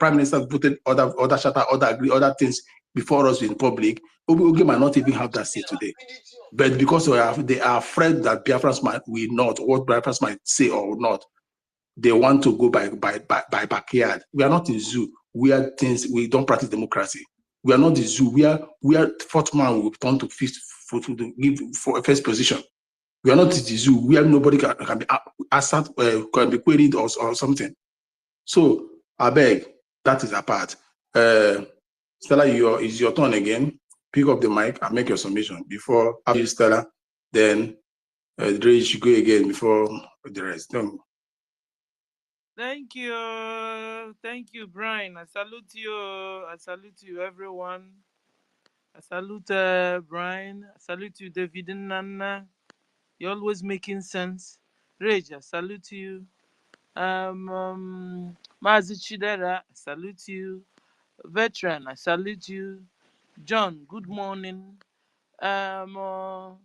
prime minister voted other charter, other agree, other things before us in public. Oge might not even have that say today. But because they are afraid that Biafrans will not, what Biafrans might say or not, they want to go by backyard. We are not in zoo. We don't practice democracy. We are not the zoo. We are fourth man will turn to fifth to give for first position. We are not the zoo. We are nobody can be can be queried or something. So I beg, that is apart. Stella, it's your turn again. Pick up the mic and make your submission before after you, Stella. Then Dre should go again before the rest. No. Thank you, Brian. I salute you, everyone. I salute Brian. I salute you, David and Nana. You're always making sense. Rage, I salute you. Mazi Chidera, I salute you. Veteran, I salute you. John, good morning. Hello,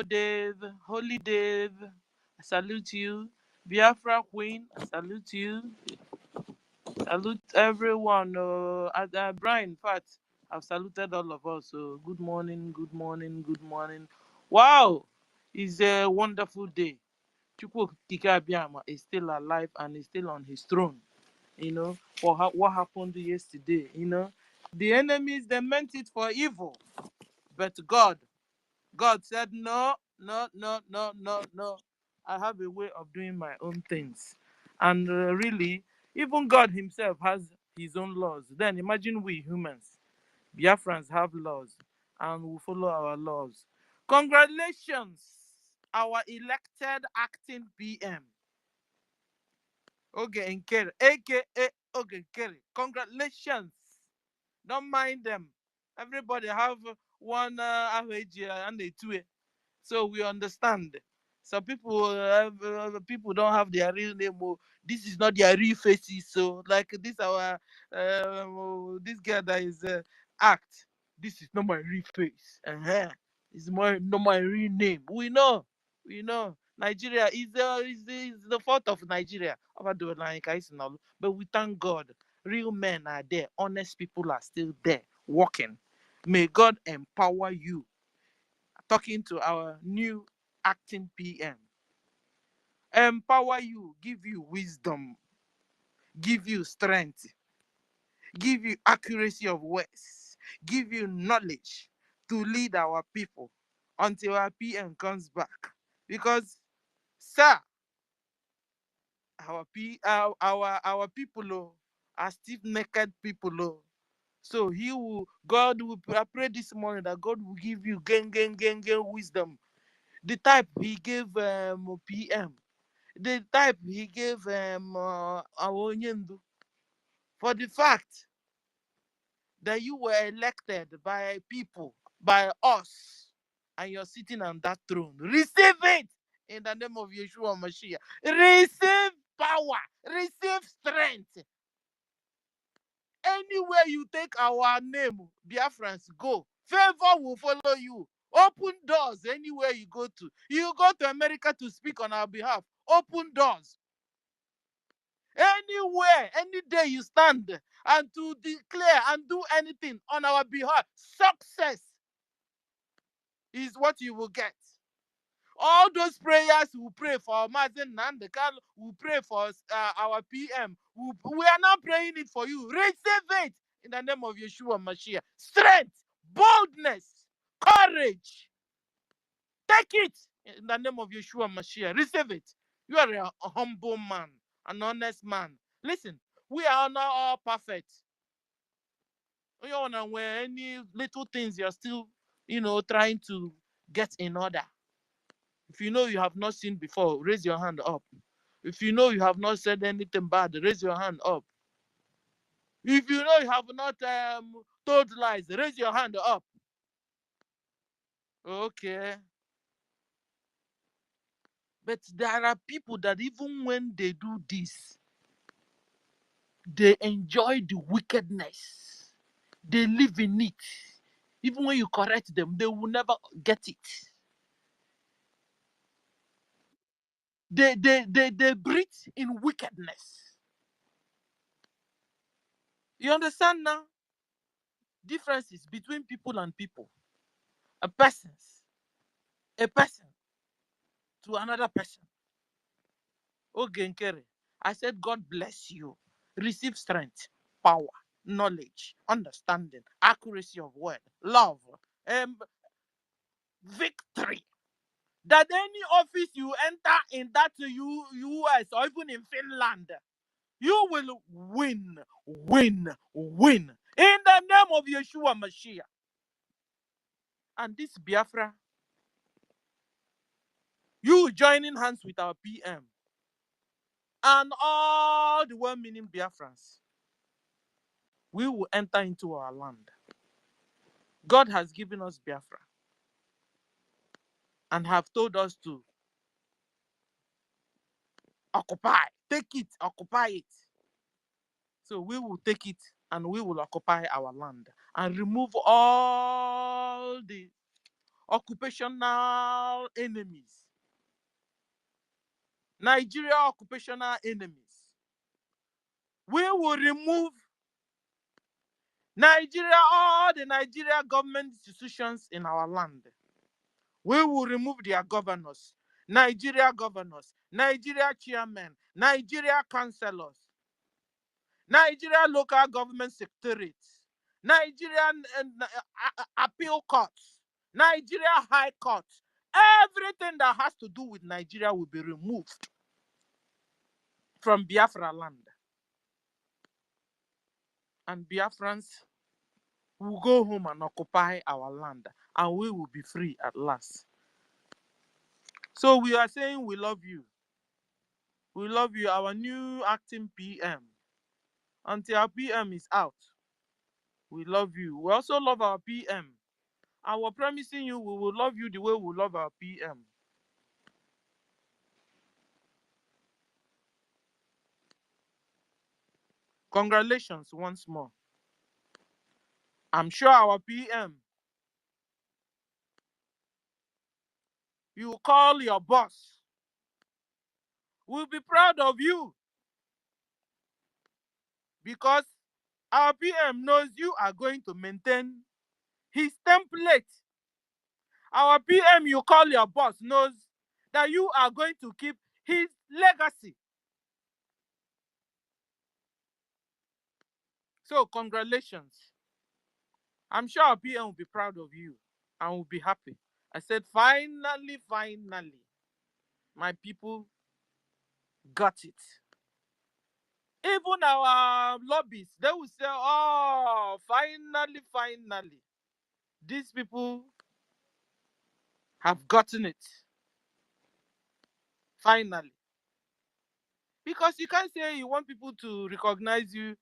Dave. Holy Dave, I salute you. Biafra Queen, I salute you. Salute everyone. Brian, in fact, I've saluted all of us. So good morning, good morning, good morning. Wow, it's a wonderful day. Chukwu Okike Abiama is still alive and is still on his throne. You know, for what happened yesterday. You know, the enemies, they meant it for evil, but God said no, no, no, no, no, no. I have a way of doing my own things, and really, even God Himself has His own laws. Then imagine we humans, Biafrans, have laws, and we follow our laws. Congratulations, our elected acting PM. Oge Nkere, aka Oge Nkere. Congratulations. Don't mind them. Everybody have one and a two. So we understand. Some people people don't have their real name. Oh, this is not their real faces. So like this our this girl that is act. This is not my real face. It's not my real name. We know. Nigeria is the fault of Nigeria. But we thank God. Real men are there. Honest people are still there working. May God empower you. Talking to our new acting PM. Empower you, give you wisdom, give you strength, give you accuracy of words, give you knowledge to lead our people until our PM comes back. Because, sir, our people are stiff-necked people. So God will, I pray this morning that God will give you gain wisdom. The type He gave PM, the type He gave Awonyendu, for the fact that you were elected by people, by us, and you're sitting on that throne. Receive it in the name of Yeshua Mashiach. Receive power, receive strength. Anywhere you take our name, Biafrans, go. Favor will follow you. Open doors anywhere you go to. You go to America to speak on our behalf. Open doors. Anywhere, any day you stand and to declare and do anything on our behalf, success is what you will get. All those prayers we pray for Mazen Nandekal, we pray for our PM. We are now praying it for you. Receive it in the name of Yeshua Mashiach. Strength, boldness, courage. Take it in the name of Yeshua Mashiach. Receive it. You are a humble man, an honest man. Listen, we are not all perfect. Where any little things you're still, trying to get in order. If you know you have not sinned before, raise your hand up. If you know you have not said anything bad, raise your hand up. If you know you have not told lies, raise your hand up. Okay. But there are people that even when they do this, they enjoy the wickedness. They live in it. Even when you correct them, they will never get it. They breathe in wickedness. You understand now? Differences between people and people. A person to another person. Okay, Nkere. I said, God bless you. Receive strength, power, knowledge, understanding, accuracy of word, love, victory. That any office you enter in that US or even in Finland, you will win, win, win. In the name of Yeshua Mashiach. And this Biafra, you joining hands with our PM and all the well-meaning Biafrans, we will enter into our land. God has given us Biafra and have told us to occupy, take it, occupy it. So we will take it and we will occupy our land and remove all the occupational enemies, Nigeria occupational enemies. We will remove Nigeria, all the Nigeria government institutions in our land. We will remove their governors, Nigeria chairmen, Nigeria councillors, Nigeria local government secretariats, Nigerian appeal courts, Nigeria high court. Everything that has to do with Nigeria will be removed from Biafra land. And Biafrans will go home and occupy our land, and we will be free at last. So we are saying we love you. We love you, our new acting PM. Until our PM is out, we love you. We also love our PM. And we're promising you we will love you the way we love our PM. Congratulations once more. I'm sure our PM, you call your boss, will be proud of you because our PM knows you are going to maintain his template. Our PM, you call your boss, knows that you are going to keep his legacy. So congratulations. I'm sure our PM will be proud of you and will be happy. I said, finally, my people got it. Even our lobbies, they will say, oh, finally. These people have gotten it. Finally. Because you can't say you want people to recognize you.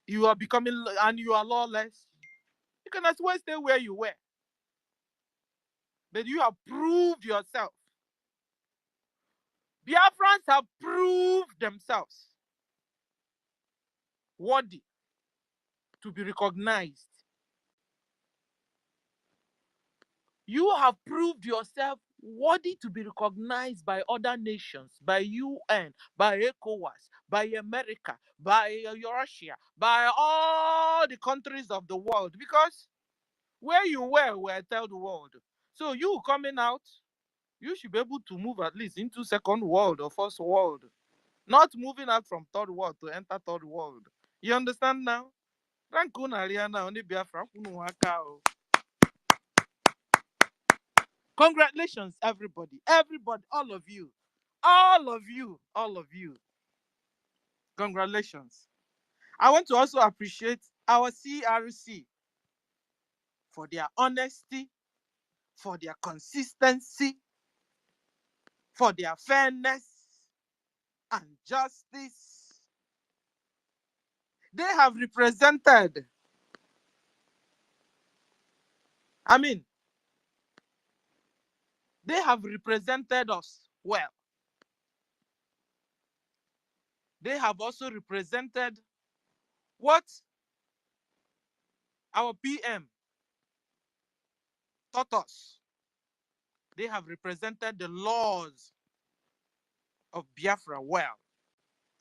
You are becoming, and you are lawless. You can as well stay where you were. But you have proved yourself. Biafrans have proved themselves worthy to be recognized. You have proved yourself worthy to be recognized by other nations, by UN, by ECOWAS, by America, by Russia, by all the countries of the world. Because where you were tell the world. So you coming out, you should be able to move at least into second world or first world. Not moving out from third world to enter third world. You understand now? Congratulations, everybody, all of you. Congratulations. I want to also appreciate our CRC for their honesty, for their consistency, for their fairness and justice. They have represented, they have represented us well. They have also represented what our PM taught us. They have represented the laws of Biafra well.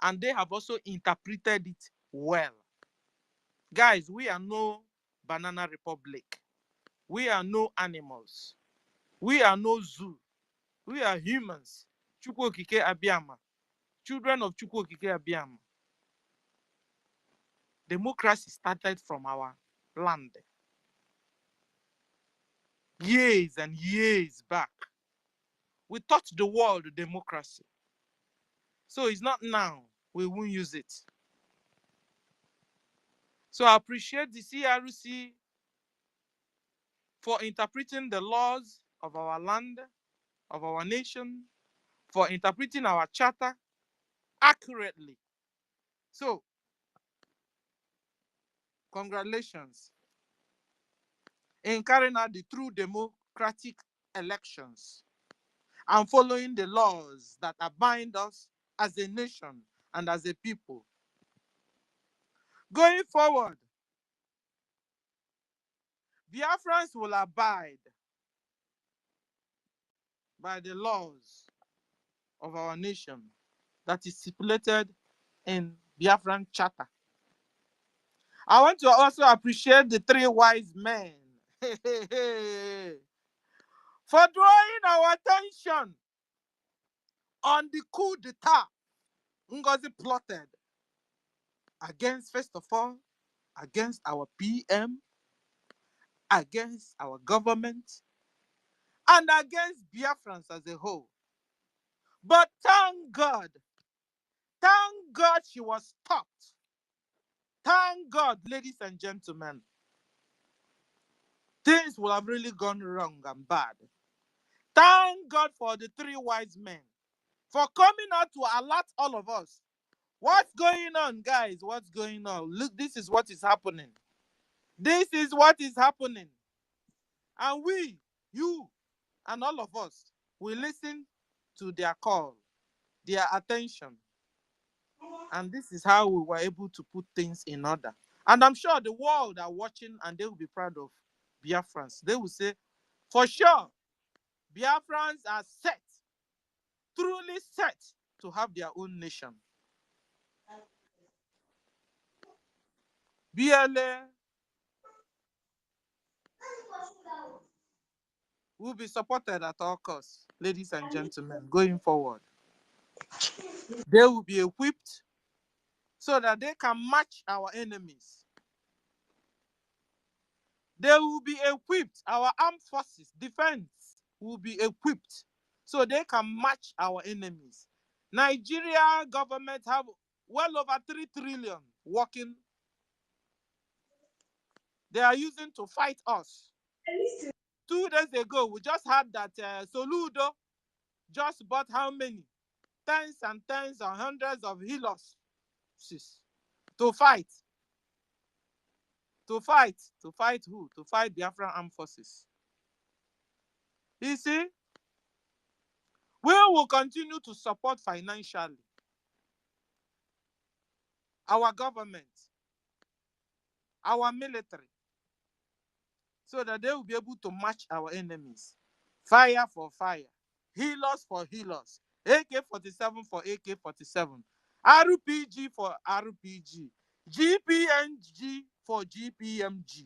and they have also interpreted it well. Guys, we are no banana republic. We are no animals. We are no zoo. We are humans. Chukwu Okike Abiyama. Children of Chukwu Okike Abiyama. Democracy started from our land. Years and years back. We taught the world democracy. So it's not now we won't use it. So I appreciate the CRC for interpreting the laws of our land, of our nation, for interpreting our charter accurately. So, congratulations in carrying out the true democratic elections and following the laws that bind us as a nation and as a people. Going forward, Biafrans will abide by the laws of our nation that is stipulated in Biafran Charter. I want to also appreciate the three wise men for drawing our attention on the coup d'etat Ngozi plotted against, first of all, against our PM, against our government, and against Biafrans as a whole. But thank God she was stopped. Thank God, ladies and gentlemen. Things will have really gone wrong and bad. Thank God for the three wise men for coming out to alert all of us. What's going on, guys? What's going on? Look, this is what is happening. This is what is happening. And we, you, and all of us, we listen to their call, their attention. And this is how we were able to put things in order. And I'm sure the world are watching and they will be proud of Biafrans. They will say, for sure, Biafrans are set, truly set to have their own nation. BLA will be supported at all costs, ladies and gentlemen, going forward. They will be equipped so that they can match our enemies. They will be equipped, our armed forces, defense will be equipped so they can match our enemies. Nigeria government have well over 3 trillion working. They are using to fight us. 2 days ago, we just had that Soludo just bought how many? Tens and tens and hundreds of healers to fight. To fight who? To fight Biafran armed forces. You see, we will continue to support financially our government, our military, so that they will be able to match our enemies. Fire for fire, healers for healers, AK-47 for AK-47, RPG for RPG, GPMG for GPMG,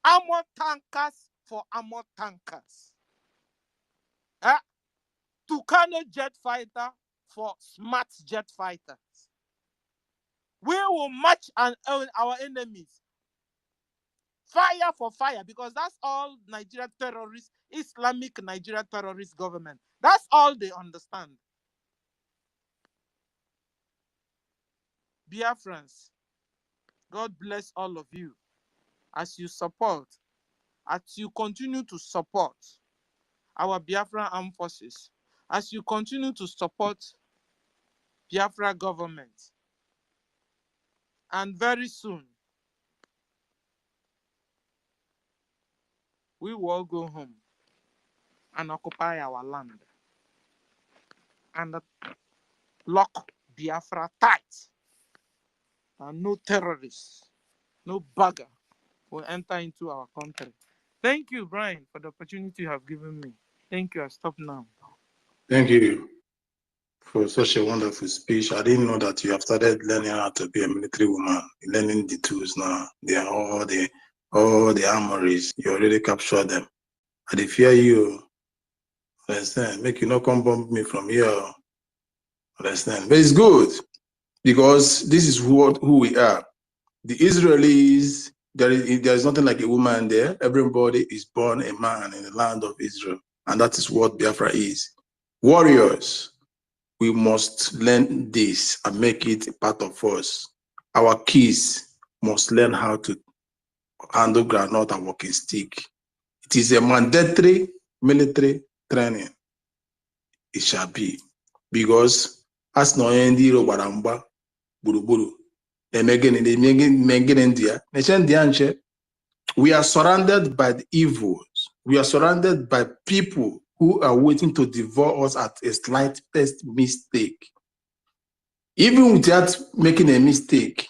armor tankers for armor tankers. Tucano jet fighter for smart jet fighters. We will match our enemies. Fire for fire, because that's all Nigeria terrorists, Islamic Nigeria terrorist government. That's all they understand. Biafrans, God bless all of you as you support, as you continue to support our Biafran armed forces, as you continue to support Biafra government. And very soon, we will all go home and occupy our land and lock Biafra tight. And no terrorists, no bugger will enter into our country. Thank you, Brian, for the opportunity you have given me. Thank you. I stop now. Thank you. for such a wonderful speech. I didn't know that you have started learning how to be a military woman, learning the tools now. They are all the armories. You already captured them. I fear you. Understand? Make you not come bump me from here. Understand? But it's good because this is who we are. The Israelis, there is nothing like a woman there. Everybody is born a man in the land of Israel. And that is what Biafra is. Warriors, we must learn this and make it a part of us. Our kids must learn how to handle granite and walking stick. It is a mandatory military training. It shall be. Because as no endi ro baramba buruburu. We are surrounded by the evils. We are surrounded by people who are waiting to devour us at a slightest mistake. Even without making a mistake,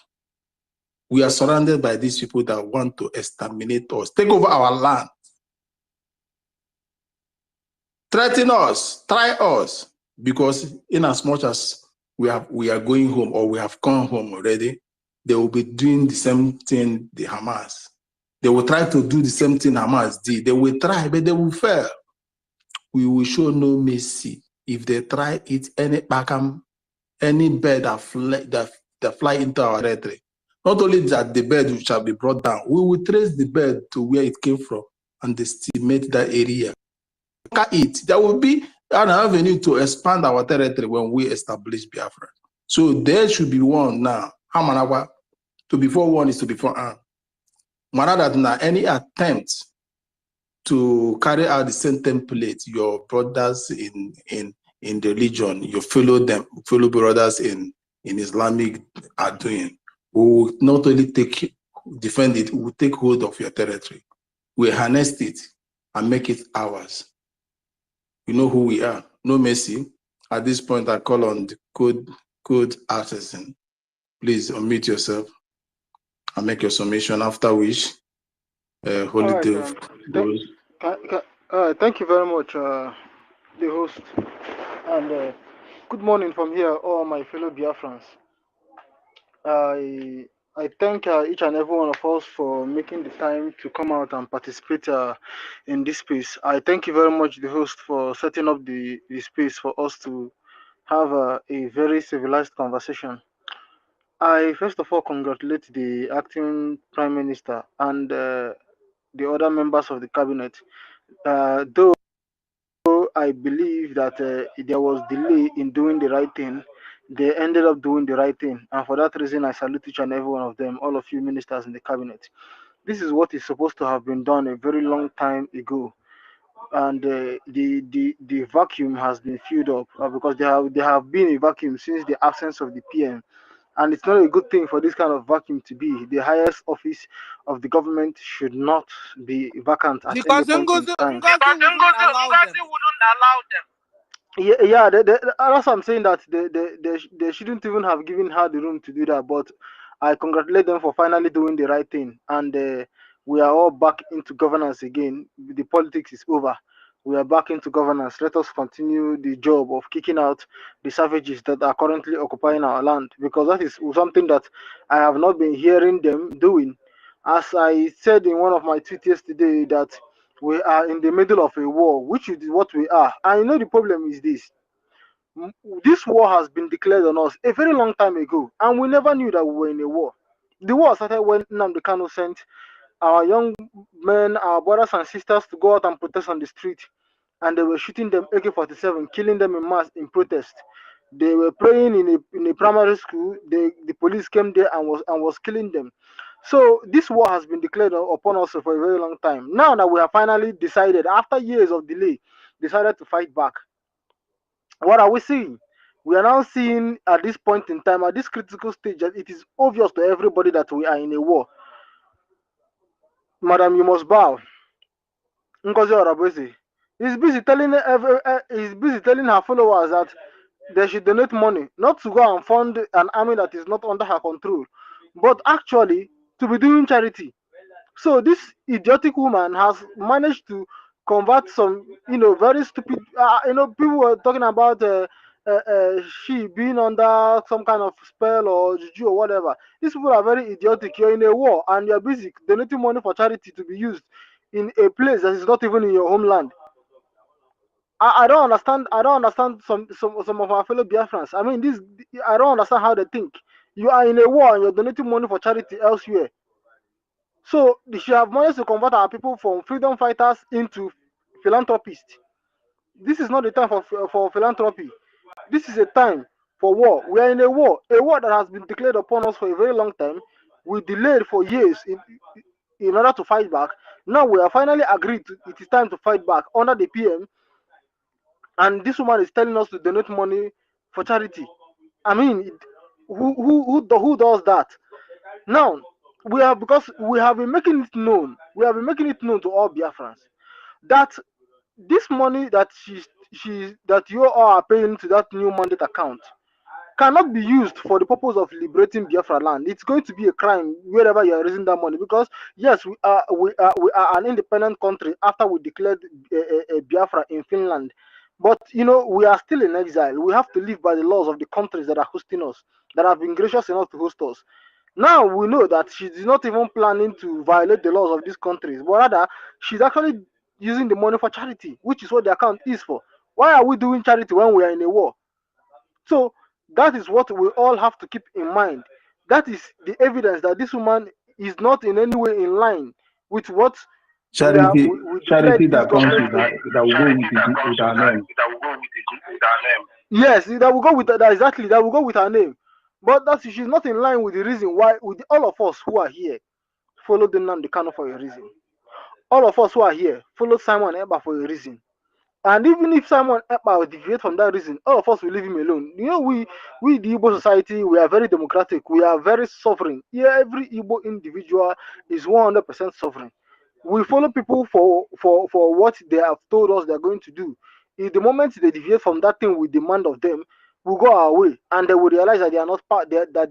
we are surrounded by these people that want to exterminate us, take over our land, threaten us, try us, because in as much as we are going home or we have come home already, they will be doing the same thing the Hamas. They will try to do the same thing Hamas did. They will try, but they will fail. We will show no mercy. If they try it, any bird that fly into our territory, not only that the bird shall be brought down, we will trace the bird to where it came from and estimate that area. There will be an avenue to expand our territory when we establish Biafra. So there should be one now. To be for one is to be for arm. Rather than any attempt to carry out the same template your brothers in the religion, your fellow brothers in Islamic are doing, we will not only defend it, we will take hold of your territory. We harness it and make it ours. You know who we are. No mercy. At this point, I call on the code artisan. Please unmute yourself and make your summation, after which Holy Dave goes. Thank you very much, the host, and good morning from here, all my fellow Biafrans. I thank each and every one of us for making the time to come out and participate in this space. I thank you very much, the host, for setting up the space for us to have a very civilized conversation. I first of all congratulate the acting Prime Minister and the other members of the cabinet. Though I believe that there was delay in doing the right thing, they ended up doing the right thing. And for that reason, I salute each and every one of them, all of you ministers in the cabinet. This is what is supposed to have been done a very long time ago. And the vacuum has been filled up because there have been a vacuum since the absence of the PM. And it's not a good thing for this kind of vacuum to be. The highest office of the government should not be vacant at any Because point in time. Ngozi wouldn't allow them. Yeah, that's what I'm saying, that they shouldn't even have given her the room to do that. But I congratulate them for finally doing the right thing, and we are all back into governance again. The politics is over. We are back into governance. Let us continue the job of kicking out the savages that are currently occupying our land, because that is something that I have not been hearing them doing. As I said in one of my tweets yesterday, that we are in the middle of a war, which is what we are. And you know the problem is this. This war has been declared on us a very long time ago, and we never knew that we were in a war. The war started when Nnamdi Kanu sent our young men, our brothers and sisters, to go out and protest on the street, and they were shooting them AK-47, killing them in mass in protest. They were praying in a primary school. The police came there and was killing them. So this war has been declared upon us for a very long time. Now that we have finally decided, after years of delay, decided to fight back, what are we seeing? We are now seeing at this point in time, at this critical stage, that it is obvious to everybody that we are in a war. Madam, you must bow. Ngozi Orabuezi is busy telling her followers that they should donate money, not to go and fund an army that is not under her control, but actually to be doing charity. So this idiotic woman has managed to convert some, very stupid, people were talking about she being under some kind of spell or juju or whatever. These people are very idiotic. You're in a war and you're busy donating money for charity to be used in a place that is not even in your homeland. I don't understand. I don't understand some of our fellow Biafrans. I mean, this I don't understand how they think. You are in a war and you're donating money for charity elsewhere. So they should have managed to convert our people from freedom fighters into philanthropists. This is not the time for philanthropy. This is a time for war. We are in a war that has been declared upon us for a very long time. We delayed for years in order to fight back. Now we are finally agreed it is time to fight back under the PM, and this woman is telling us to donate money for charity. I mean, who does that? Now because we have been making it known. We have been making it known to all Biafrans that this money that that you all are paying to that new mandate account cannot be used for the purpose of liberating Biafra land. It's going to be a crime wherever you are raising that money, because yes, we are an independent country after we declared Biafra in Finland, but you know we are still in exile. We have to live by the laws of the countries that are hosting us, that have been gracious enough to host us. Now we know that she's not even planning to violate the laws of these countries, but rather she's actually using the money for charity, which is what the account is for. Why are we doing charity when we are in a war? So that is what we all have to keep in mind. That is the evidence that this woman is not in any way in line with what Charity, we declared charity this that comes with government. that will go with our name. Yes, that will go with that. Exactly, that will go with her name. But that she's not in line with the reason why with all of us who are here follow the Nnamdi Kanu for a reason. All of us who are here follow Simon Ekpa for a reason. And even if Simon Ekpa will deviate from that reason, all of us will leave him alone. You know, we the Igbo society, we are very democratic. We are very sovereign. Yeah, every Igbo individual is 100% sovereign. We follow people for what they have told us they are going to do. If the moment they deviate from that thing we demand of them, we go our way, and they will realize that they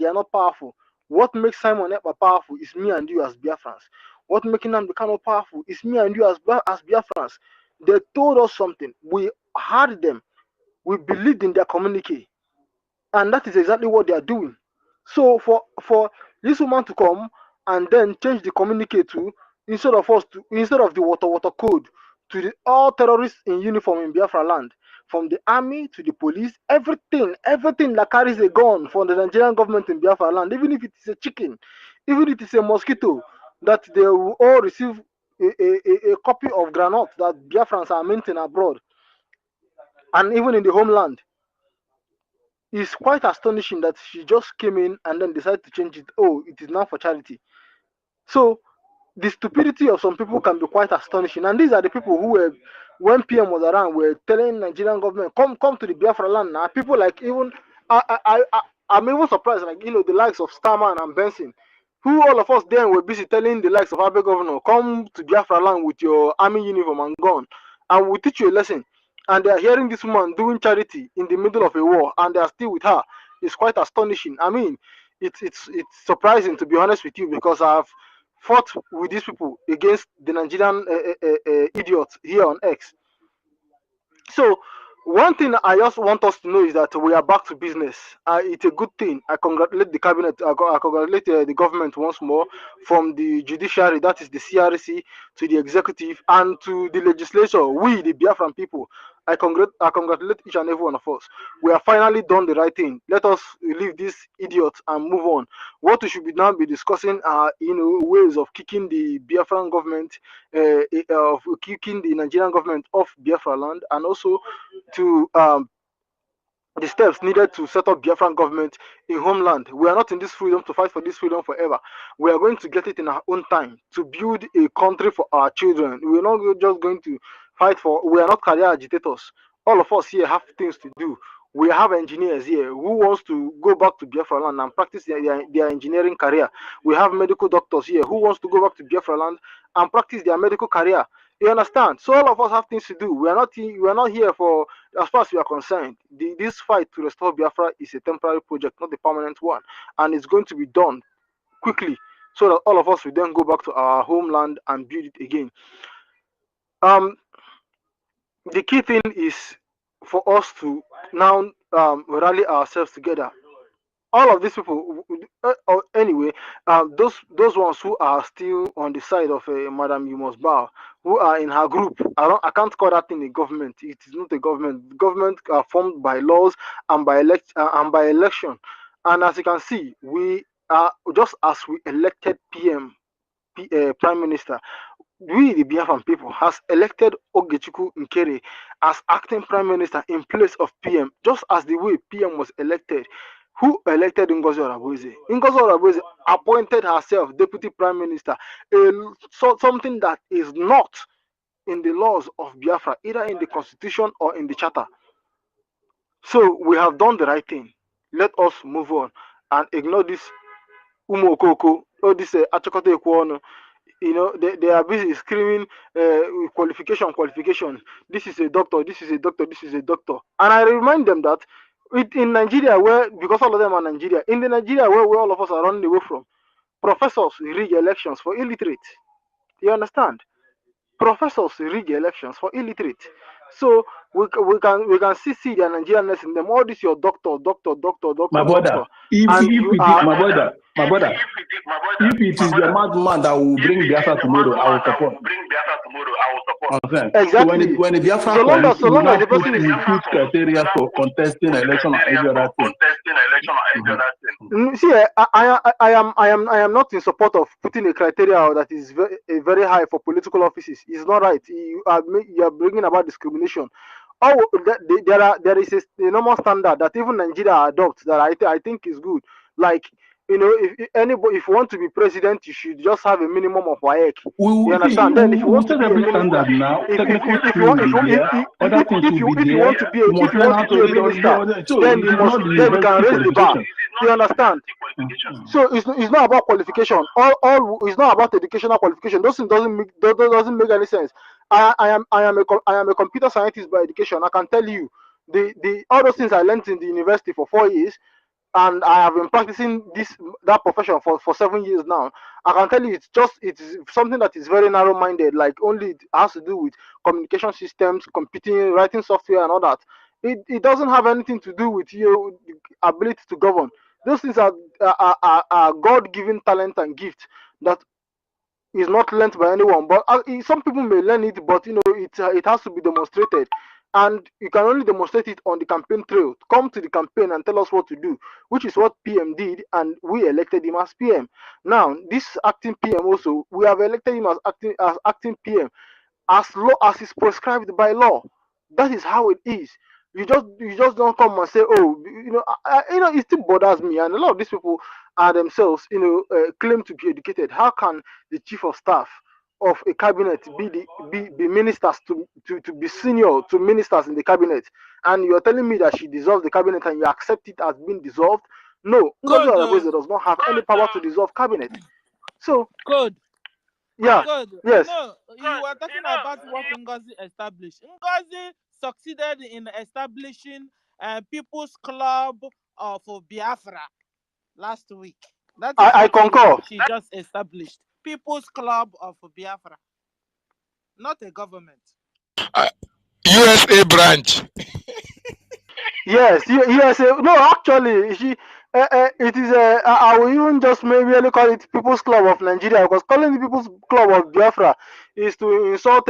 are not powerful. What makes Simon Ekpa powerful is me and you as Biafrans. What making them become powerful is me and you as Biafrans. They told us something. We heard them. We believed in their communique, and that is exactly what they are doing. So for this woman to come and then change the communique to instead of the water code to all terrorists in uniform in Biafra land, from the army to the police, everything that carries a gun from the Nigerian government in Biafra land, even if it is a chicken, even if it is a mosquito, that they will all receive a copy of granite that Biafrans are minting abroad and even in the homeland. It's quite astonishing that she just came in and then decided to change it. Oh, it is now for charity. So the stupidity of some people can be quite astonishing. And these are the people who were, when PM was around, were telling Nigerian government, come to the Biafra land now. People like even I'm even surprised, like the likes of Starman and Benson, who all of us then were busy telling the likes of Abe Governor, come to Biafra land with your army uniform and gun, and we'll teach you a lesson. And they are hearing this woman doing charity in the middle of a war, and they are still with her. It's quite astonishing. I mean, it's surprising, to be honest with you, because I've fought with these people against the Nigerian idiots here on X. So one thing I just want us to know is that we are back to business. It's a good thing. I congratulate the cabinet. I congratulate the government once more, from the judiciary, that is the CRC, to the executive, and to the legislature. We, the Biafran people, I congratulate each and every one of us. We have finally done the right thing. Let us leave these idiots and move on. What we should be now be discussing are ways of kicking the Biafran government, of kicking the Nigerian government off Biafra land, and also to the steps needed to set up Biafran government in homeland. We are not in this freedom to fight for this freedom forever. We are going to get it in our own time to build a country for our children. We are not just going to fight for. We are not career agitators. All of us here have things to do. We have engineers here who wants to go back to Biafra land and practice their engineering career. We have medical doctors here who wants to go back to Biafra land and practice their medical career. You understand? So all of us have things to do. We are not here for, as far as we are concerned. This fight to restore Biafra is a temporary project, not a permanent one, and it's going to be done quickly, so that all of us will then go back to our homeland and build it again. The key thing is for us to now rally ourselves together. All of these people, anyway, those ones who are still on the side of Madam You Must Bow, who are in her group. I can't call that thing a government. It is not a government. Government are formed by laws and by election. And as you can see, we are just as we elected Prime Minister. We, the Biafran people, has elected Ogechukwu Nkere as acting prime minister in place of PM, just as the way PM was elected. Who elected Ngozi Orabueze? Ngozi Orabueze appointed herself deputy prime minister, something that is not in the laws of Biafra, either in the constitution or in the charter. So we have done the right thing. Let us move on and ignore this Umokoko or this Achokote Ekwono. You know, they are busy screaming qualification. This is a doctor, this is a doctor, this is a doctor. And I remind them that in Nigeria, because all of them are Nigeria, in the Nigeria where all of us are running away from, professors rig elections for illiterate. You understand? Professors rig elections for illiterate. So we can see the Nigerianness in them. All this your doctor. My brother, my brother, if it is the madman that will bring Biafra tomorrow, I will support. Exactly. So when the Biafra so long as the person is put criteria for contesting election and every other thing. See, I am not in support of putting a criteria that is very high for political offices. It's not right. You are bringing about discrimination. There is a normal standard that even Nigeria adopts that I think is good. Like, you know, if you want to be president, you should just have a minimum of WAEC. You understand? Then if you want to be a minister, if you want to be a minister, then you can raise the bar. You understand? So it's not about qualification. All it's not about educational qualification. Those things doesn't make any sense. I am a computer scientist by education. I can tell you all those things I learned in the university for 4 years, and I have been practicing that profession for 7 years now. I can tell you it's something that is very narrow-minded. Like, only it has to do with communication systems, computing, writing software, and all that. It doesn't have anything to do with your ability to govern. Those things are God-given talent and gift that is not learnt by anyone. But some people may learn it, but you know it has to be demonstrated. And you can only demonstrate it on the campaign trail. Come to the campaign and tell us what to do, which is what PM did, and we elected him as PM. Now, this acting PM also, we have elected him as acting PM as low as is prescribed by law. That is how it is. You just don't come and say, oh, you know, it still bothers me. And a lot of these people are themselves, claim to be educated. How can the chief of staff of a cabinet be ministers to be senior to ministers in the cabinet, and you're telling me that she dissolved the cabinet and you accept it as being dissolved? No, Ngozi does not have any power to dissolve cabinet. So good. Yeah. Good. Yes. You were talking about what Ngozi established. Ngozi succeeded in establishing People's Club of Biafra last week. That is I concur. She just established People's Club of Biafra, not a government. USA branch. Yes, USA. No, actually, it is I will even just maybe call it People's Club of Nigeria, because calling the People's Club of Biafra is to insult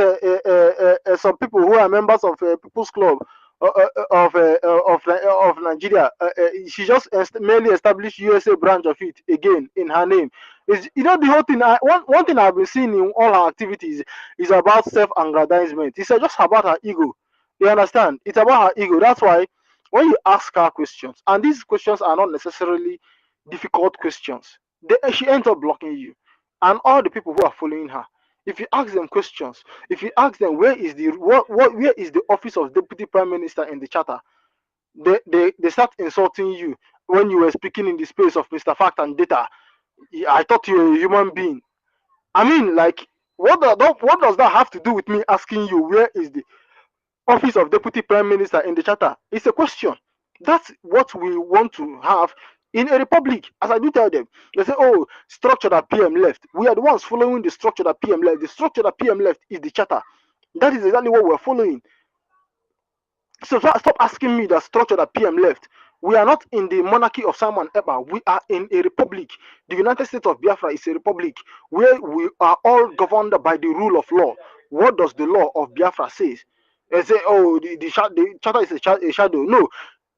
some people who are members of People's Club of Nigeria. She just merely established USA branch of it again in her name. Is the whole thing. One thing I've been seeing in all her activities is about self-aggrandizement. It's just about her ego. You understand? It's about her ego. That's why when you ask her questions, and these questions are not necessarily difficult questions, she ends up blocking you and all the people who are following her. If you ask them questions, if you ask them where is the office of deputy prime minister in the charter, they start insulting you when you were speaking in the space of Mr. Fact and Data. I thought you were a human being. I mean, like, what does that have to do with me asking you where is the office of deputy prime minister in the charter? It's a question. That's what we want to have in a republic. As I do tell them, they say, oh, structure that PM left. We are the ones following the structure that PM left. The structure that PM left is the charter. That is exactly what we're following. So stop asking me the structure that PM left. We are not in the monarchy of Simon Ekpa. We are in a republic. The United States of Biafra is a republic where we are all governed by the rule of law. What does the law of Biafra say? They say, oh, the charter is a shadow. No,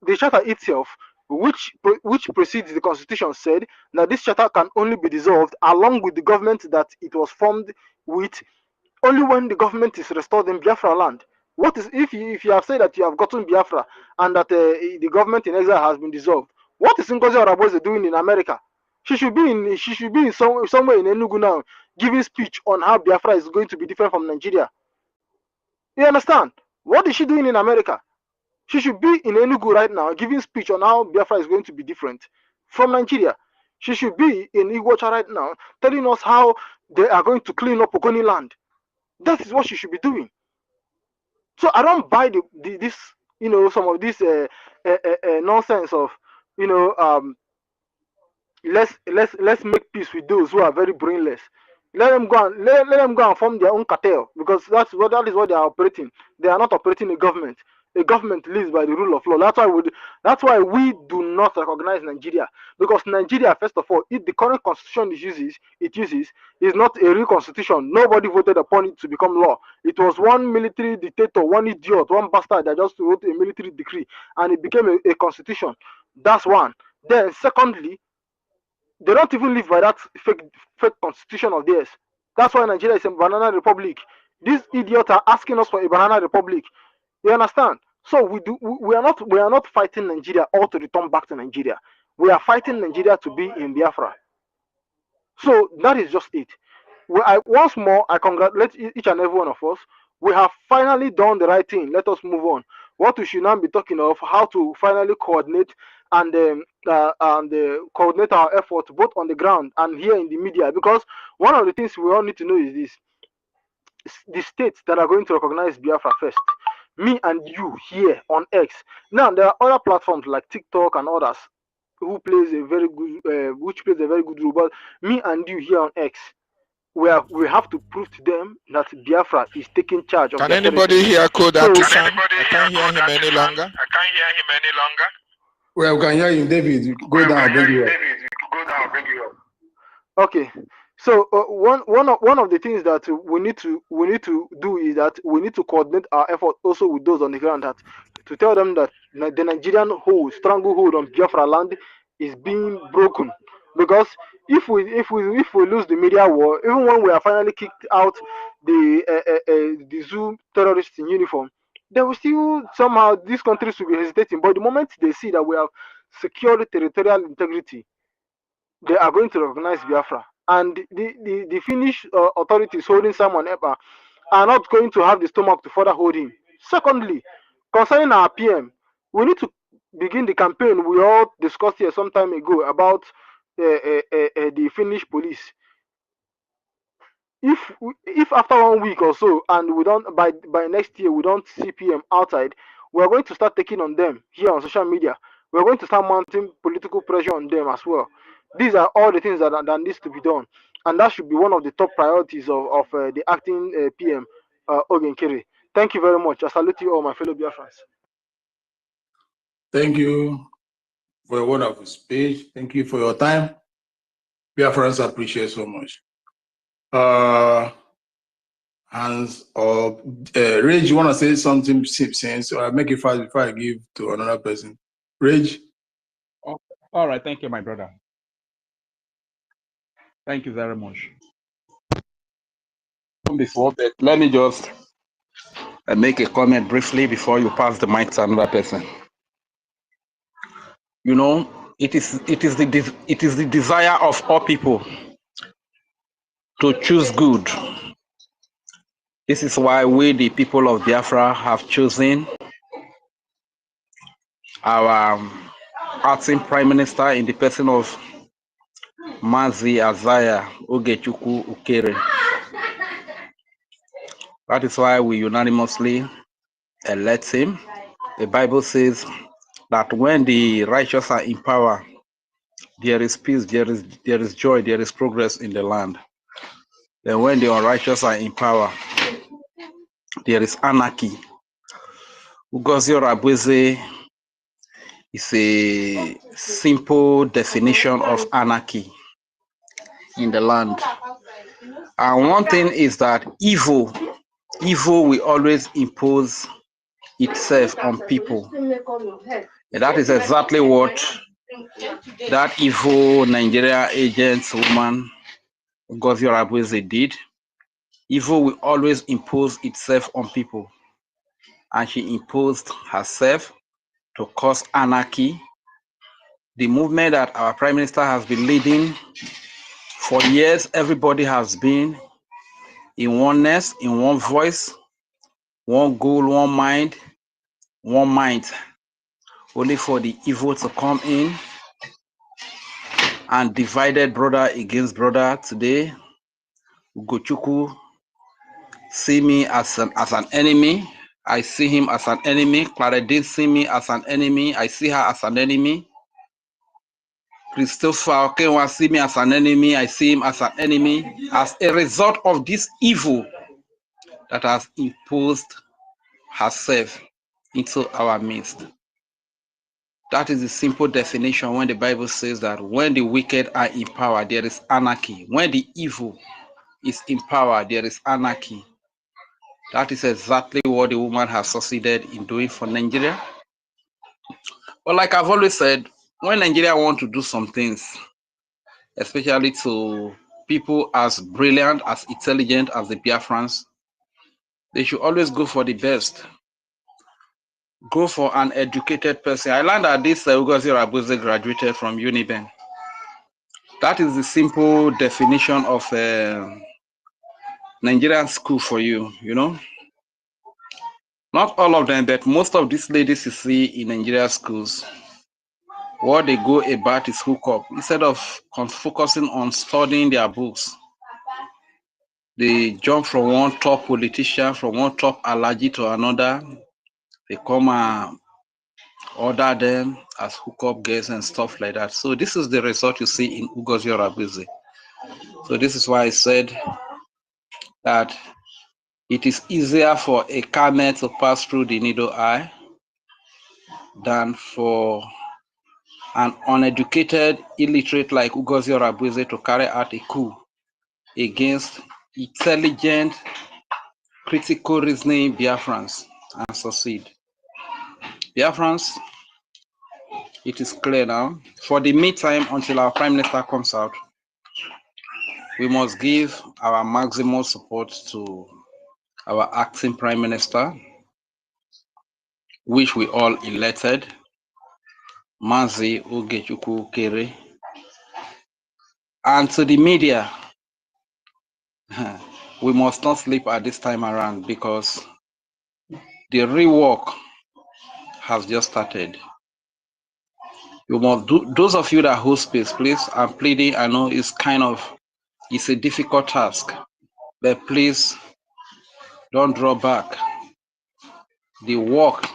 the charter itself, which precedes the constitution, said that this charter can only be dissolved along with the government that it was formed with, only when the government is restored in Biafra land. What is if you have said that you have gotten Biafra and that the government in exile has been dissolved? What is Ngozi Oraboze doing in America? She should be in somewhere in Enugu now, giving speech on how Biafra is going to be different from Nigeria. You understand? What is she doing in America? She should be in Enugu right now, giving speech on how Biafra is going to be different from Nigeria. She should be in Iguacha right now, telling us how they are going to clean up Ogoni land. That is what she should be doing. So I don't buy this, some of this nonsense of, let's make peace with those who are very brainless. Let them go and form their own cartel, because that is what they are operating. They are not operating a government. A government lives by the rule of law. That's why we do not recognize Nigeria, because Nigeria, first of all, the current constitution it uses is not a real constitution. Nobody voted upon it to become law. It was one military dictator, one idiot, one bastard that just wrote a military decree, and it became a constitution. That's one. Then secondly, they don't even live by that fake constitution of theirs. That's why Nigeria is a banana republic. These idiots are asking us for a banana republic. You understand? So we are not fighting Nigeria or to return back to Nigeria. We are fighting Nigeria to be in Biafra. So that is just it. Once more, I congratulate each and every one of us. We have finally done the right thing. Let us move on. What we should now be talking of, how to finally coordinate and coordinate our efforts both on the ground and here in the media. Because one of the things we all need to know is this: the states that are going to recognize Biafra first. Me and you here on X. Now there are other platforms like TikTok and others which plays a very good role. But me and you here on X, we have to prove to them that Biafra is taking charge of Can their anybody territory. hear Code So, Artisan? I can't hear him any longer. Well, we can hear him, David. Go down, bring you up. Okay. So one of the things that we need to do is that we need to coordinate our effort also with those on the ground, that to tell them that the Nigerian stranglehold on Biafra land is being broken. Because if we lose the media war, even when we are finally kicked out the zoo terrorists in uniform, they will still somehow, these countries will be hesitating. But the moment they see that we have secured territorial integrity, they are going to recognize Biafra. And the Finnish authorities holding Simon Ekpa are not going to have the stomach to further hold him. Secondly, concerning our PM, we need to begin the campaign we all discussed here some time ago about the Finnish police. If after 1 week or so, and we don't by next year we don't see PM outside, we're going to start taking on them here on social media. We're going to start mounting political pressure on them as well. These are all the things that needs to be done, and that should be one of the top priorities of the acting PM, Ogenkere. Thank you very much. I salute you all, my fellow Biafrans. Thank you for a wonderful speech. Thank you for your time. Biafrans appreciate so much. Hands up. Rage, you want to say something since, so I'll make it fast before I give to another person. Rage. Oh, all right, thank you, my brother. Thank you very much. Before, but let me just make a comment briefly before you pass the mic to another person. You know, it is the desire of all people to choose good. This is why we, the people of Biafra, have chosen our acting prime minister in the person of Mazi Azaya Ogechukwu Ukere. That is why we unanimously elect him. The Bible says that when the righteous are in power, there is peace, there is joy, there is progress in the land. Then when the unrighteous are in power, there is anarchy. Ngozi Rabweze is a simple definition of anarchy in the land. And one thing is that evil will always impose itself on people. And that is exactly what that evil Nigeria agent woman, Ngozi Rabweze, did. Evil will always impose itself on people. And she imposed herself to cause anarchy. The movement that our Prime Minister has been leading for years, everybody has been in oneness, in one voice, one goal, one mind, only for the evil to come in and divided brother against brother. Today, Ugochukwu see me as an enemy. I see him as an enemy. Clara did see me as an enemy. I see her as an enemy. Christopher Okenwa see me as an enemy. I see him as an enemy. As a result of this evil that has imposed herself into our midst. That is the simple definition when the Bible says that when the wicked are in power, there is anarchy. When the evil is in power, there is anarchy. That is exactly what the woman has succeeded in doing for Nigeria. But like I've always said, when Nigeria want to do some things, especially to people as brilliant, as intelligent as the Biafrans, they should always go for the best. Go for an educated person. I learned that this Ngozi Rabweze graduated from Uniben. That is the simple definition of Nigerian school for you, you know. Not all of them, but most of these ladies you see in Nigerian schools, what they go about is hook up. Instead of focusing on studying their books, they jump from one top politician, from one top allergy to another. They come and order them as hookup girls and stuff like that. So this is the result you see in Ngozi Rabweze. So this is why I said that it is easier for a camel to pass through the needle eye than for an uneducated, illiterate like Ngozi Rabweze to carry out a coup against intelligent, critical reasoning Biafrans and succeed. Biafrans, it is clear now. For the meantime, until our Prime Minister comes out, we must give our maximum support to our acting Prime Minister, which we all elected, Mazi Ogechukwu Kere, and to the media. We must not sleep at this time around because the rework has just started. You must do, those of you that hold space, please, I'm pleading. I know it's a difficult task, but please don't draw back. The work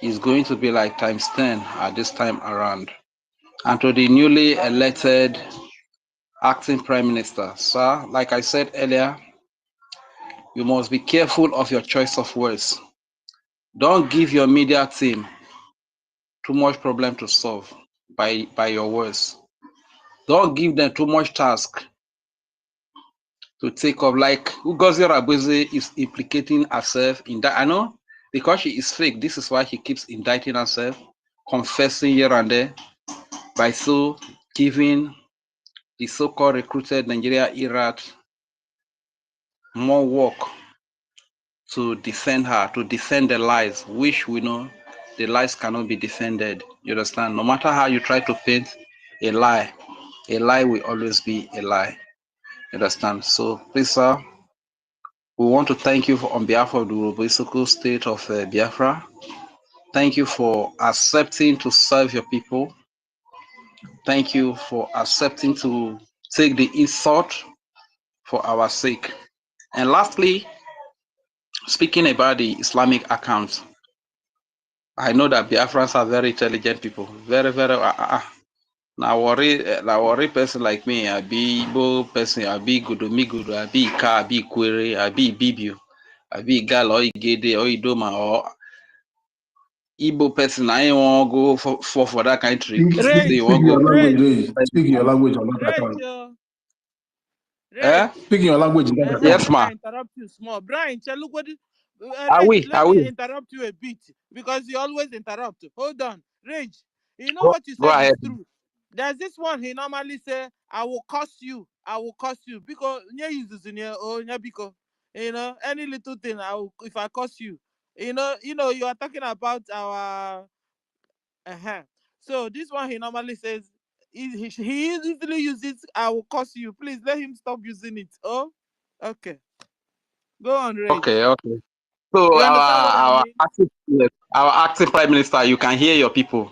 is going to be like times 10 at this time around. And to the newly elected acting Prime Minister, sir, like I said earlier, you must be careful of your choice of words. Don't give your media team too much problem to solve by your words. Don't give them too much task to take up. Like Ngozi Rabweze is implicating herself in that. I know because she is fake. This is why she keeps indicting herself, confessing here and there, by so giving the so-called recruited Nigeria Iraq more work to defend her, to defend the lies, which we know the lies cannot be defended. You understand? No matter how you try to paint a lie will always be a lie. You understand? So please, sir, we want to thank you on behalf of the Urubisical state of Biafra. Thank you for accepting to serve your people. Thank you for accepting to take the insult for our sake. And lastly, speaking about the Islamic accounts, I know that Biafrans are very intelligent people. Very, very. Now worry person like me, I be Igbo person, I be Gudu, I be Ika, I be Kwere, I be Bibio, I be Gal or Igede or Idoma or Igbo person, I won't go for that country. Rage, Speak your language, rage, Rage. Speak your language on that rage, account. rage. Speaking your language in that account. Yes, ma. I interrupt you small. Brian, look what Are Rage, we? let me interrupt you a bit because you always interrupt. Hold on. Rage, you know what you Go said ahead. is true. There's this one he normally say, I will curse you. I will curse you. Because you know, any little thing, if I curse you. You know, you are talking about our So this one he normally says he easily uses I will curse you. Please let him stop using it. Oh, okay. Go on, Rage. Okay. So You understand what I mean? our acting prime minister, you can hear your people.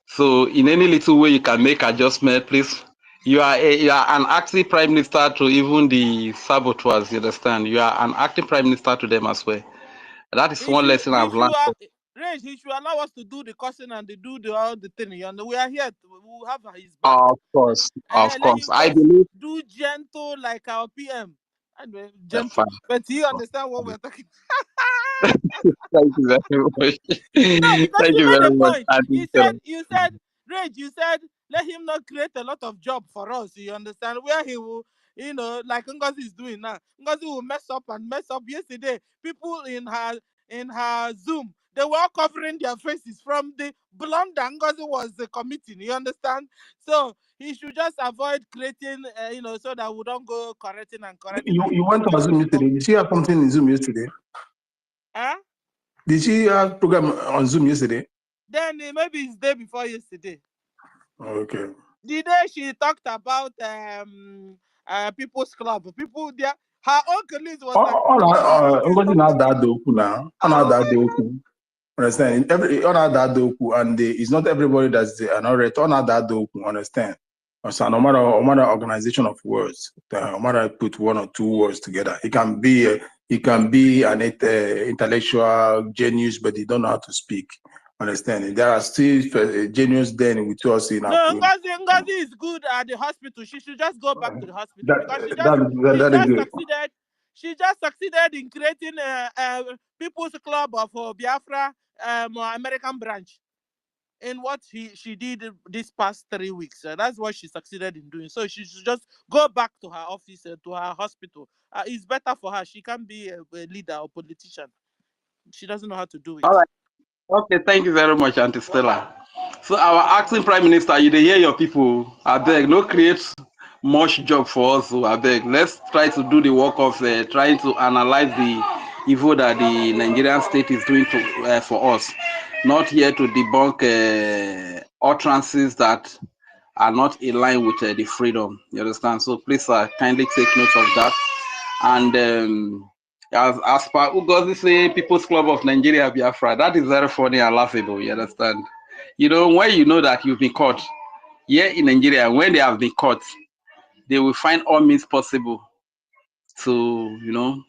So in any little way you can make adjustment, please. You are an acting prime minister to even the saboteurs. You understand? You are an acting prime minister to them as well. That is one lesson I've learned. Rage, he should allow us to do the cursing and all the thing. You know, we are here. We have his back. Of course. I believe do gentle like our PM. Anyway, gentle. But you understand what we're talking about? Thank you very much. No, because Thank you very much. You said, Rage, you said, let him not create a lot of job for us. You understand? Where he will, you know, like Ngozi is doing now. Ngozi will mess up. Yesterday, people in her Zoom, they were all covering their faces from the blonde that Ngozi was committing. You understand? So he should just avoid creating, you know, so that we don't go correcting. You went to Zoom yesterday. Did she have something in Zoom yesterday? Huh? Did she have program on Zoom yesterday? Then maybe it's day before yesterday. Okay. The day she talked about people's club, people there, her own colleagues was understand? And it's not everybody that's narrate. Understand? So no matter organization of words, no matter put one or two words together, it can be an intellectual genius, but they don't know how to speak. Understand? There are still genius then with us in our. No, Ngozi is good at the hospital. She should just go back to the hospital because she just succeeded in creating people's club of Biafra American branch. In what she did this past 3 weeks. That's what she succeeded in doing. So she should just go back to her office, to her hospital. It's better for her. She can't be a leader or politician. She doesn't know how to do it. All right. Okay, thank you very much, Auntie Stella. So our acting prime minister, you hear your people. I beg, no create much job for us. So I beg, let's try to do the work of trying to analyze the evil that the Nigerian state is doing for us. Not here to debunk utterances that are not in line with the freedom. You understand? So please kindly take note of that. And as per Ngozi say, People's Club of Nigeria, Biafra, that is very funny and laughable. You understand? You know, when you know that you've been caught here in Nigeria, when they have been caught, they will find all means possible to, you know,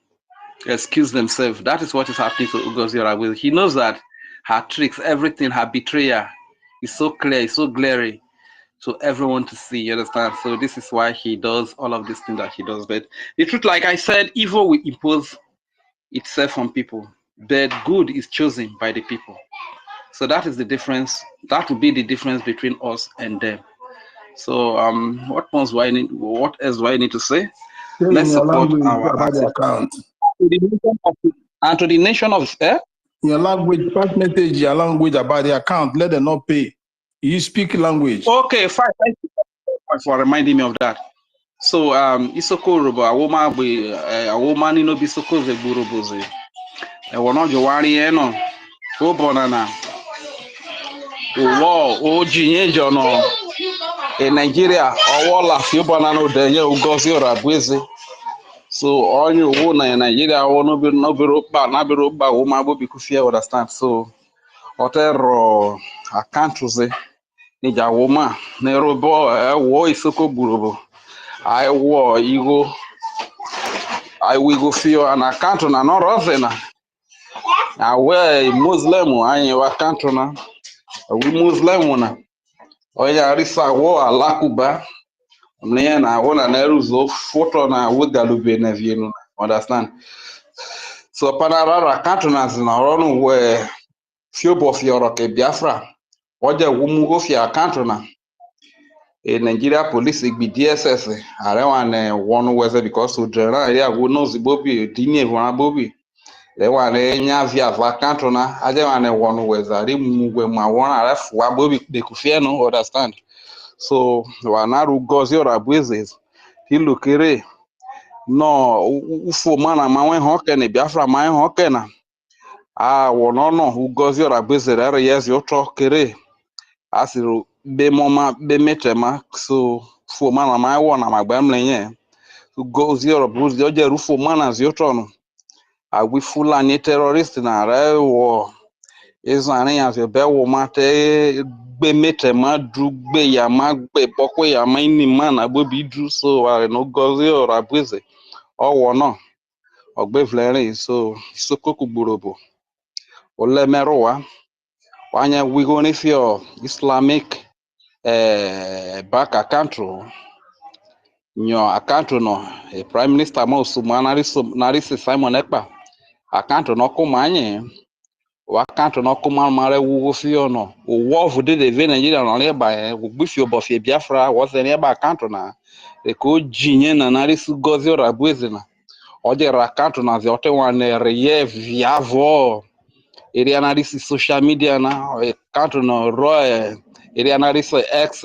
excuse themselves. That is what is happening to Ngozi. He knows that her tricks, everything, her betrayal is so clear, it's so glaring to everyone to see. You understand? So this is why he does all of these things that he does. But the truth, like I said, evil will impose itself on people, but good is chosen by the people. So that is the difference. That will be the difference between us and them. So what else do I need to say? Let's support our account. And to the nation of your language, first message, your language about the account, let them not pay. You speak language. Okay, fine. Thank you for reminding me of that. So Isoko Robo, a woman no Bisoko Zeburoboze. A one of your warrior, oh banana. Wow, OGOJA jono in Nigeria, all of you banana de Ngozi Rabweze. So all you won in Nigeria, no be roba, woman will be kufia understand. So hotel I can't say Nija woman, Nerobo, war Isoko Burobo. I war ego. I will go feel an account on another Rosena. I wear Muslim, I am a country. We Muslim one. Oya Arisa wo alakuba. Mne na wona na eruzo photo na wogalube na vienu. Understand? So panarara country na run where Fiobo fioro ke Biafra. Oja wumugo fi account na. Nigeria police igbi DSS are one one weather because udrena area go no zibobi dini evona bobi. They want nya via account na aja one one weather ri mugwe ma won are fwa bobi de kufie no understand. So wanaru gozi ora buezes. Hilukere no ufo mana mawe hoke ne Biafra mawe hoke na. Wonono ugozi ora buezes are yes yo kere. Asiru be moma be metema so fo mana ma wona magba mlenye go zero bus de oje rufo mana ziotono agwi fulani terrorist na rewo ezane ya ze be wo mate gbe metema du gbe ya ma gbe poko ya ma ni mana bo bi du so are no go zero abuse owo no ogbe vlerin so isoko gborobo ole merowa wanya we go ni fio Islamic back account nyo account no prime minister mo suma nari Simon Ekpa account no kumanye wa account no kuma mare wugo fio no owo of de ve Nigeria no le ba gbifio bo fi Biafra wo se ne ba account na e ko jinye na nari su gozi rabueze na oje account na ze ote wan reye viavo iri analysis social media na account no ro iri analysis X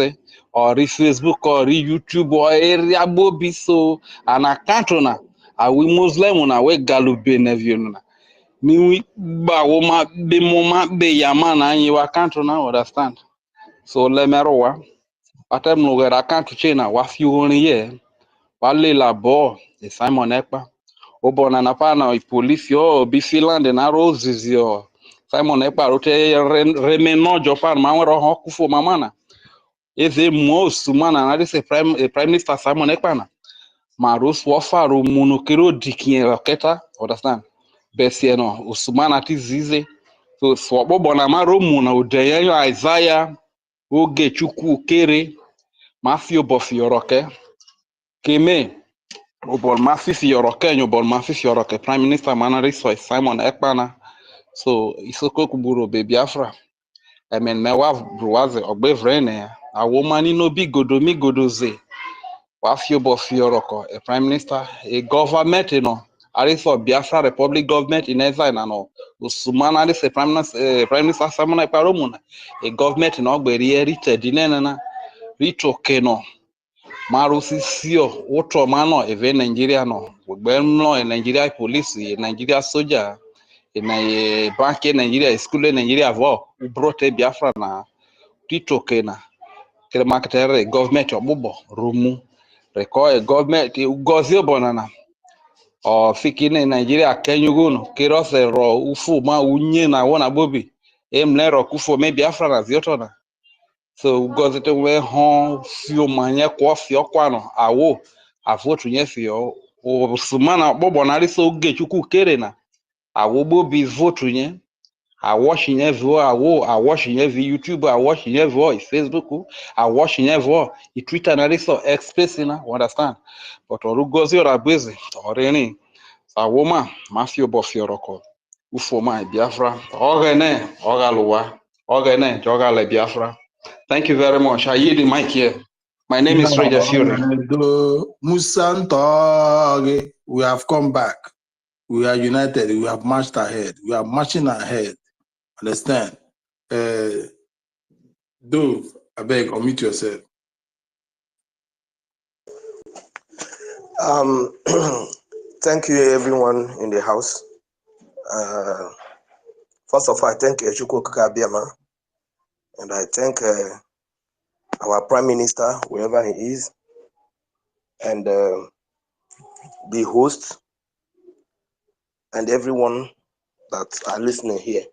or Facebook or YouTube or area bobi so an account na awi Muslim na we galube na view na ni ba wo ma be mo ma be yama na anyi wa account na understand so le merowa atem no we account chena wa fi orin ye wa le labo e Simon Ekpa obona na pa na police o bi Finland na roses yo Simon Ekpa rote remeno Japan ma wero ho kufo mamana eze most mana na this prime minister Simon Ekpa na marus wafaro munokero dikin roketa understand besie no usumana tizize so swobo bona maro muna odeyan Isaiah oge chukwu kere mafio bofioroke keme obol mafifioroke nyobol mafifioroke prime minister manari so Simon Ekpa na so isoko kuburo be Biafra emen mewa bruwaze ogbe vrene awomani no bigodo migodoze wafio bofioroko a prime minister a government ariso Biafra Republic government in exile no usumana ali se prime minister Simon Ekpa romuna a government no gberi erited nena ritoke no marusi sio woto mano eve Nigeria no gbemno e Nigeria police e Nigeria soldier na bank Nigeria school Nigeria vo ubrote Biafra na titoke na kele marketer government obubo rumu reko government ugozi bonana o fikine Nigeria kenyugo no kero se ro ufu ma unye na wona bobi emle ro kufo me Biafra na zioto na so ugozi te we hon fio manye ko fio kwano awo avotu nye fio o sumana bobo na riso oge chukwu kere na awo bobi votu nye awashing every awashing every YouTube, awashing every Facebook, awashing every Twitter na so express na understand but orugozi ora beze oreni awoma mafio bofioroko ufoma Biafra ogene ogaluwa ogene jogale Biafra. Thank you very much. I yield the mic here. My name is Raja Fury. Musantoge, we have come back. We are united. We have marched ahead. We are marching ahead. Understand? Dove, I beg, unmute yourself. Thank you, everyone in the house. First of all, I thank Echukwu Kakabiama, and I thank our Prime Minister, wherever he is, and the host, and everyone that are listening here.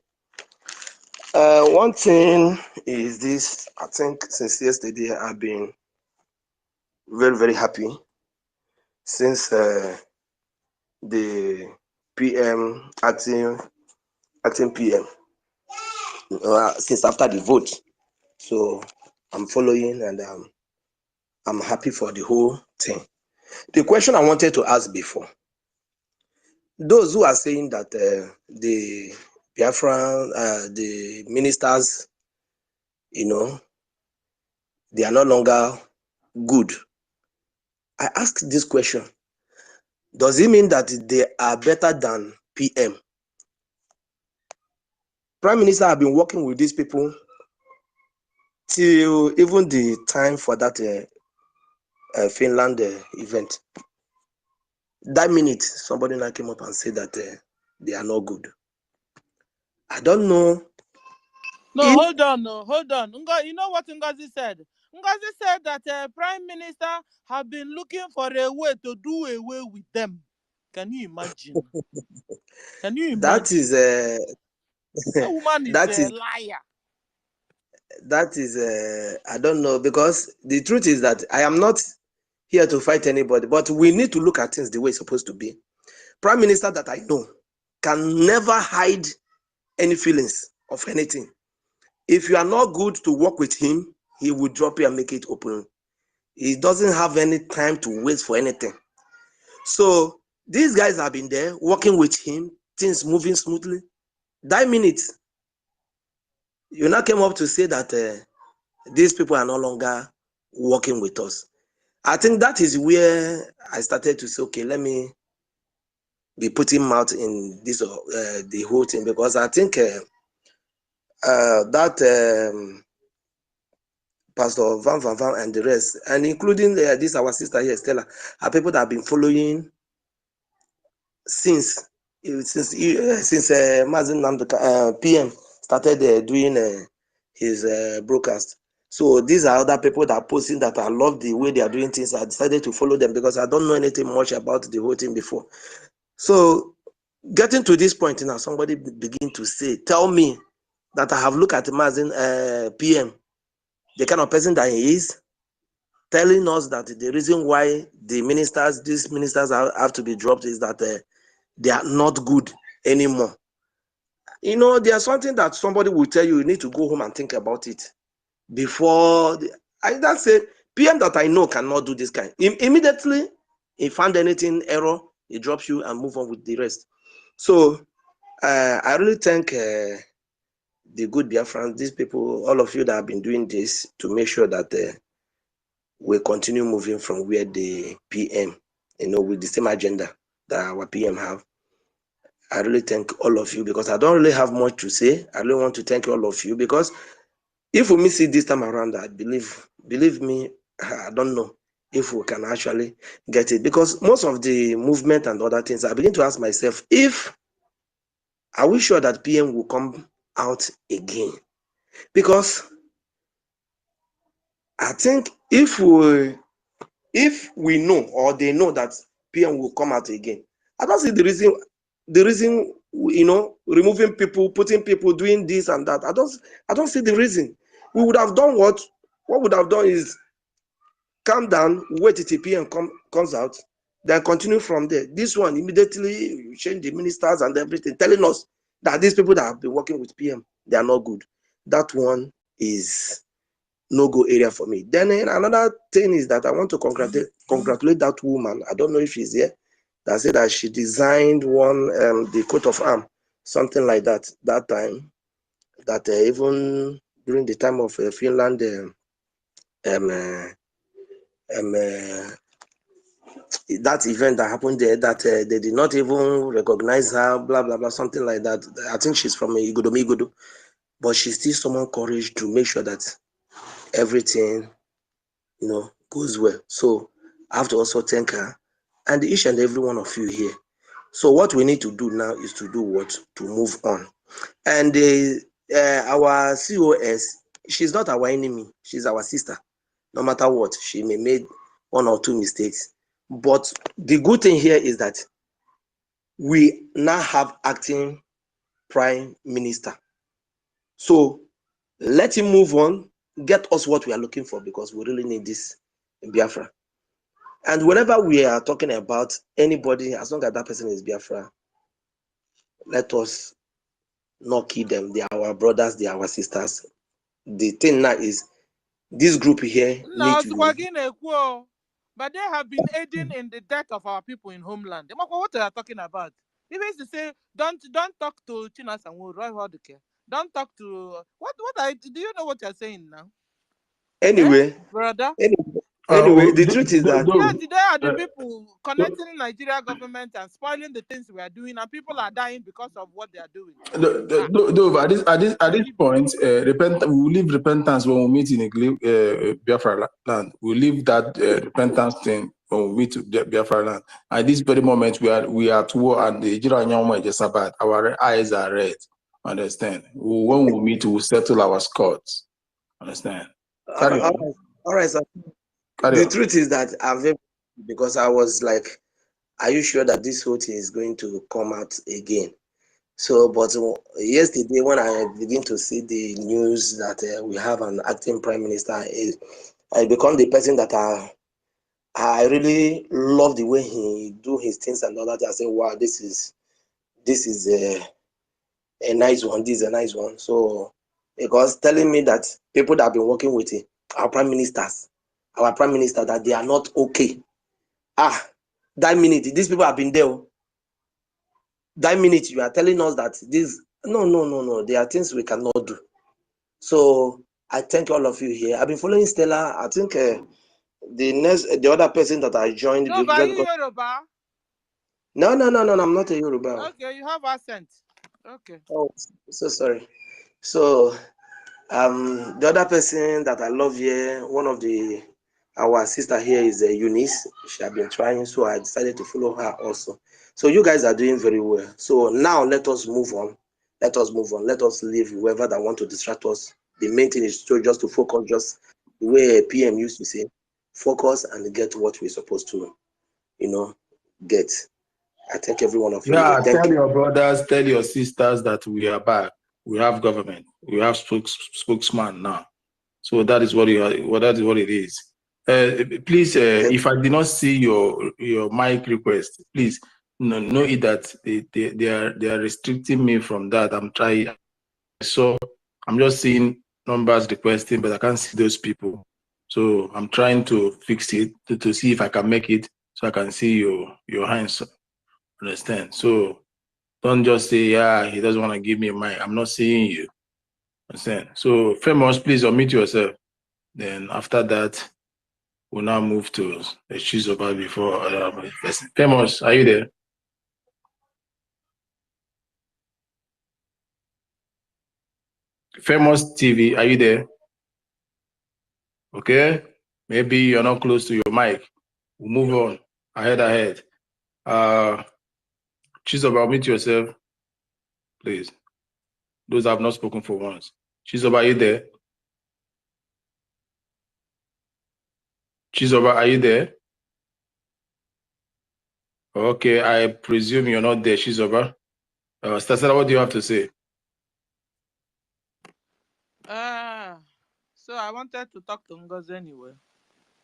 One thing is this, I think since yesterday, I've been very, very happy since the PM acting PM, since after the vote. So I'm following and I'm happy for the whole thing. The question I wanted to ask before, those who are saying that the Biafran, the ministers, you know, they are no longer good. I ask this question: does it mean that they are better than PM? Prime Minister have been working with these people till even the time for that Finland event. That minute, somebody now came up and said that they are not good. I don't know. No, hold on. You know what Ngozi said? Ngozi said that Prime Minister have been looking for a way to do away with them. Can you imagine? Can you imagine? That is that woman is that a is liar. That is I don't know, because the truth is that I am not here to fight anybody, but we need to look at things the way it's supposed to be. Prime Minister that I know can never hide any feelings of anything. If you are not good to work with him, he will drop you and make it open. He doesn't have any time to waste for anything. So these guys have been there working with him, things moving smoothly. That minute, you now came up to say that these people are no longer working with us. I think that is where I started to say, okay, let me be putting mouth in this the whole thing, because I think that Pastor Van and the rest, and including this our sister here, Stella, are people that have been following since Mazin Namdeka, PM started doing his broadcast. So these are other people that are posting that I love the way they are doing things. I decided to follow them because I don't know anything much about the whole thing before. So getting to this point now, somebody begin to say, tell me that I have looked at Mazin PM, the kind of person that he is, telling us that the reason why the ministers, these ministers have to be dropped is that they are not good anymore. You know, there's something that somebody will tell you, you need to go home and think about it before. I don't say PM that I know cannot do this kind. Immediately, he found anything error, he drops you and move on with the rest. So I really thank the good Biafrans, these people, all of you that have been doing this to make sure that we continue moving from where the PM, you know, with the same agenda that our PM have. I really thank all of you, because I don't really have much to say. I really want to thank all of you, because if we miss it this time around, I believe me, I don't know if we can actually get it, because most of the movement and other things, I begin to ask myself, are we sure that PM will come out again? Because I think if we know, or they know that PM will come out again, I don't see the reason, you know, removing people, putting people, doing this and that. I don't see the reason. We would have done what would have done is calm down, wait till PM comes out, then continue from there. This one, immediately you change the ministers and everything, telling us that these people that have been working with PM, they are not good. That one is no-go area for me. Then another thing is that I want to congratulate that woman. I don't know if she's here. That said that she designed one, the coat of arm, something like that. That time, that even during the time of Finland, that event that happened there, that they did not even recognize her, blah blah blah, something like that. I think she's from Igodo, but she still summoned courage to make sure that everything, you know, goes well. So I have to also thank her and each and every one of you here. So what we need to do now is to do what? To move on. And our COS, she's not our enemy. She's our sister. No matter what, she may make one or two mistakes. But the good thing here is that we now have acting prime minister. So let him move on, get us what we are looking for, because we really need this in Biafra. And whenever we are talking about anybody, as long as that person is Biafra, let us not kill them. They are our brothers, they are our sisters. The thing now is, this group here need to... But they have been aiding in the death of our people in homeland. What are you talking about? He used to say, don't talk to Chinas and Roy Hodike. Don't talk to what do you know what you're saying now? Anyway, brother? anyway, the truth is that Yeah, today are the people connecting Nigeria government and spoiling the things we are doing, and people are dying because of what they are doing. At this point, we will leave repentance when we meet in Biafra land. We will leave that repentance thing when we meet Biafra land. At this very moment, we are at war, and the Jiranyama is Sabbath. Our eyes are red. Understand? When we meet, we will settle our scores. Understand? Carry on. all right, sir. Carry on. Truth is that because I was like, are you sure that this whole thing is going to come out again? So, but yesterday when I begin to see the news that we have an acting prime minister, I become the person that I really love the way he do his things and all that. I say, wow, this is a nice one. This is a nice one. So, because telling me that people that have been working with our prime minister, that they are not okay. That minute, these people have been there. That minute, you are telling us that this, no. There are things we cannot do. So, I thank all of you here. I've been following Stella. I think the other person that I joined. No, but you Yoruba? No, I'm not a Yoruba. Okay, you have accent. Okay. Oh, so sorry. So, the other person that I love here, one of our sister here is Eunice. She has been trying, so I decided to follow her also. So you guys are doing very well. So now let us move on. Let us leave whoever that want to distract us. The main thing is just to focus, just the way PM used to say, focus and get what we're supposed to, get. I thank every one of you. Yeah, Thank tell you. your brothers, tell your sisters that we are back. We have government. We have spokesman now. So that is what it is. Please, if I did not see your mic request, please know it that they are restricting me from that. I'm trying. So I'm just seeing numbers requesting, but I can't see those people. So I'm trying to fix it to see if I can make it so I can see your hands. Understand? So don't just say, yeah, he doesn't want to give me a mic. I'm not seeing you. Understand? So Famous, please unmute yourself. Then after that, we'll now move to the choose about before Famous, are you there? Famous TV, are you there? Okay. Maybe you're not close to your mic. We'll move on. Ahead. Choose about, unmute yourself, please. Those have not spoken for once. Chizoba, are you there? Chizoba, are you there? Okay, I presume you're not there, Chizoba. Stasela, what do you have to say? So I wanted to talk to Ngozi anyway,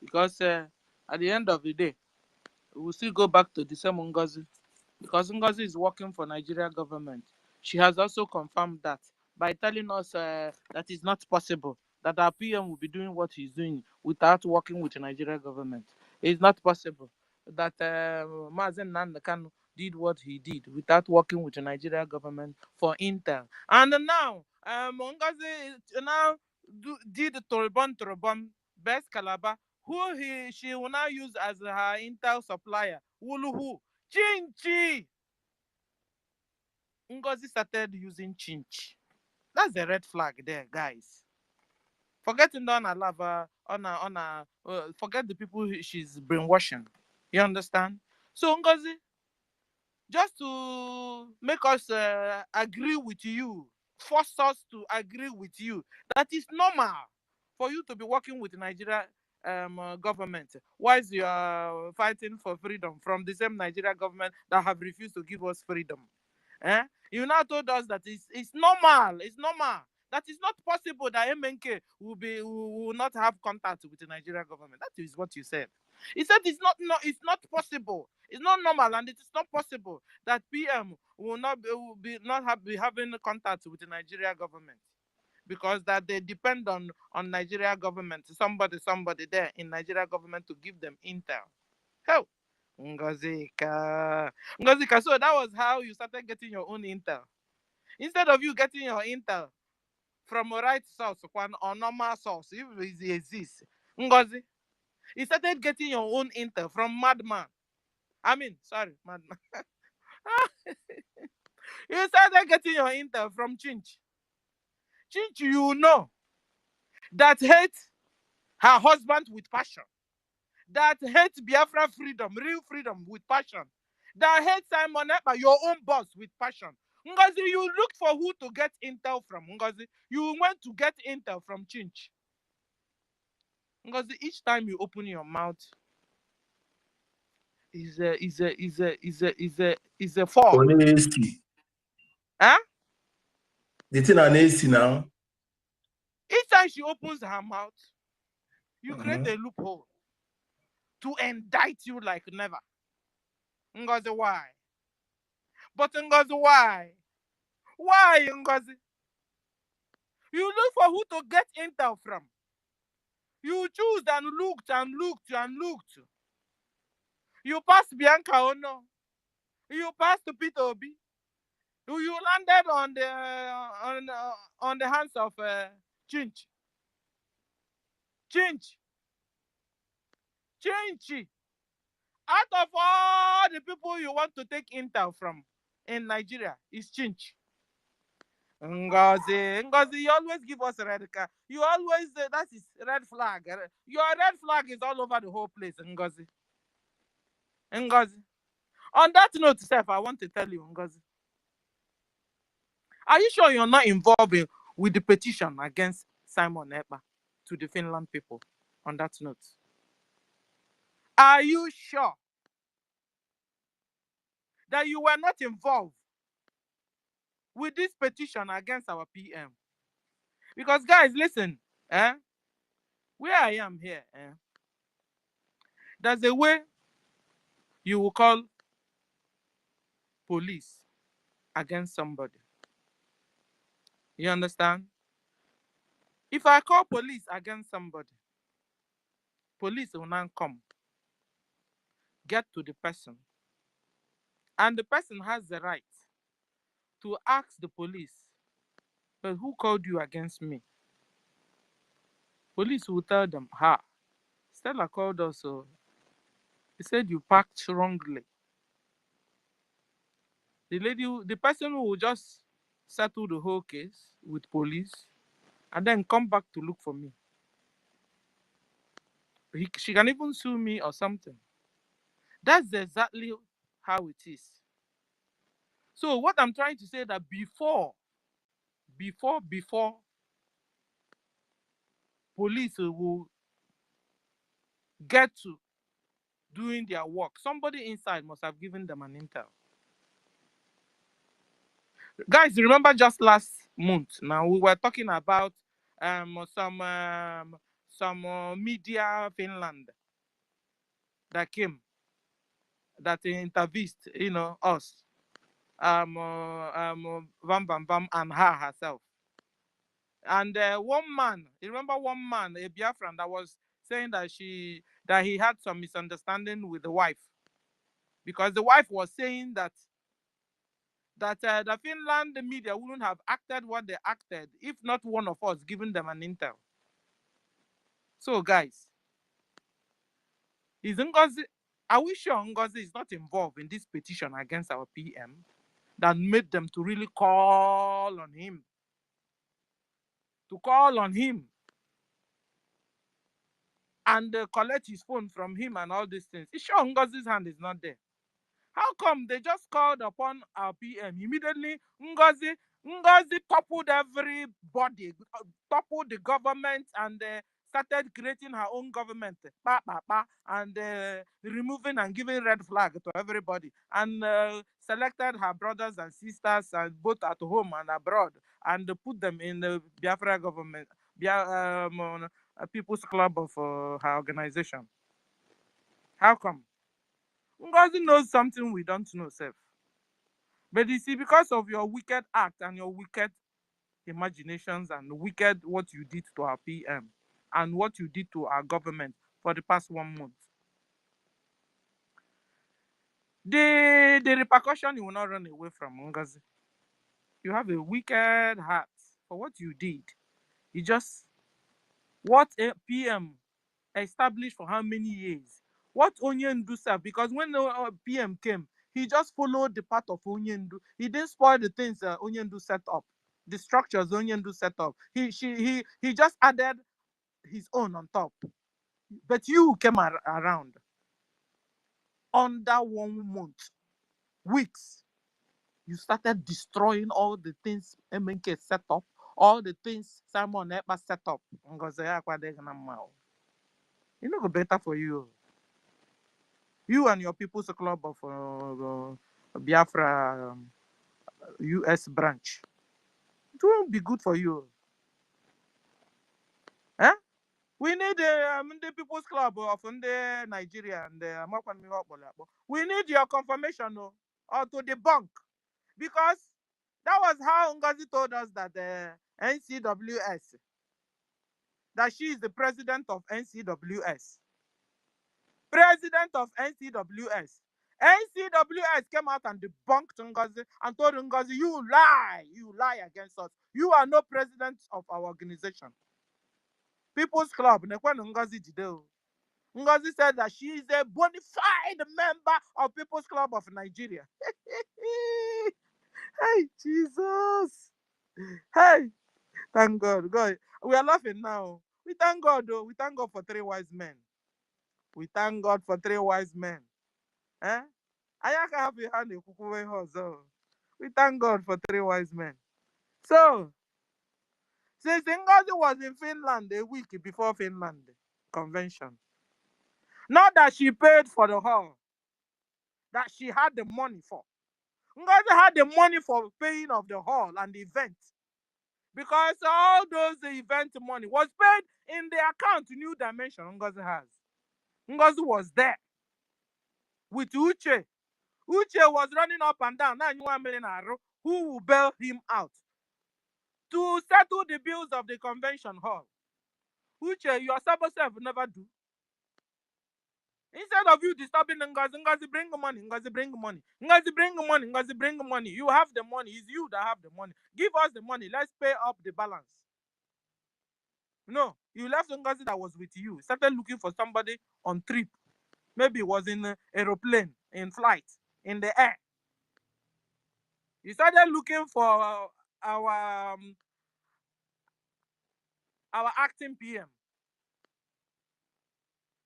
because at the end of the day, we will still go back to the same Ngozi, because Ngozi is working for Nigeria government. She has also confirmed that by telling us that it's not possible that our PM will be doing what he's doing without working with the Nigeria government. It's not possible that Mazen Nandekanu did what he did without working with the Nigeria government for Intel. And now, Ngozi now did Torobon, Best Calabar, who she will now use as her Intel supplier. Wuluhu, Chinchi. Ngozi started using Chinchi. That's the red flag there, guys. Forgetting on her lover, forget the people she's brainwashing. You understand? So Ngozi, just to make us agree with you, force us to agree with you that it's normal for you to be working with Nigeria government whilst you are fighting for freedom from the same Nigeria government that have refused to give us freedom. You now told us that it's normal. It's normal. That is not possible that MNK will not have contact with the Nigerian government. That is what you said. He said it's not possible. It's not normal, and it is not possible that PM will be having contact with the Nigeria government, because that they depend on Nigeria government, somebody there in Nigeria government to give them intel. Hell, Ngozi, so that was how you started getting your own intel. Instead of you getting your intel from a right source or normal source, if it exists, Ngozi, you started getting your own intel from madman. Madman. You started getting your intel from Chinch. Chinch, you know, that hates her husband with passion. That hates Biafra freedom, real freedom with passion. That hates Simon Ekpa, your own boss, with passion. Ngozi, you looked for who to get intel from. Ngozi, you went to get intel from Chinch. Ngozi, each time you open your mouth is a fall. Honesty. Huh? The thing honesty now. Each time she opens her mouth, you create a loophole to indict you like never. Ngozi, why? But Ngozi, why? Why, Ngozi? You look for who to get intel from. You choose and looked and looked and looked. You passed Bianca Ono. You passed Peter Obi. You landed on the hands of Chinch. Chinch. Out of all the people you want to take intel from in Nigeria, is Chinch. Ngozi, you always give us a red card. You always, that is red flag. Your red flag is all over the whole place, Ngozi. On that note, Steph, I want to tell you, Ngozi. Are you sure you're not involved with the petition against Simon Ekpa to the Finland people? On that note, are you sure that you were not involved with this petition against our PM? Because, guys, listen, where I am here, there's a way you will call police against somebody. You understand? If I call police against somebody, police will now come, get to the person, and the person has the right to ask the police, but who called you against me? Police will tell them, Stella called us, so he said you parked wrongly. The person will just settle the whole case with police and then come back to look for me. She can even sue me or something. That's exactly how it is. So what I'm trying to say that before police will get to doing their work, somebody inside must have given them an intel. Guys, remember just last month, now we were talking about some media Finland that came, that interviewed, us, Vam Bam Bam and her herself. And one man, you remember one man, a Biafran, that was saying that he had some misunderstanding with the wife, because the wife was saying that the Finland media wouldn't have acted what they acted if not one of us giving them an intel. So, guys, are we sure Ngozi is not involved in this petition against our PM that made them to really call on him? And collect his phone from him and all these things. It's sure Ngozi's hand is not there. How come they just called upon our PM immediately? Ngozi toppled everybody, toppled the government, and started creating her own government, and removing and giving red flag to everybody, and selected her brothers and sisters, and both at home and abroad, and put them in the Biafra government, People's Club of her organization. How come? Ngozi knows something we don't know, Seth. But you see, because of your wicked act and your wicked imaginations and wicked what you did to our PM and what you did to our government for the past 1 month, The repercussion, you will not run away from Ngozi. You have a wicked heart for what you did. You just, what a PM established for how many years? What Onyendu served? Because when the PM came, he just followed the path of Onyendu. He didn't spoil the things Onyendu set up, the structures Onyendu set up. He just added his own on top. But you came around under 1 month, weeks. You started destroying all the things MNK set up, all the things Simon Ekpa set up. You know, go better for you. You and your People's Club of Biafra US branch. It won't be good for you. Eh? We need the People's Club of Nigeria and we need your confirmation or to debunk. Because that was how Ngozi told us that the NCWS, that she is the president of NCWS. President of NCWS. NCWS came out and debunked Ngozi and told Ngozi, you lie against us. You are no president of our organization. People's Club, Ngozi Jideo. Ngozi said that she is a bona fide member of People's Club of Nigeria. Hey, Jesus. Hey, thank God. God. We are laughing now. We thank God, though. We thank God for 3 wise men. We thank God for 3 wise men. Eh? We thank God for 3 wise men. So, since Ngozi was in Finland a week before Finland convention, not that she paid for the hall, that she had the money for. Ngozi had the money for paying of the hall and the event. Because all those event money was paid in the account New Dimension Ngozi has. Ngozi was there with Uche. Uche was running up and down. Now you want million who will bail him out to settle the bills of the convention hall. Uche, your sabo self never do. Instead of you disturbing Ngozi, Ngozi bring money, Ngozi bring money, Ngozi bring money, Ngozi bring money. You have the money. It's you that have the money. Give us the money. Let's pay up the balance. No, you left Ngozi that was with you. Started looking for somebody on trip. Maybe it was in an aeroplane, in flight, in the air. You started looking for our acting PM.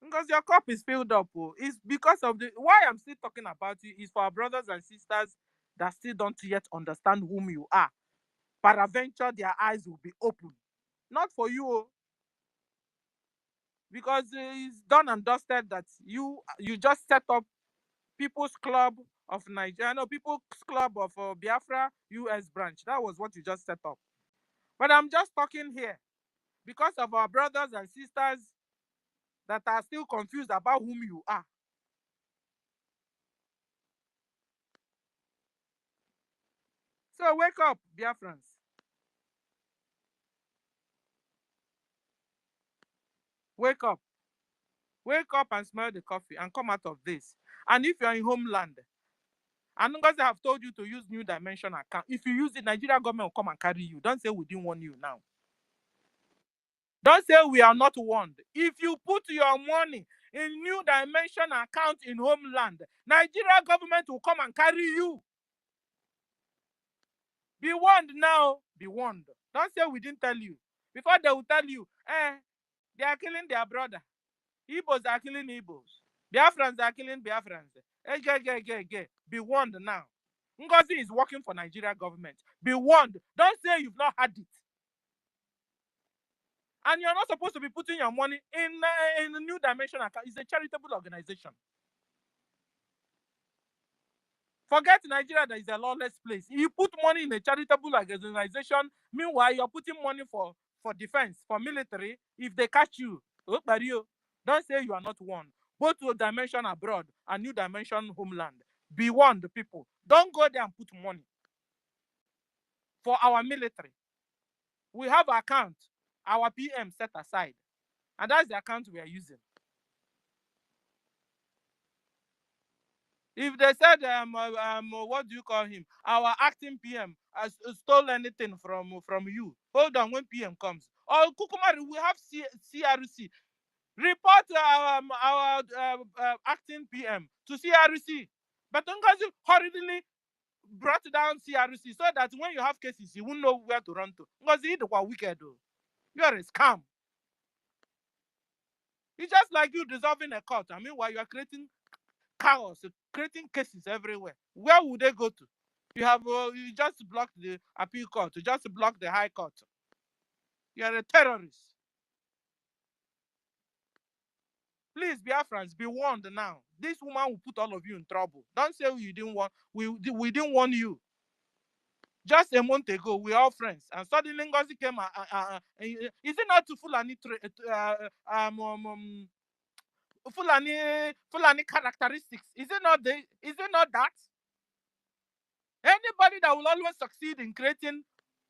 Because your cup is filled up. It's because of the why I'm still talking about you is for our brothers and sisters that still don't yet understand whom you are. Paraventure, their eyes will be open. Not for you. Because it's done and dusted that you just set up People's Club of Nigeria, no, People's Club of Biafra US branch. That was what you just set up. But I'm just talking here because of our brothers and sisters that are still confused about whom you are. So wake up, Biafrans. Wake up. Wake up and smell the coffee and come out of this. And if you're in homeland, and Ngozi have told you to use New Dimension account, if you use it, Nigeria government will come and carry you. Don't say we didn't warn you now. Don't say we are not warned. If you put your money in New Dimension account in homeland, Nigeria government will come and carry you. Be warned now. Be warned. Don't say we didn't tell you. Before they will tell you, they are killing their brother. Igbos are killing Igbos. Biafrans are killing Biafrans. Be warned now. Ngozi is working for Nigeria government. Be warned. Don't say you've not had it. And you're not supposed to be putting your money in a New Dimension account. It's a charitable organization. Forget Nigeria that is a lawless place. You put money in a charitable organization, meanwhile, you're putting money for defense, for military. If they catch you, don't say you are not warned. Go to a dimension abroad, a New Dimension homeland. Be warned, people. Don't go there and put money for our military. We have an account, our PM set aside. And that's the account we are using. If they said, what do you call him? Our acting PM has stole anything from you. Hold on when PM comes. Oh, Kukumari, we have CRC. Report our acting PM to CRC. But Ngozi hurriedly brought down CRC so that when you have cases, you won't know where to run to. Ngozi, it was wicked. You are a scam. It's just like you dissolving a court. I mean, while you are creating chaos, creating cases everywhere. Where would they go to? You have you just blocked the appeal court. You just blocked the high court. You are a terrorist. Please, Biafrans, be warned now. This woman will put all of you in trouble. Don't say you didn't want. We didn't warn you. Just a month ago, we are all friends, and suddenly Ngozi came. Is it not to Fulani Fulani characteristics? Is it not that? Anybody that will always succeed in creating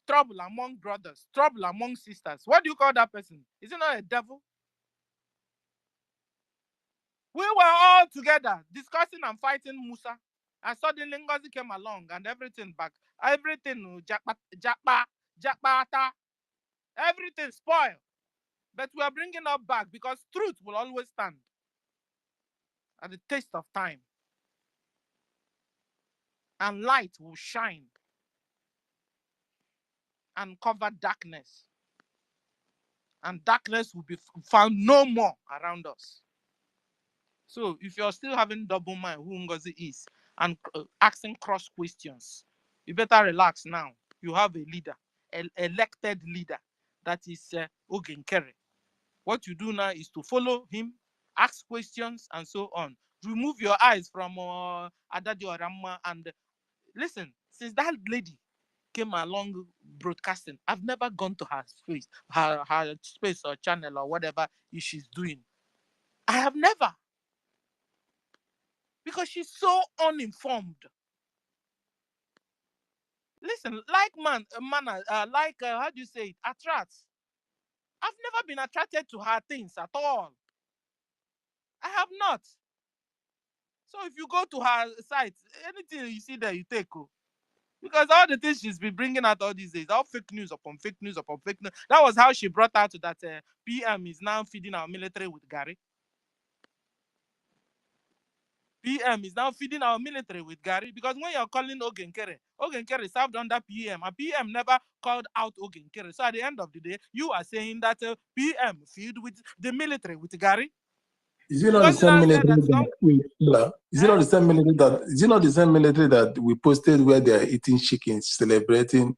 trouble among brothers, trouble among sisters, what do you call that person? Is it not a devil? We were all together discussing and fighting Musa, and suddenly Ngozi came along and everything jakpata, everything spoiled. But we are bringing up back because truth will always stand at the taste of time, and light will shine and cover darkness, and darkness will be found no more around us. So if you're still having double mind who Ngozi is and asking cross questions, you better relax now. You have a leader, an elected leader, that is Ogenkere. What you do now is to follow him, ask questions, and so on. Remove your eyes from Adadio Ramma and listen. Since that lady came along broadcasting, I've never gone to her space, her space or channel or whatever she's doing. I have never. Because she's so uninformed. Listen, like how do you say it? Attracts. I've never been attracted to her things at all. I have not. So if you go to her site, anything you see there, you take. Because all the things she's been bringing out all these days, all fake news upon fake news upon fake news. That was how she brought out that PM is now feeding our military with Gary. PM is now feeding our military with Gary because when you're calling Ogenkere served under PM, and PM never called out Ogenkere. So at the end of the day, you are saying that PM feed with the military with Gary. Is it not the same military that is it not the same military that is it not the same military that we posted where they are eating chickens, celebrating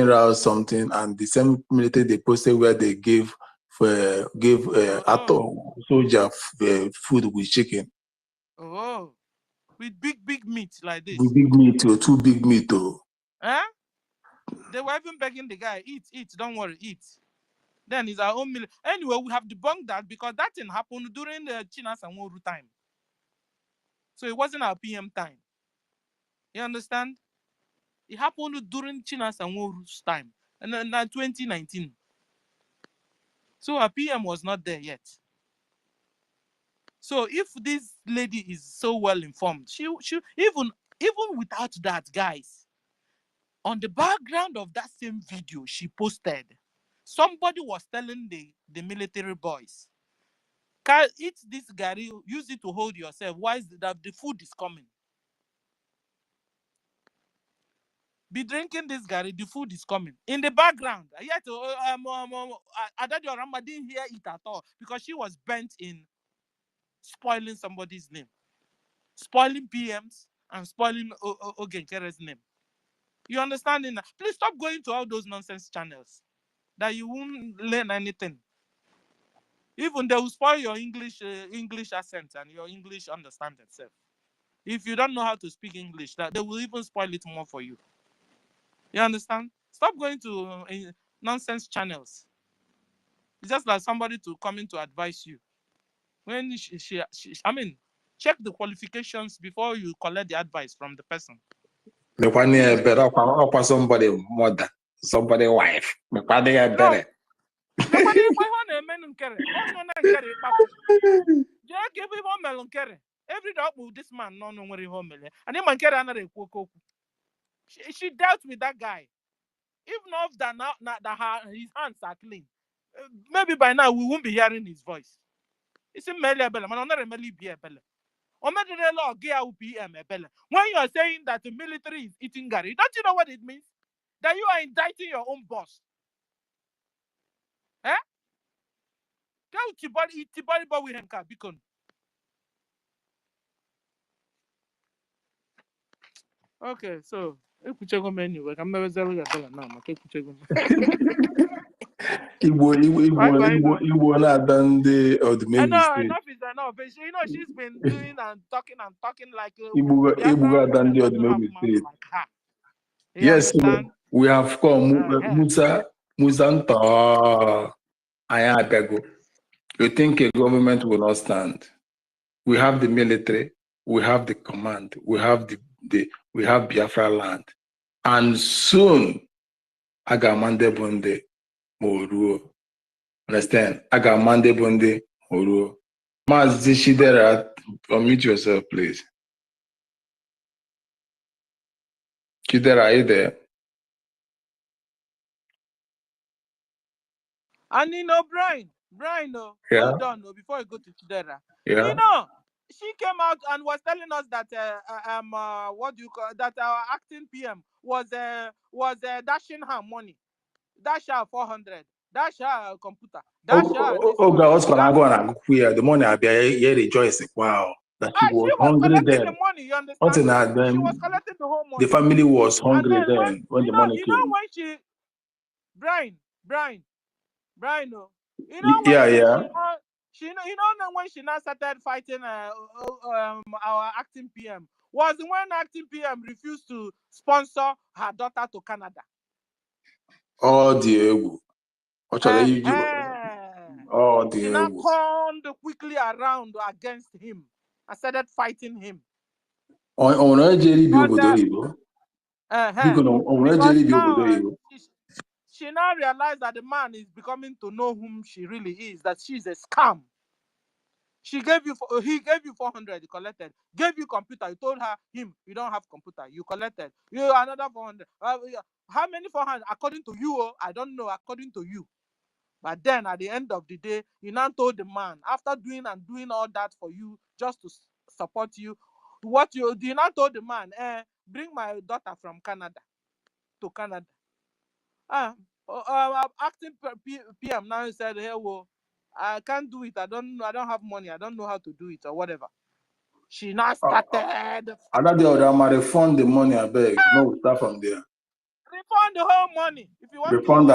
or something, and the same military they posted where they gave soldier food with chicken. Oh, with big meat like this. With big meat or too big meat though. Huh? They were even begging the guy, eat, don't worry, eat. Then it's our own military. Anyway, we have debunked that because that thing happened during the Chinas and Woru time. So it wasn't our PM time. You understand? It happened during Chinas and Woru's time. And then 2019. So our PM was not there yet. So if this lady is so well informed, she even without that, guys, on the background of that same video she posted, somebody was telling the military boys, eat this Gary, use it to hold yourself. Why is that the food is coming? Be drinking this Gary, the food is coming. In the background, yet Adadio Rama didn't hear it at all because she was bent in spoiling somebody's name, spoiling PMs and spoiling Ogenkere's name. You understand? Please stop going to all those nonsense channels that you won't learn anything. Even they will spoil your English accent and your English understanding itself. If you don't know how to speak English, that they will even spoil it more for you. You understand? Stop going to nonsense channels. It's just like somebody to come in to advise you. When I mean, check the qualifications before you collect the advice from the person. Somebody mother, somebody wife. Better. Every dog with this man, no where home. And then man carry another coco. She dealt with that guy. If not that now that his hands are clean, maybe by now we won't be hearing his voice. It's a Melia Bella, man, not a Melia Bella. Or maybe the law PM Bella. When you are saying that the military is eating Gary, don't you know what it means? That you are indicting your own boss. Eh? Tell we have beacon. Okay, so Ekuchego menu. I'm never selling Bella now. Igbo not done the or the I main know mistake. enough is enough. You know she's been doing and talking like Igbo done the or the main mistake. like her. You Yes, understand? we have come Musanta Ayabego. You think a government will not stand? We have the military, we have the command, we have we have Biafra land, and soon Agamande Bonde Moruo. Understand? Agamande Bonde Moruo. Mazi Shidera, unmute yourself, please. Shidera, are you there? And you know, Brian, Yeah. hold on, before I go to Chidera. Yeah. You know, she came out and was telling us that what do you call that our acting PM was dashing her money, dash her 400, dash her computer, dash her this Oh, one. God, what's going on? The money I be here rejoicing. Wow, that she was hungry collecting then. the money, you understand? She was collecting the whole money. The family was hungry and then when the money came. You know when she, Brian, you know when when she now started fighting our acting PM was when acting PM refused to sponsor her daughter to Canada. Oh, Diego. She now turned quickly around against him and started fighting him. She now realized that the man is becoming to know whom she really is, that she's a scam. He gave you 400, you collected. Gave you computer, you told him you don't have computer, you collected. You another 400. How many 400? According to you, I don't know, according to you. But then at the end of the day, you now told the man, after doing all that for you, just to support you, you now told the man, bring my daughter from Canada to Canada. Acting PM now said, hey, well, I can't do it. I don't have money. I don't know how to do it or whatever. She now started. Refund the money, I beg. No, we'll start from there. Refund the whole money. If you want refund to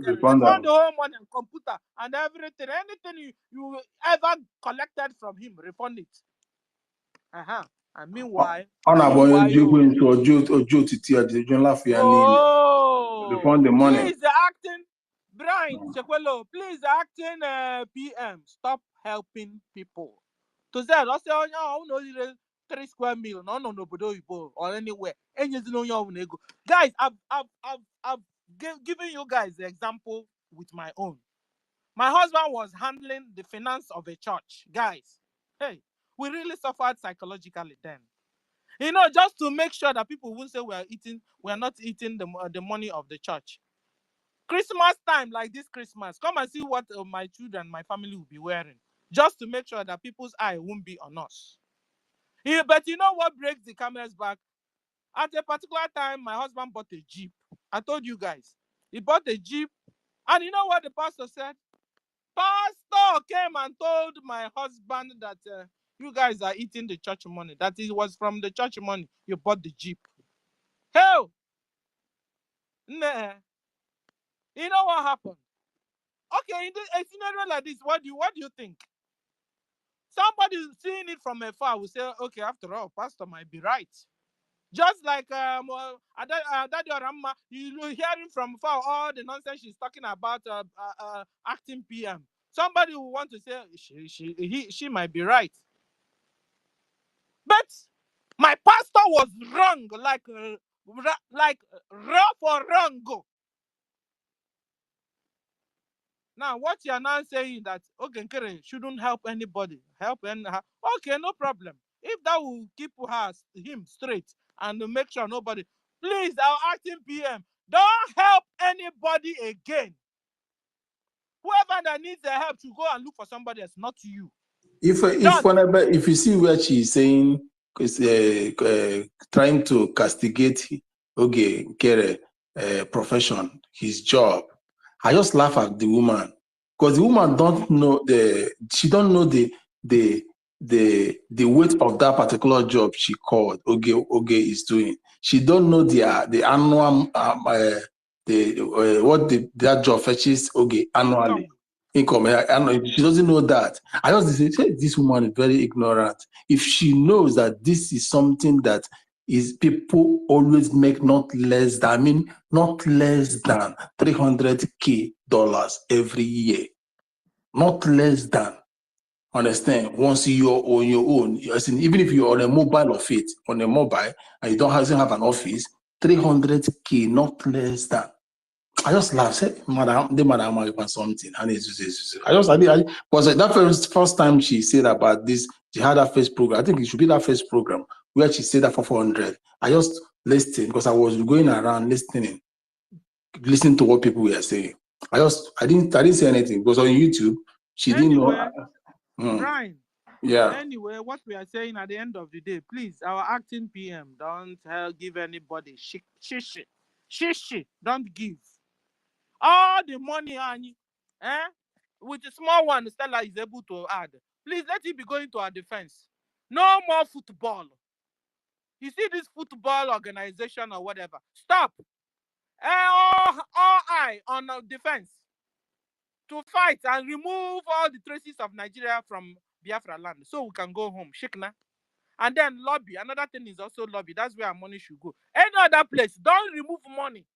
refund the whole money and computer and everything. Anything you ever collected from him, refund it. And meanwhile, refund the money. Please, the acting Brian Chekwelo, please, the acting PM, stop helping people. To say, I say, oh no, 3 square meal, no, or anywhere. Guys, I've given you guys the example with my own. My husband was handling the finance of a church. Guys, hey, we really suffered psychologically then. You know, just to make sure that people won't say we are not eating the money of the church. Christmas time, like this Christmas, come and see what my children, my family will be wearing, just to make sure that people's eye won't be on us. But you know what breaks the camel's back? At a particular time, my husband bought a Jeep. I told you guys. He bought a Jeep. And you know what the pastor said? Pastor came and told my husband that you guys are eating the church money. That it was from the church money you bought the Jeep. Hell! Nah. You know what happened? Okay, in a scenario like this, what do you think? Somebody seeing it from afar will say, okay, after all, pastor might be right. Just like Daddy Orama, you hearing from far all the nonsense she's talking about acting PM. Somebody will want to say she might be right. But my pastor was wrong, like raw for wrong. Now, what you are now saying that Ogenkere shouldn't help anybody, okay, no problem. If that will keep him straight and make sure nobody, please, our acting PM, don't help anybody again. Whoever that needs the help should go and look for somebody else, not you. If you see where she's saying, trying to castigate Ogenkere profession, his job, I just laugh at the woman, because the woman don't know she don't know the weight of that particular job she called Oge is doing. She don't know the annual that job fetches Oge annually. Income. She doesn't know that. I just say this woman is very ignorant. If she knows that this is something that is people always make not less than $300K every year, not less than. Understand? Once you're on your own, even if you're on a mobile of it, on a mobile, and you don't have an office, 300K, not less than. I just laughed. Said, "Madam, the madam might something." And I was like, that first time she said about this. She had her first program. I think it should be that first program where she said that for 400. I just listened because I was going around listening to what people were saying. I didn't say anything because on YouTube she didn't know. Brian. Yeah. Anyway, what we are saying at the end of the day, please, our acting PM, don't give anybody shishi. Don't give. All the money, with the small one Stella is able to add. Please let it be going to our defense. No more football. You see this football organization or whatever. Stop. All eye on our defense to fight and remove all the traces of Nigeria from Biafra land so we can go home. Shikna. And then lobby. Another thing is also lobby. That's where our money should go. Any other place, don't remove money.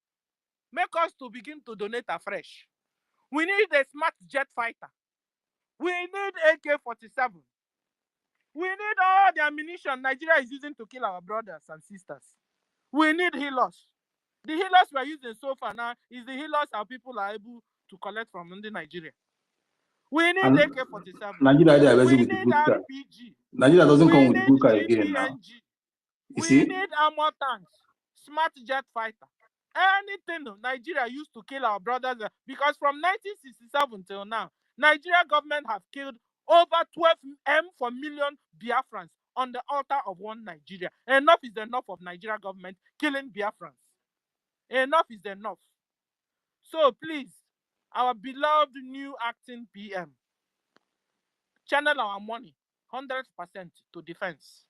Make us to begin to donate afresh. We need a smart jet fighter. We need AK-47. We need all the ammunition Nigeria is using to kill our brothers and sisters. We need healers. The healers we are using so far now is the healers our people are able to collect from Nigeria. We need AK-47. We need RPG. Nigeria doesn't come with Buka again now. We need armor tanks, smart jet fighter. Anything Nigeria used to kill our brothers, because from 1967 till now, Nigeria government have killed over 12 for million Biafrans on the altar of one Nigeria. Enough is enough of Nigeria government killing Biafrans. Enough is enough. So please, our beloved new acting PM, channel our money 100% to defense.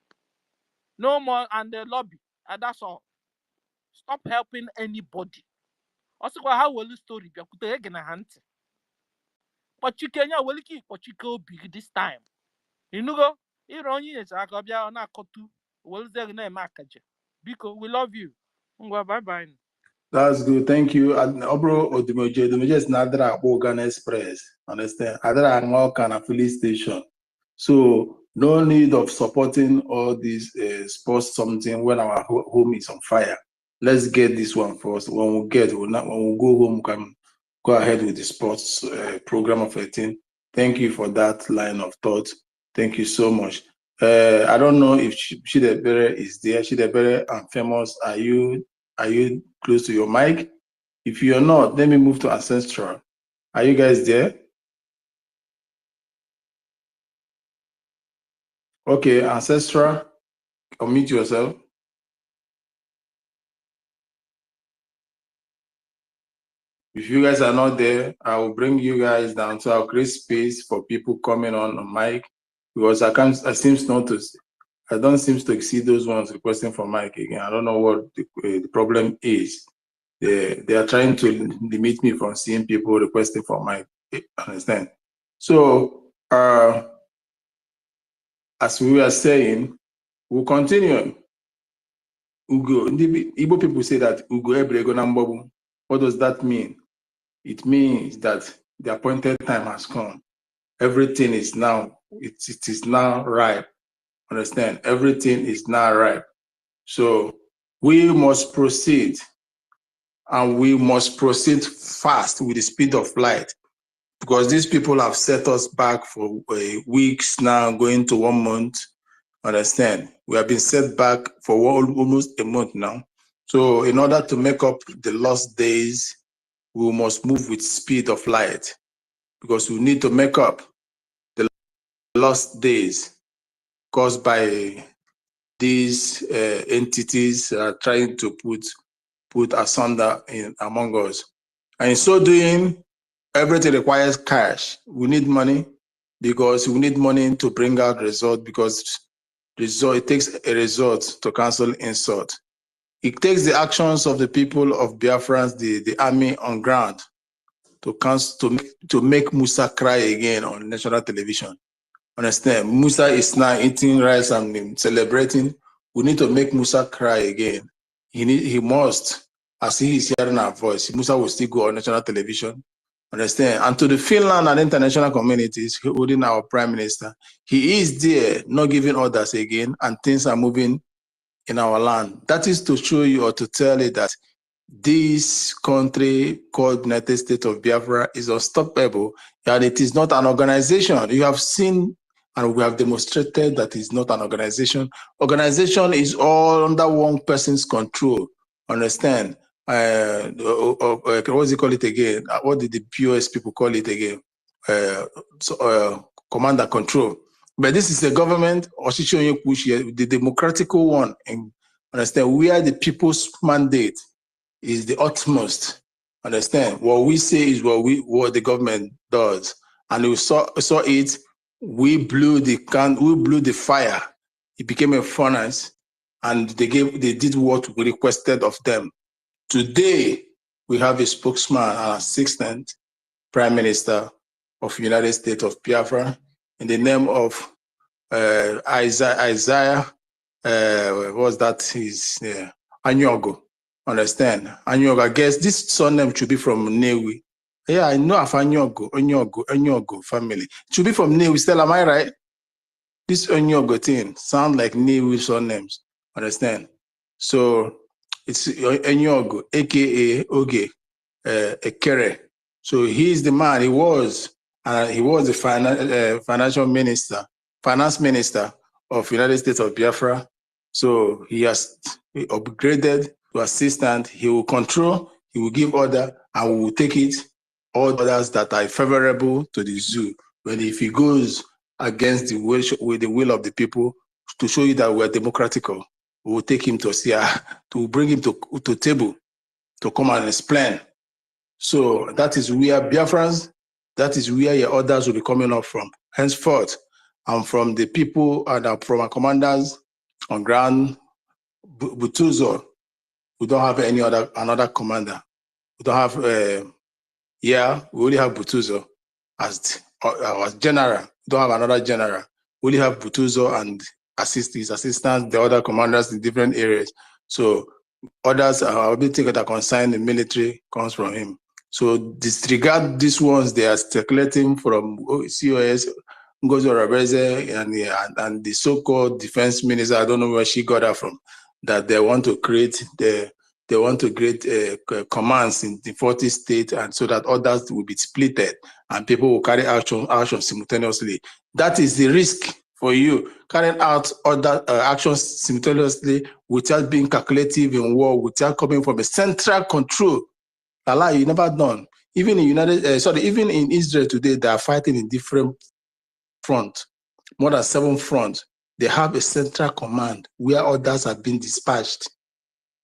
No more and the lobby, and that's all. Stop helping anybody. Also, how will the story be? But you can big this time. You know, because we love you. Bye bye. That's good. Thank you. Obro Odimoje is Nadra Organ Express. Understand? Adra Angokan affiliate station. So no need of supporting all these sports something when our home is on fire. Let's get this one first. When we go home, we can go ahead with the sports program of 18. Thank you for that line of thought. Thank you so much. I don't know if Shidebere is there. Shidebere and Famous, are you close to your mic? If you're not, let me move to Ancestral. Are you guys there? Okay, Ancestral, unmute yourself. If you guys are not there, I will bring you guys down, so I'll create space for people coming on mic, because I don't seem to exceed those ones requesting for mic again. I don't know what the problem is. They are trying to limit me from seeing people requesting for mic. Understand? So as we were saying, we'll continue. Ugo, Igbo people say that Ugo Ebrego Nambobu. What does that mean? It means that the appointed time has come. Everything is now, it is now ripe. Understand? Everything is now ripe. So we must proceed, and we must proceed fast with the speed of light. because these people have set us back for weeks now, going to 1 month. Understand? We have been set back for almost a month now. So in order to make up the lost days, we must move with speed of light, because we need to make up the lost days caused by these entities trying to put asunder among us. And in so doing, everything requires cash. We need money, because we need money to bring out result, because it takes a result to cancel insult. It takes the actions of the people of Biafrans, the army on ground, to make Musa cry again on national television. Understand? Musa is now eating rice and celebrating. We need to make Musa cry again. He must, as he is hearing our voice, Musa will still go on national television. Understand? And to the Finland and international communities, holding our prime minister, he is there, not giving orders again, and things are moving in our land. That is to show you, or to tell you, that this country called United States of Biafra is unstoppable, and it is not an organization. You have seen, and we have demonstrated that it's not an organization. Organization is all under one person's control. Understand? What do you call it again? What did the POS people call it again? Command and control. But this is a government, the democratic one. And understand, we are the people's mandate is the utmost. Understand? What we say is what the government does. And we saw it. We blew the fire. It became a furnace, and they did what we requested of them. Today, we have a spokesman and assistant prime minister of the United States of Biafra in the name of Isaiah. What was that? His Anyogo. Understand? Anyogo. I guess this surname should be from Newi. Yeah, I know of Onyogo family. It should be from Newi. Still, am I right? This Onyogo thing sound like Newi surnames. Understand? So it's Onyogo, aka Oge Ekere. So he's the man. He was the finance minister of United States of Biafra. So he has upgraded to assistant. He will control. He will give order, and we will take it. All orders that are favorable to the zoo. When if he goes against the will of the people, to show you that we're democratical, we will take him to bring him to table to come and explain. So that is where Biafrans, that is where your orders will be coming up from henceforth, and from the people and from our commanders on ground. Butuzo, we don't have another commander. We don't have. We only have Butuzo as our general. We don't have another general. We only have Butuzo and his assistants, the other commanders in different areas. So others, everything that concern the military comes from him. So disregard these ones. They are speculating from COS, Ngozi, and the so-called defense minister. I don't know where she got that from. That they want to create commands in the 40 states, and so that others will be splitted and people will carry action simultaneously. That is the risk for you, carrying out other actions simultaneously without being calculative in war, without coming from a central control. Allah, you never done. Even in even in Israel today, they are fighting in different fronts, more than 7 fronts. They have a central command where others have been dispatched.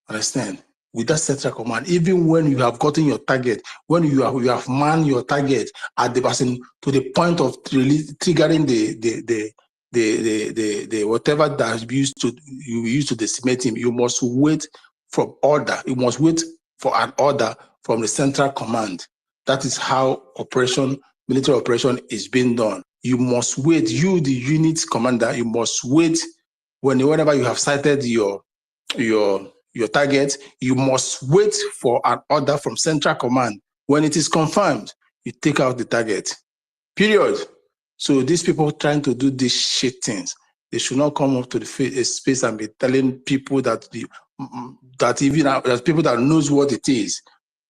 Understand? With that central command, even when you have gotten your target, when you have manned your target at the person to the point of triggering the whatever that you used to decimate him, you must wait for order. You must wait for an order from the central command. That is how military operation is being done. You must wait. You, the unit commander, you must wait whenever you have sighted your target. You must wait for an order from central command. When it is confirmed, you take out the target. Period. So these people trying to do these shit things, they should not come up to the space and be telling people that people that knows what it is.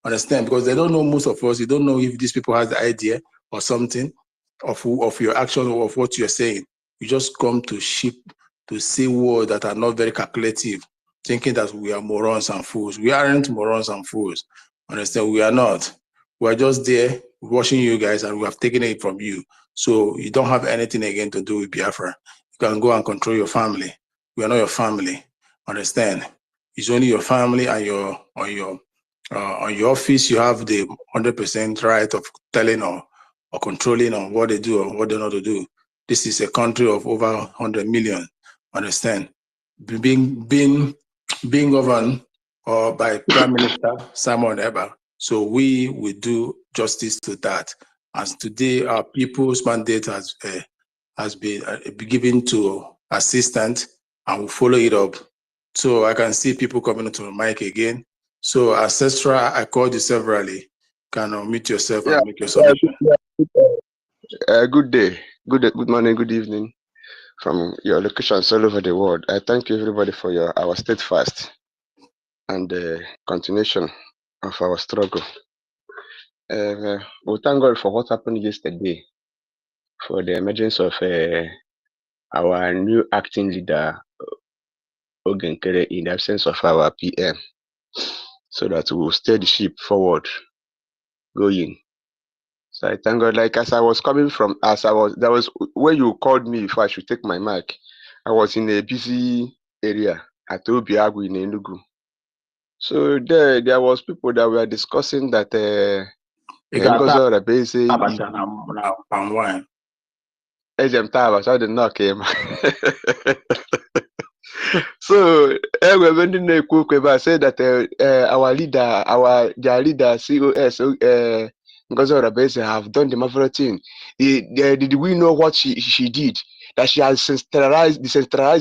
Understand? Because they don't know, most of us, they don't know if these people have the idea or something of your action or of what you're saying. You just come to say words that are not very calculative, thinking that we are morons and fools. We aren't morons and fools. Understand? We are not. We are just there watching you guys, and we have taken it from you. So you don't have anything again to do with Biafra. You can go and control your family. We are not your family. Understand? It's only your family and on your office. You have the 100% right of telling or controlling on what they do or what they're not to do. This is a country of over 100 million. Understand? Being governed by Prime Minister Simon Eber. So we will do justice to that. As today, our people's mandate has been given to assistant, and we'll follow it up. So I can see people coming to the mic again. So Ancestral, I called you severally. Can you unmute yourself and make your submission? Good day, good morning, good evening from your locations all over the world. I thank you everybody for our steadfast and continuation of our struggle. We thank God for what happened yesterday, for the emergence of our new acting leader, Ogenkere, in the absence of our PM, so that we will steer the ship forward, going. So I thank God. Like as I was coming from, that was when you called me if I should take my mic. I was in a busy area at Obiagu in Enugu. So there was people that were discussing that Ngozi Orabese so I said that our leader, their leader, COS, Ngozi Orabese have done the marvelous thing. Did we know what she did? That she has decentralized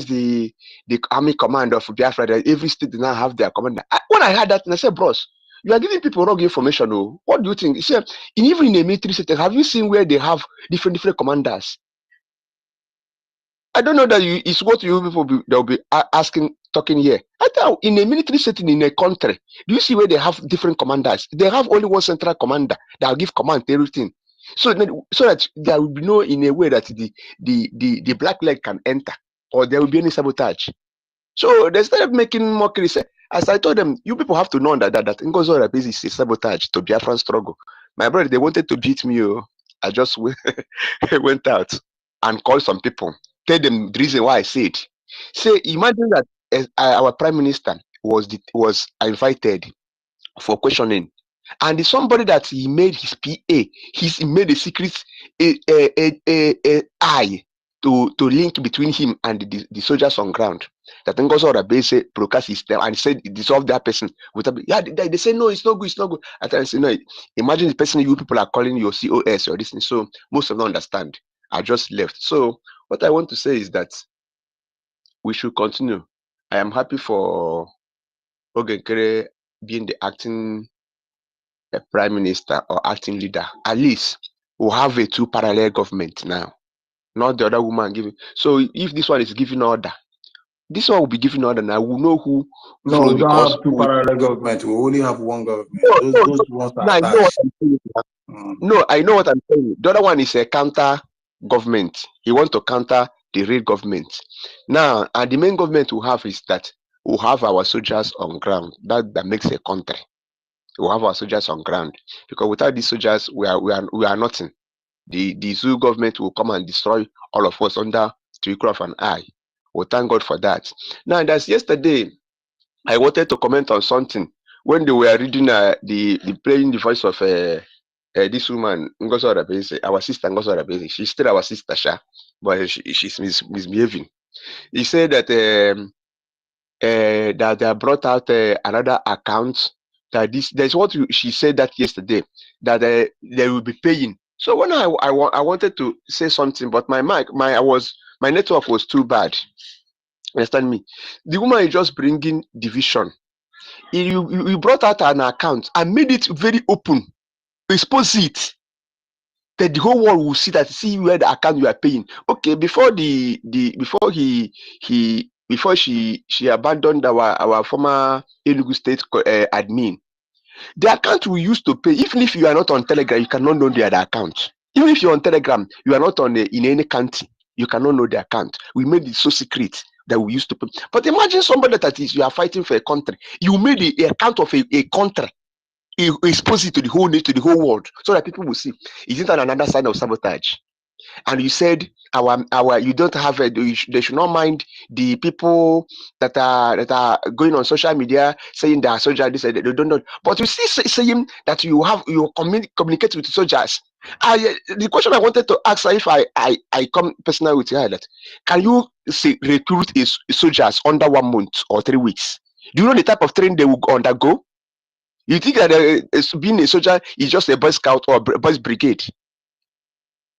the army command of Biafra. That every state now have their commander. When I heard that, I said, bros, you are giving people wrong information. Oh. What do you think? He said, even in a military setting, have you seen where they have different commanders? I don't know that it's what you people they'll be asking, talking here. I thought in a military setting in a country, do you see where they have different commanders? They have only one central commander that will give command to everything. So that there will be no, in a way that the black leg can enter, or there will be any sabotage. So they started making mockery. As I told them, you people have to know that Ngozi Orabese is a sabotage to Biafran struggle. My brother, they wanted to beat me. Oh. I just went out and called some people. Tell them the reason why I said. Say, imagine that our prime minister was invited for questioning, and somebody that he made his PA, he made a secret eye to link between him and the soldiers on ground. That Ngozi Orabese broadcast his name and said dissolve that person. They say no, it's not good, it's not good. I say no. Imagine the person you people are calling your COS or this thing. So most of them understand. I just left. So what I want to say is that we should continue. I am happy for Ogenkere being the acting prime minister or acting leader. At least we'll have a two parallel government now, not the other woman giving. So if this one is giving order, this one will be giving order now. We'll know who. No, we don't have two parallel government. We only have one government. Those ones are attached. No, I know what I'm saying. The other one is a counter government. He wants to counter the real government. Now, and the main government we have is that we have our soldiers on ground. That makes a country. We have our soldiers on ground, because without these soldiers, we are nothing. The Zoo government will come and destroy all of us under twinkle of an eye. Well, thank God for that. Now, that's yesterday. I wanted to comment on something when they were reading playing the voice of this woman, Ngozi Orabese, our sister Ngozi Orabese. She's still our sister, but she's misbehaving. He said that that they brought out another account. That there's what she said that yesterday, that they will be paying. So when I wanted to say something, but my network was too bad. Understand me? The woman is just bringing division. You brought out an account and made it very open. Expose it. That the whole world will see where the account you are paying. Okay, before she abandoned our former Enugu State admin, the account we used to pay, even if you are not on Telegram, you cannot know the other account. Even if you're on Telegram, you are not on in any country, you cannot know the account. We made it so secret that we used to put. But imagine somebody that is, you are fighting for a country. You made the account of a country. You expose it to the whole nation, to the whole world, so that people will see. Isn't that another sign of sabotage? And you said our you don't have a, they should not mind the people that are going on social media saying they are soldiers. They don't know. But you see saying that you communicate with soldiers. The question I wanted to ask, if I come personally with you, that can you recruit soldiers under 1 month or 3 weeks? Do you know the type of training they will undergo? You think that being a soldier is just a Boy Scout or a Boys Brigade?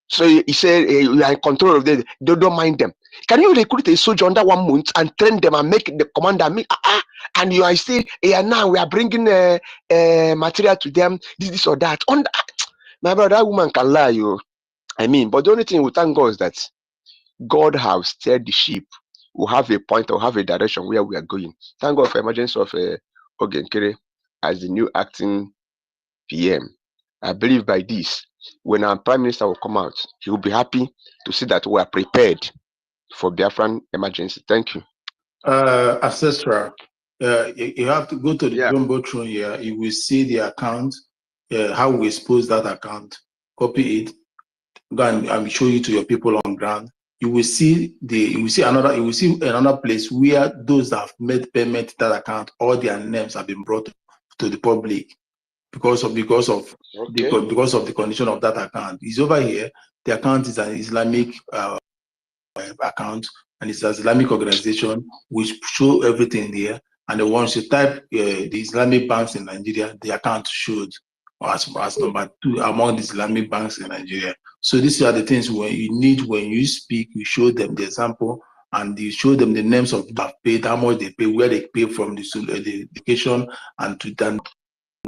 So he said you are in control of them. Don't mind them. Can you recruit a soldier under 1 month and train them and make the commander and you are still now we are bringing material to them, this or that. My brother, that woman can lie, you. I mean, but the only thing we thank God is that God has steered the ship. We have a point or have a direction where we are going. Thank God for emergence of Ogenkere as the new acting PM. I believe by this, when our Prime Minister will come out, he will be happy to see that we are prepared for Biafran emergency. Thank you. Ancestral, you have to go to the Jumbotron here. You will see the account, how we expose that account. Copy it, go and show it to your people on ground. You will see another place where those that have made payment to that account, all their names have been brought to the public because of the condition of that account. It's over here. The account is an Islamic account, and it's an Islamic organization which show everything there. And then once you type the Islamic banks in Nigeria, the account showed as number 2 among the Islamic banks in Nigeria. So these are the things when you need, when you speak, you show them the example and you show them the names of that paid, how much they pay, where they pay from the education, and to them,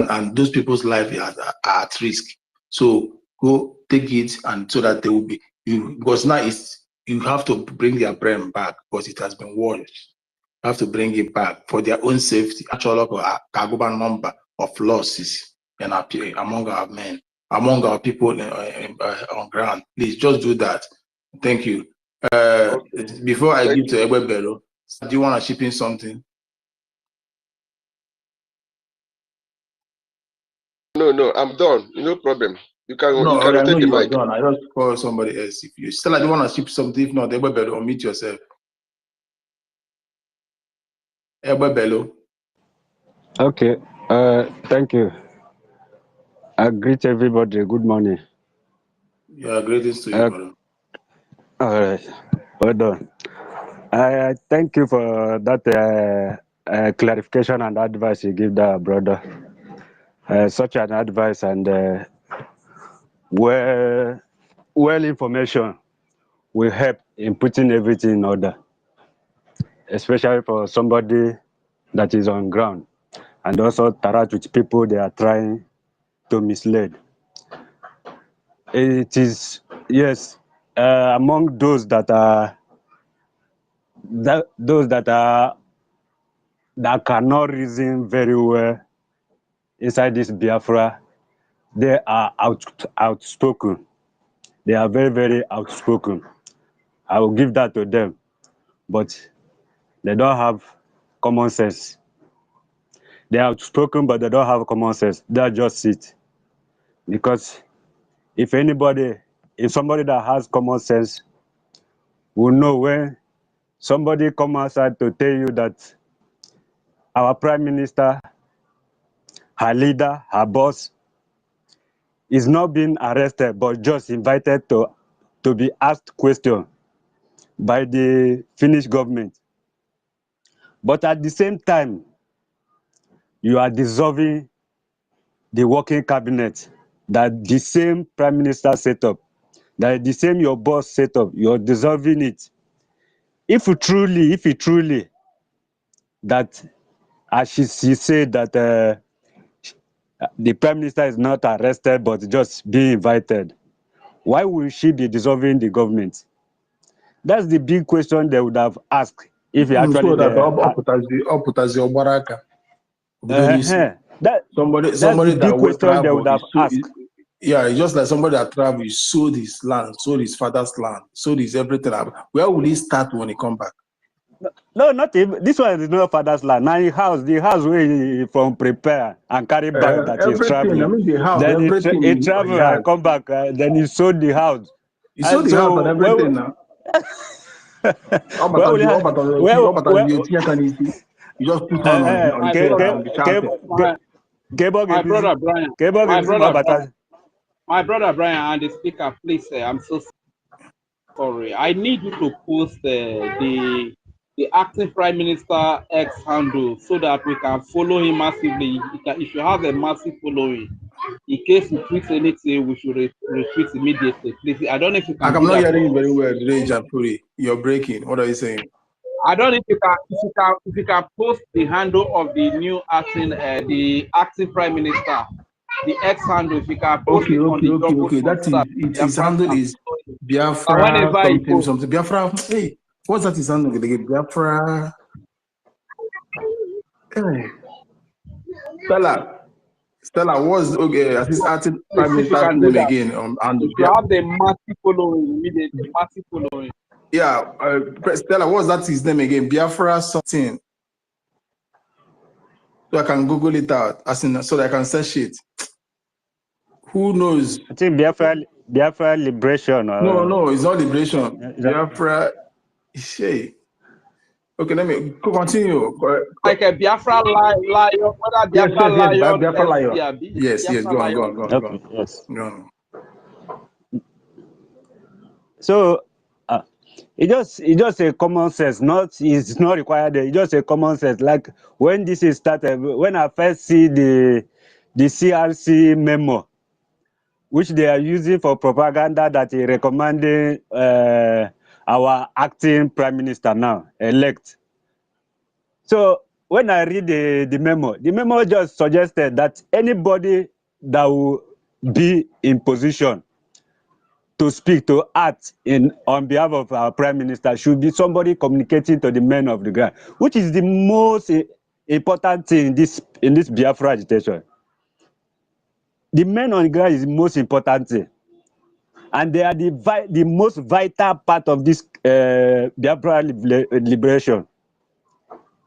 and those people's lives are at risk. So go take it, and so that they will be because now you have to bring their brain back because it has been washed. You have to bring it back for their own safety. Actually, a number of losses and among our men, among our people on ground. Please just do that. Thank you. Before I give to Egbe Bello, do you want to chip in something? No, I'm done. No problem. You can no, rotate the mic. Done. I just call somebody else. If you still want to chip something, if not, Egbe Bello, unmute yourself. Egbe Bello. Okay. Thank you. I greet everybody. Good morning. Yeah, greetings to you, brother. All right. Well done. I thank you for that clarification and advice you give that brother. Such an advice and well information will help in putting everything in order, especially for somebody that is on ground and also interact with people they are trying to mislead. It is, yes, among those that cannot reason very well inside this Biafra, they are outspoken. They are very, very outspoken. I will give that to them, but they don't have common sense. They are outspoken, but they don't have common sense. They just sit. Because if somebody that has common sense will know when somebody come outside to tell you that our Prime Minister, her leader, her boss, is not being arrested, but just invited to be asked questions by the Finnish government. But at the same time, you are dissolving the working cabinet that the same Prime Minister set up, that the same your boss set up, you're dissolving it. If it truly, that as she said that the Prime Minister is not arrested but just being invited, why will she be dissolving the government? That's the big question they would have asked if Somebody somebody that big will question they would have travel asked. Yeah, it's just like somebody that travel, sold his land, sold his father's land, sold his everything. Where will he start when he come back? No, not even. This one is not father's land. Now the house where he from prepare and carry back that he's Everything. I traveling. mean, the house, Then everything he he travel has. and come back. Then he sold the house. He sold the house and everything now. Where will You just put on the carpet. My brother Brian, my brother Brian and the speaker, please, I'm so sorry. I need you to post the acting prime minister X handle so that we can follow him massively. If you have a massive following, in case he tweets anything, we should retweet immediately. Please, I don't know if you can. I'm not hearing you very well, Rage and Fury. You're breaking. What are you saying? I don't know if you can post the handle of the new acting, the acting prime minister, the X handle. If you can post it on the okay. That is his handle is Biafra something. Biafra. Hey, what's that? His handle? Biafra. Hey. Stella, what's okay? As this acting prime minister's name again? If you have the massive following, immediately massive following. Yeah, Stella, what's that his name again? Biafra something. So I can Google it out, as in, so that I can search it. Who knows? I think Biafra liberation. No, it's not liberation. Biafra. Hey. Okay, let me continue. Like a Biafra lion, whether Biafra lion. Biafra lion. Yes, go on. Okay, yes. Go on. So it's just a common sense. It's not required. It's just a common sense. Like when this is started, when I first see the CRC memo, which they are using for propaganda, that is recommending our acting prime minister now elect. So when I read the memo just suggested that anybody that will be in position to speak, to act on behalf of our prime minister should be somebody communicating to the men of the ground, which is the most important thing in this Biafra agitation. The men on the ground is the most important thing, and they are the most vital part of this Biafra liberation.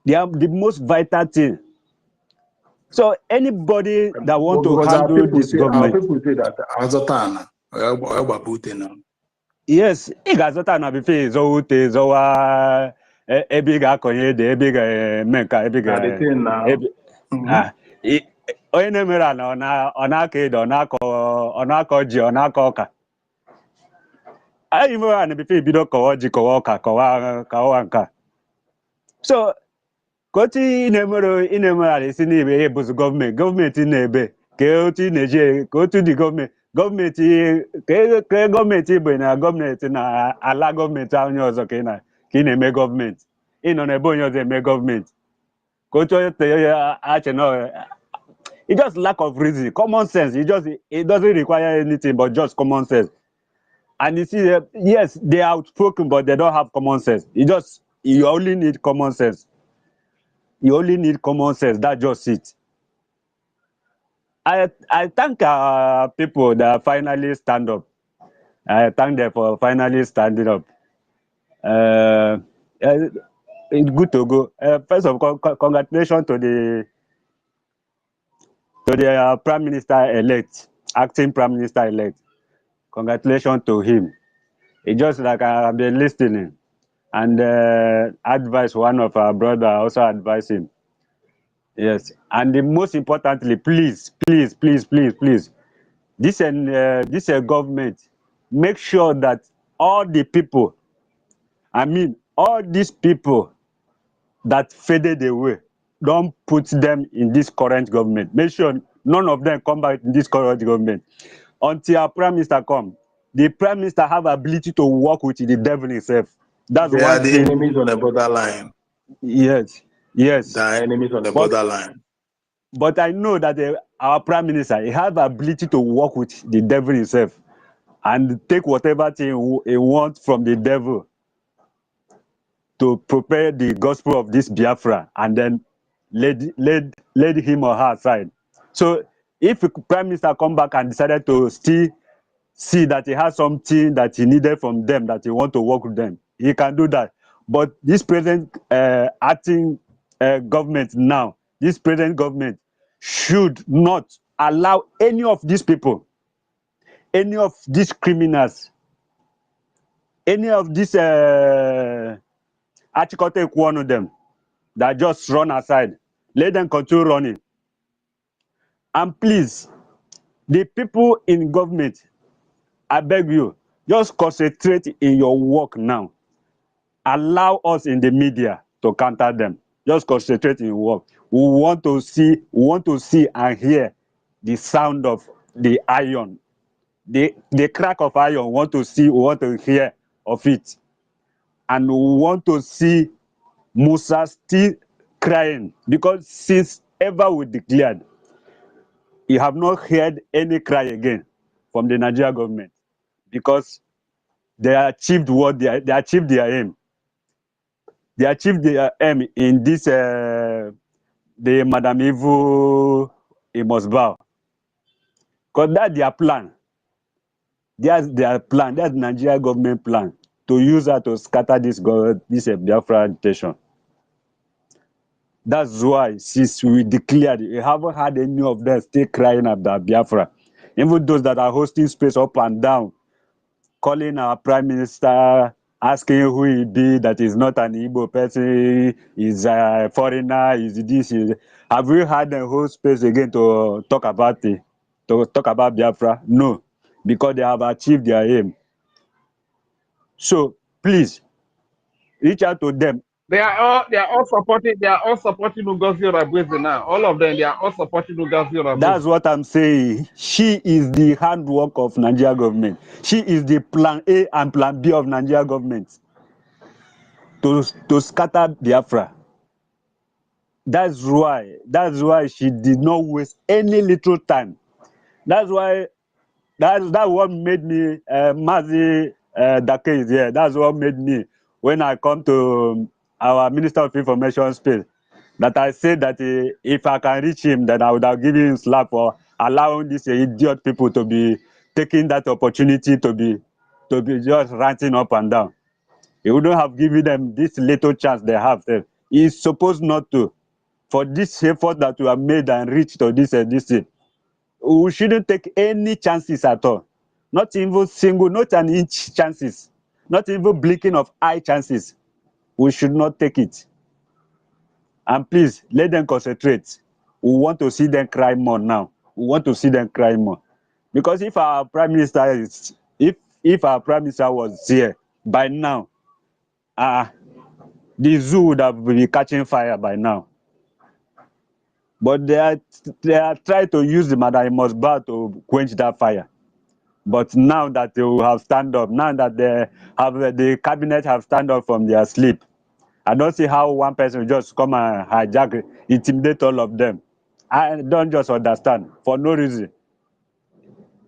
They are the most vital thing. So anybody that want to handle this government, people say that Azotana. yes, ị ga-azụta na bife ịzọwa zọwa ebe ị ga-akọnye ede, ebe ị ga-eme nka, ebe ị ga onye na-emere ala ọ na-akọ ede, ọ na-akọ ji, ọ na-akọ ọka. Anyị mere na bife ibido kọwa ji, kọwa ọka, kọwa nka. So ka otu ị na-emere ala isi n'ibe ihe bụzi gọọmenti na-ebe, ka otu ị na-eji, ka otu dị gọọmenti Igbo na gọọmenti na ala gọọmenti onye ọzọ ka ị na-eme gọọmenti, ị nọ n'ebe onye ọzọ eme gọọmenti, ka otu achị na it just lack of reason, common sense. It doesn't require anything but just common sense. And you see, yes, they are outspoken, but they don't have common sense. You only need common sense. You only need common sense. That's just it. I thank people that finally stand up. I thank them for finally standing up. It's good to go. First of all, congratulations to the Prime Minister elect, acting Prime Minister elect. Congratulations to him. It's just like I've been listening, and advise one of our brother also advise him. Yes, and the most importantly, please, this government, make sure that all the people, all these people that faded away, don't put them in this current government. Make sure none of them come back in this current government until our prime minister come. The prime minister have ability to work with the devil himself. That's they one are the thing. enemies on the borderline. Yes. They are enemies on the borderline. But I know that our prime minister, he have the ability to work with the devil himself and take whatever thing he wants from the devil to prepare the gospel of this Biafra and then lead him or her aside. So If the Prime Minister come back and decided to still see that he has something that he needed from them, that he want to work with them, he can do that. But this present acting government now, this present government should not allow any of these people, any of these criminals, any of these Achikote one of them that just run aside. Let them continue running. And please, the people in government, I beg you, just concentrate in your work now. Allow us in the media to counter them. Just concentrate in your work. We want to see and hear the sound of the iron, the crack of iron. We want to hear of it. And we want to see Musa still crying, because since ever we declared, you have not heard any cry again from the Nigeria government, because they achieved what they achieved their aim. They achieved their aim in this the Madam Evo, he must bow. Because that's their plan. That's their plan. That's Nigeria government plan, to use that to scatter this Biafra agitation. That's why since we declared, we haven't had any of them still crying about Biafra. Even those that are hosting space up and down, calling our Prime Minister, asking who he be, that is not an Igbo person, is a foreigner, is this, is... Have we had the whole space again to talk about it, to talk about Biafra? No, because they have achieved their aim. So please, reach out to them. They are all supporting Ngozi Orabueze now. All of them, they are all supporting Ngozi Orabueze. That's what I'm saying. She is the handwork of Nigeria government. She is the plan A and plan B of Nigeria government to scatter Biafra. That's why she did not waste any little time. That's what made me Mazi Dake is here. That's what made me, when I come to our Minister of Information space, that I said that if I can reach him, then I would have given him slap for allowing these idiot people to be taking that opportunity to be just ranting up and down. He wouldn't have given them this little chance they have. He's supposed not to. For this effort that we have made and reached to this thing, we shouldn't take any chances at all. Not even single, not an inch chances. Not even blinking of eye chances. We should not take it. And please, let them concentrate. We want to see them cry more now. We want to see them cry more. Because if our Prime Minister is, if our Prime Minister was here by now, the zoo would have been catching fire by now. But they are trying to use the Madam Mosba to quench that fire. But now that they will have stand up, now that the cabinet have stand up from their sleep, I don't see how one person will just come and hijack, intimidate all of them. I don't just understand, for no reason.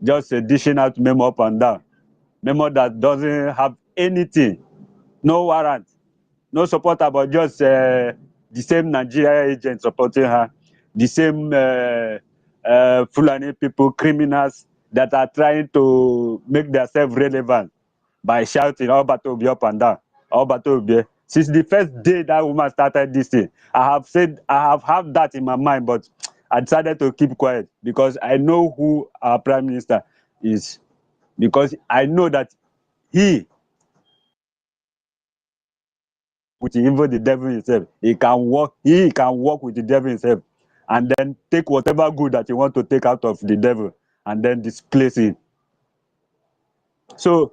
Just dishing out memo up and down. Memo that doesn't have anything, no warrant, no supporter, but just the same Nigeria agent supporting her, the same Fulani people, criminals that are trying to make themselves relevant by shouting, "All battle be up and down, all battle be." Since the first day that woman started this thing, I have had that in my mind, but I decided to keep quiet because I know who our Prime Minister is. Because I know that he, with even the devil himself, he can work with the devil himself and then take whatever good that you want to take out of the devil and then displace it. So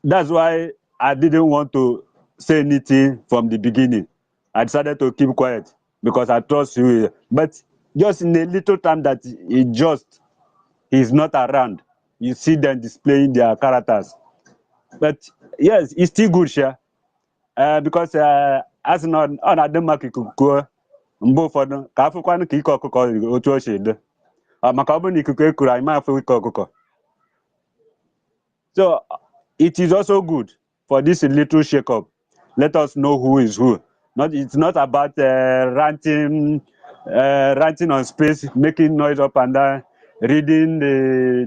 that's why I didn't want to say anything from the beginning. I decided to keep quiet because I trust you. But just in a little time that he's not around, you see them displaying their characters. But yes, it's still good, sure. Because as on a Denmark ikuku mgbe ụfọdụ ka afụkwanụ ka ike ọkụkọ otu o si edo maka ọ bụrụ na ikuku ekuru anyị ma afụ ike ọkụkọ. So it is also good for this little shake-up. Let us know who is who. It's not about ranting writing on space, making noise up and down, reading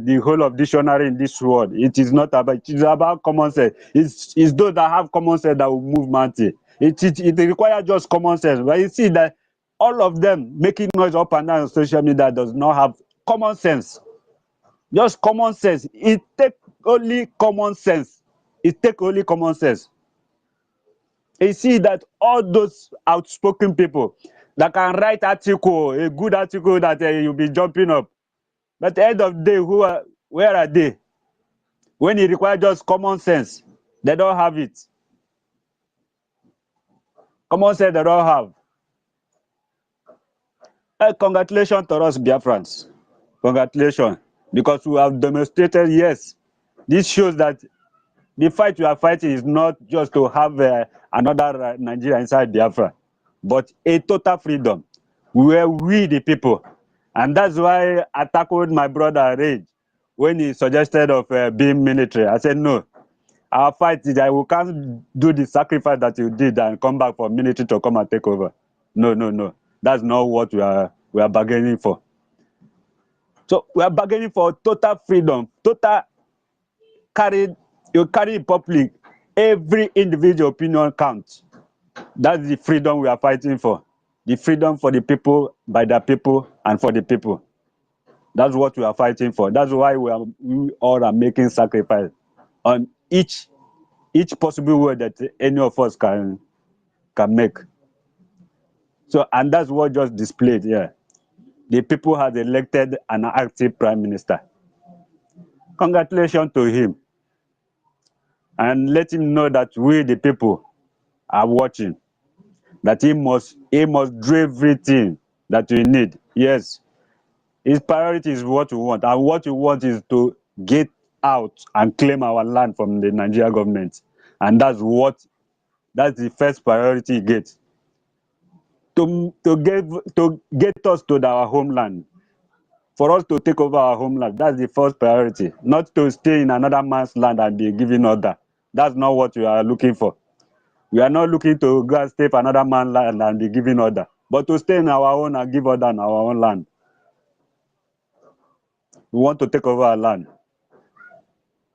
the whole of dictionary in this world. It is not about, it is about common sense. It's those that have common sense that will move mountain. It requires just common sense. But you see that all of them making noise up and down on social media does not have common sense. Just common sense. It takes only common sense. It takes only common sense. You see that all those outspoken people that can write article, a good article that you'll be jumping up. But at the end of the day, where are they? When it requires just common sense, they don't have it. Common sense they don't have. Congratulations to us, Biafrans. Congratulations. Because we have demonstrated, yes, this shows that the fight we are fighting is not just to have another Nigeria inside Biafra, but a total freedom where we the people. And that's why I tackled my brother Rage when he suggested of being military. I said, no, our fight is that we can't do the sacrifice that you did and come back for military to come and take over. No, no, no. That's not what we are bargaining for. So we are bargaining for total freedom, total you carry in public. Every individual opinion counts. That's the freedom we are fighting for. The freedom for the people, by the people, and for the people. That's what we are fighting for. That's why we all are making sacrifice on each possible way that any of us can make. So, and that's what just displayed here. The people have elected an active prime minister. Congratulations to him. And let him know that we, the people, are watching. That he must do everything that we need. Yes, his priority is what we want, and what we want is to get out and claim our land from the Nigerian government, and that's the first priority he gets. To get us to our homeland, for us to take over our homeland, that's the first priority. Not to stay in another man's land and be given order. That's not what we are looking for. We are not looking to go and stay for another man's land and be giving order, but to stay in our own and give order on our own land. We want to take over our land.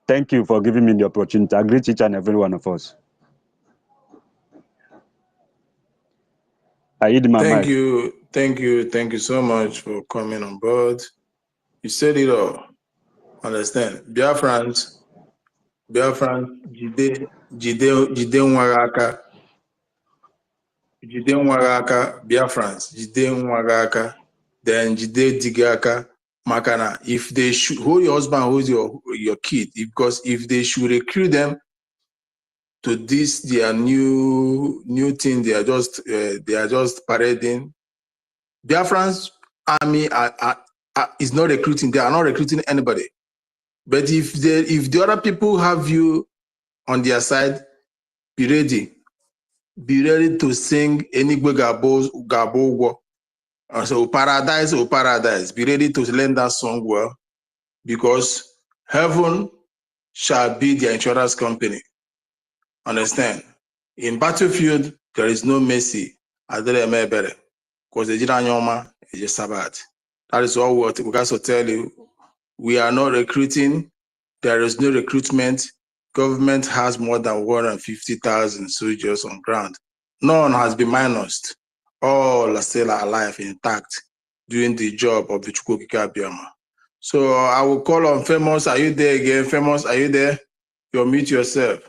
Thank you for giving me the opportunity. I greet each and every one of us. I yield my mic. Thank you so much for coming on board. You said it all. Understand? Biafrans, jide nwagaka, Biafrans, jide nwagaka, then jide digaka. Makana, if they should hold your husband, hold your kid, because if they should recruit them to this their new thing, they are just parading. Biafrans army is not recruiting. They are not recruiting anybody. But if the other people have you on their side, be ready. Be ready to sing Enigwe Gabo. So paradise. Be ready to learn that song well, because heaven shall be their insurance company. Understand? In battlefield, there is no mercy. Because the Jiranyoma is just Sabbath. That is all what we got to tell you. We are not recruiting. There is no recruitment. Government has more than 150,000 soldiers on ground. None has been minused. All are still alive, intact, doing the job of the EFIK-IBIBIO. So I will call on Famous. Are you there again? Famous, are you there? You'll mute yourself.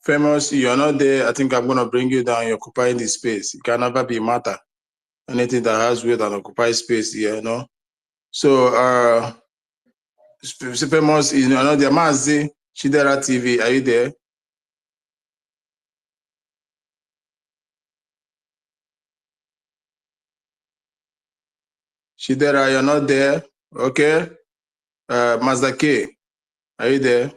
Famous, you're not there. I think I'm going to bring you down. You're occupying the space. It can never be matter. Anything that has weight and occupies space here, you know. So, Famous, you know, the Mazi, Shidera TV, are you there? Shidera, you're not there. Okay. Mazda K, are you there?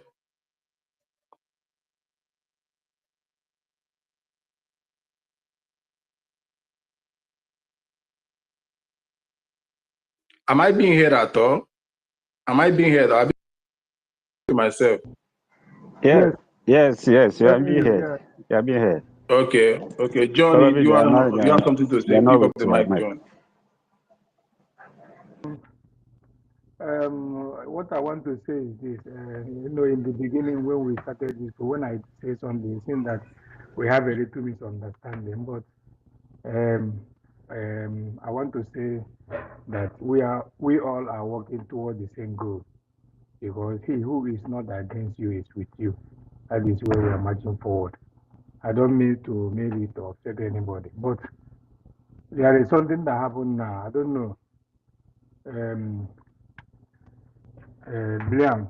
Am I being heard at all? Am I being heard? I'll be myself. Yes, yes, yes, you are being Yeah. heard. You are being heard. Okay, okay. John, Probably you have something to they say. are not Pick with up the your mic, mic. John. What I want to say is this. You know, in the beginning when we started this, when I say something, it seems that we have a little misunderstanding. But I want to say that we all are working toward the same goal, because he who is not against you is with you. That is where we are marching forward. I don't mean to maybe to upset anybody, but there is something that happened now. I don't know. Liam,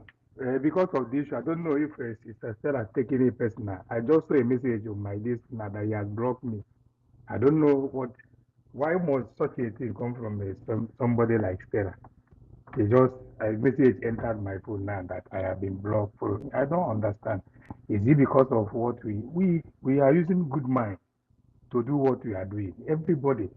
because of this, I don't know if Sister Stella taking it personal. I just saw a message on my list now that he has blocked me. I don't know why must such a thing come from somebody like Stella? A message entered my phone now that I have been blocked. I don't understand. Is it because of what we are using good mind to do what we are doing? Everybody.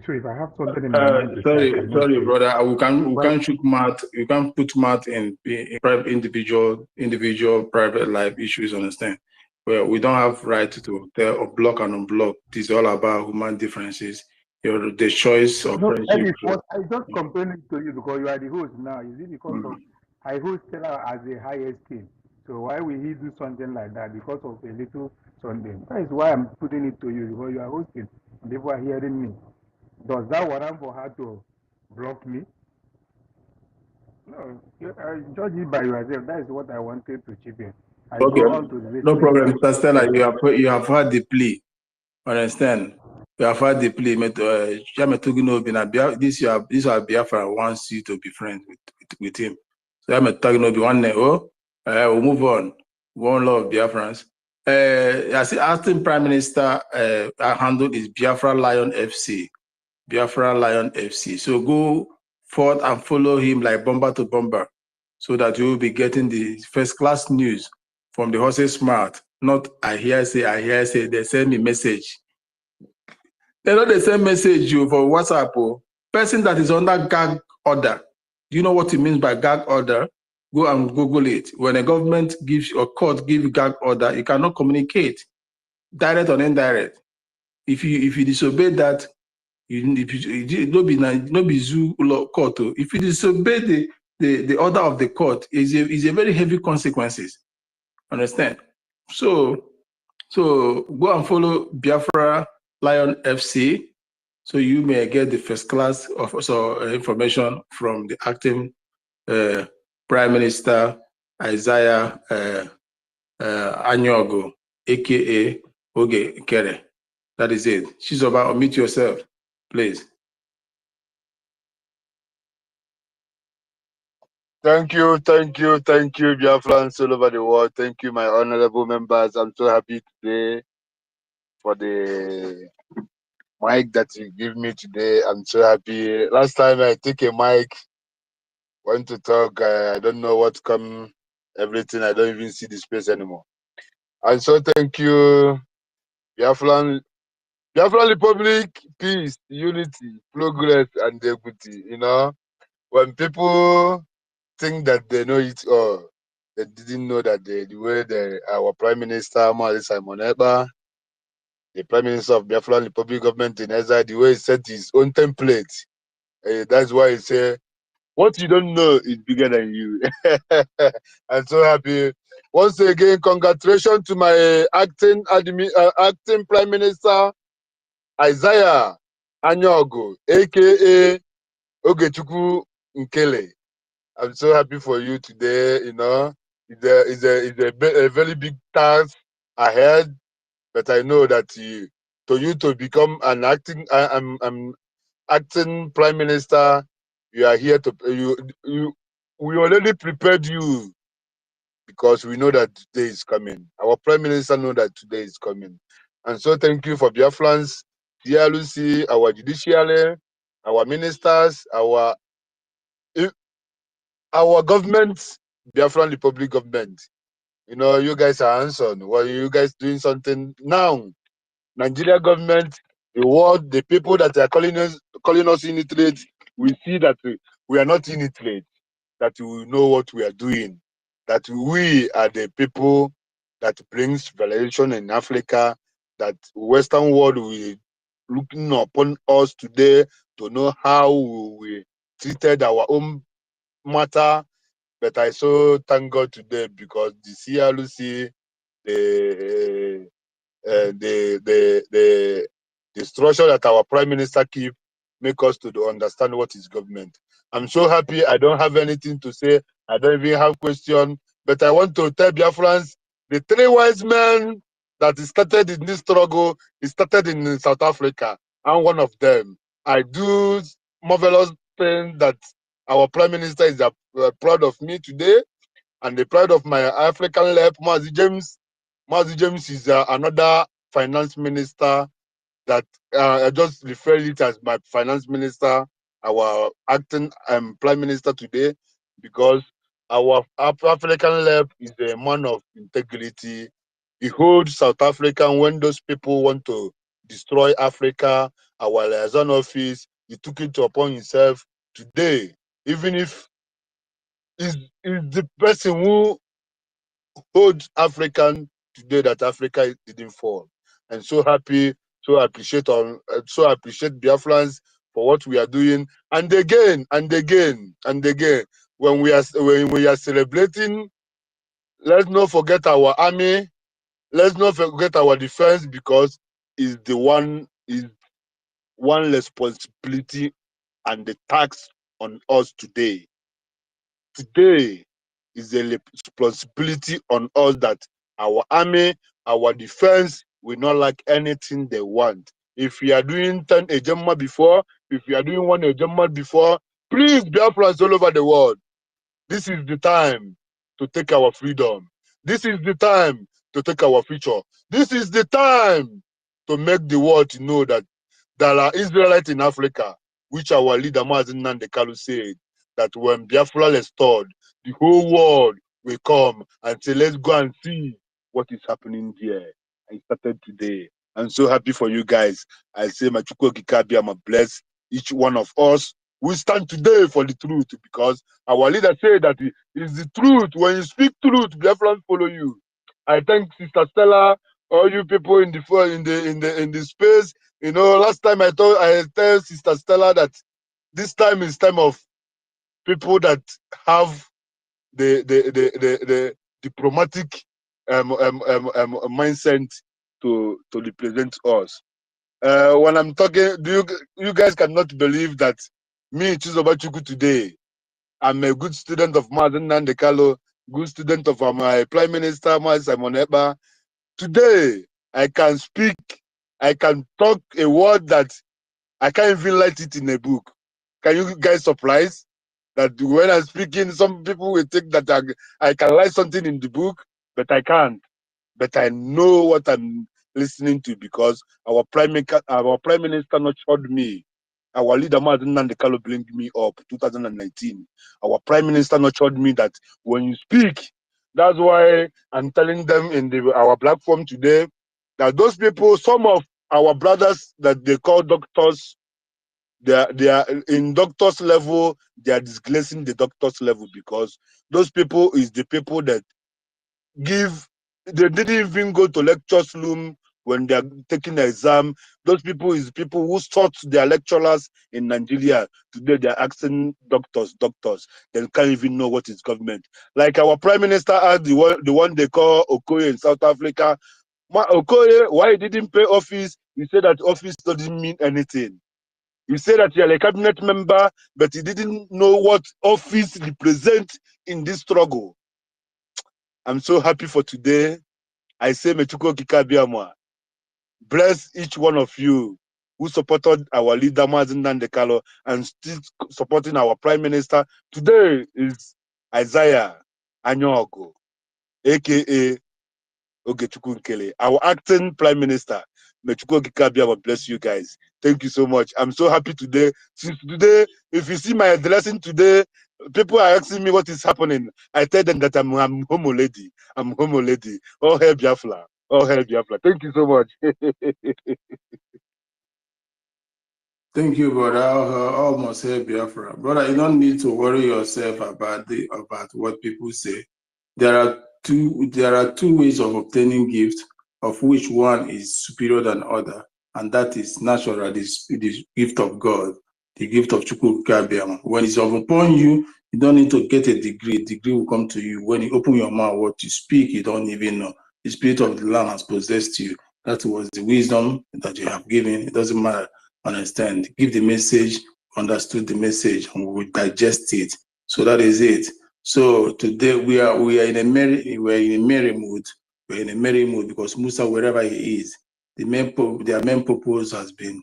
So if I have something in my mind to say, I cannot Sorry, say. brother. We Why? can't shoot math. You can't put math in private individual private life issues. Understand? Well, we don't have right to tell or block and unblock. This is all about human differences. The choice of No, that friendship. is what I just complaining to you because you are the host now. Is it because of I host Stella as the highest team? So why will he do something like that because of a little something? That is why I'm putting it to you, because you are hosting. People are hearing me. Does that warrant for her to block me? No, judge it by yourself. That is what I wanted to chip in. I Okay, go on to the no listening problem, side. Mr. Stella. You have heard the plea. Understand? You have heard the plea. This are Biafra wants you to be friends with him. So I'm talking about one name. We'll move on. One love Biafrans. As the acting prime minister handled is Biafra Lion FC. Biafra Lion FC. So go forth and follow him like bomber to bomber, so that you will be getting the first class news from the horse's mouth. Not I hear say, they send me message. They know they send message you for WhatsApp. Person that is under gag order. Do you know what it means by gag order? Go and Google it. When a government gives or court gives gag order, you cannot communicate, direct or indirect. If you disobey that, no be zoo court. If you disobey the order of the court, is a very heavy consequences. Understand? So go and follow Biafra Lion FC, so you may get the first class of information from the acting Prime Minister Isaiah Anyogo, aka Oge Kere. That is it. She's about unmute yourself, please. Thank you, Biafrans all over the world. Thank you, my honorable members. I'm so happy today for the mic that you give me today. I'm so happy. Last time I took a mic, went to talk, I don't know what come, everything. I don't even see the space anymore. And so thank you, Biafran Republic, peace, unity, progress, and equity. You know, when people think that they know it all, they didn't know that the way our Prime Minister, Maali Simon Ekpa, the Prime Minister of Biafran Republic government in Ezra, the way he set his own template. That's why he say, what you don't know is bigger than you. I'm so happy. Once again, congratulations to my acting Prime Minister, Isaiah Anyogo, aka Ogechukwu Nkele. I'm so happy for you today. You know, it's a very big task ahead, but I know that to become an acting Prime Minister, you are here we already prepared you, because we know that today is coming. Our Prime Minister know that today is coming. And so thank you for Biafrans, DLC, our judiciary, our ministers, our government, Biafran Republic government. You know, you guys are hands-on. Well, you guys doing something now. Nigeria government, the world, the people that are calling us illiterate, we see that we are not illiterate. that we know what we are doing, that we are the people that brings civilization in Africa, that Western world will looking upon us today to know how we treated our own matter. But I so thank God today because the CLC, the structure that our prime minister keep make us to understand what is government. I'm so happy. I don't have anything to say. I don't even have question. But I want to tell Biafrans, the three wise men that started in this struggle, it started in South Africa. I'm one of them. I do marvelous thing that our prime minister is proud of me today, and the pride of my African left, Mazi James. Mazi James is another finance minister that I just refer it as my finance minister, our acting prime minister today, because our African left is a man of integrity. He holds South Africa when those people want to destroy Africa, our liaison office, he took it upon himself today, even if is the person who holds African today that Africa didn't fall. And so happy, so appreciate Biafrans for what we are doing. And again, when we are celebrating, let's not forget our army, let's not forget our defense, because is one responsibility and the tax on us today. Today is a responsibility on us that our army, our defense will not lack anything they want. If we are doing 10 Ejema before, if we are doing 1 Ejema before, please, Biafrans all over the world, this is the time to take our freedom. This is the time to take our future. This is the time to make the world to know that there are Israelites in Africa, which our leader Mazen Nandekalu said, that when Biafra is restored, the whole world will come and say, let's go and see what is happening here. I started today. I'm so happy for you guys. I say, Machuko Kikabiyama bless each one of us. We stand today for the truth, because our leader said that it is the truth. When you speak truth, Biafrans follow you. I thank Sister Stella, all you people in the space. You know, last time I tell Sister Stella that this time is time of people that have the diplomatic mindset to represent us. When I'm talking, you guys cannot believe that me, Chizobachuku, today, I'm a good student of Mazen Nandekalo, good student of my Prime Minister, Simon Eba. Today, I can speak, I can talk a word that I can't even write it in a book. Can you guys surprise that when I'm speaking, some people will think that I can write something in the book, but I can't. But I know what I'm listening to, because our prime minister nurtured me. Our leader Mazen Nandekalo bring me up 2019. Our prime minister nurtured me that when you speak, that's why I'm telling them in our platform today that those people, some of our brothers that they call doctors, they are in doctors level, they are disgracing the doctors level, because those people is the people that they didn't even go to lectures room when they are taking the exam. Those people is people who taught their lecturers in Nigeria. Today they are asking doctors. They can't even know what is government. Like our prime minister asked the one they call Okoye in South Africa. Okoye, why he didn't pay office? He said that office doesn't mean anything. You say that you're a cabinet member, but you didn't know what office represents in this struggle. I'm so happy for today. I say, Mechuko Kikabiyama, bless each one of you who supported our leader, Mazen Nandekalo, and still supporting our prime minister. Today is Isaiah Anyogo, a.k.a. Ogechukwu Nkele, our acting prime minister. Mechuko Kikabiyama, bless you guys. Thank you so much. I'm so happy today. Since today, if you see my dressing today, people are asking me what is happening. I tell them that I'm homo lady. I'm homo lady. All hail Biafra. All hail Biafra. Thank you so much. Thank you, brother. I almost said Biafra. Brother, you don't need to worry yourself about what people say. There are two ways of obtaining gifts, of which one is superior than other, and that is natural, the gift of God, the gift of Chukwu. When it's upon you, you don't need to get a degree. Degree will come to you. When you open your mouth, what you speak, you don't even know. The spirit of the land has possessed you. That was the wisdom that you have given. It doesn't matter. Understand, give the message, understood the message, and we will digest it. So that is it. So today we are in a merry mood. We're in a merry mood because Musa, wherever he is, their main purpose has been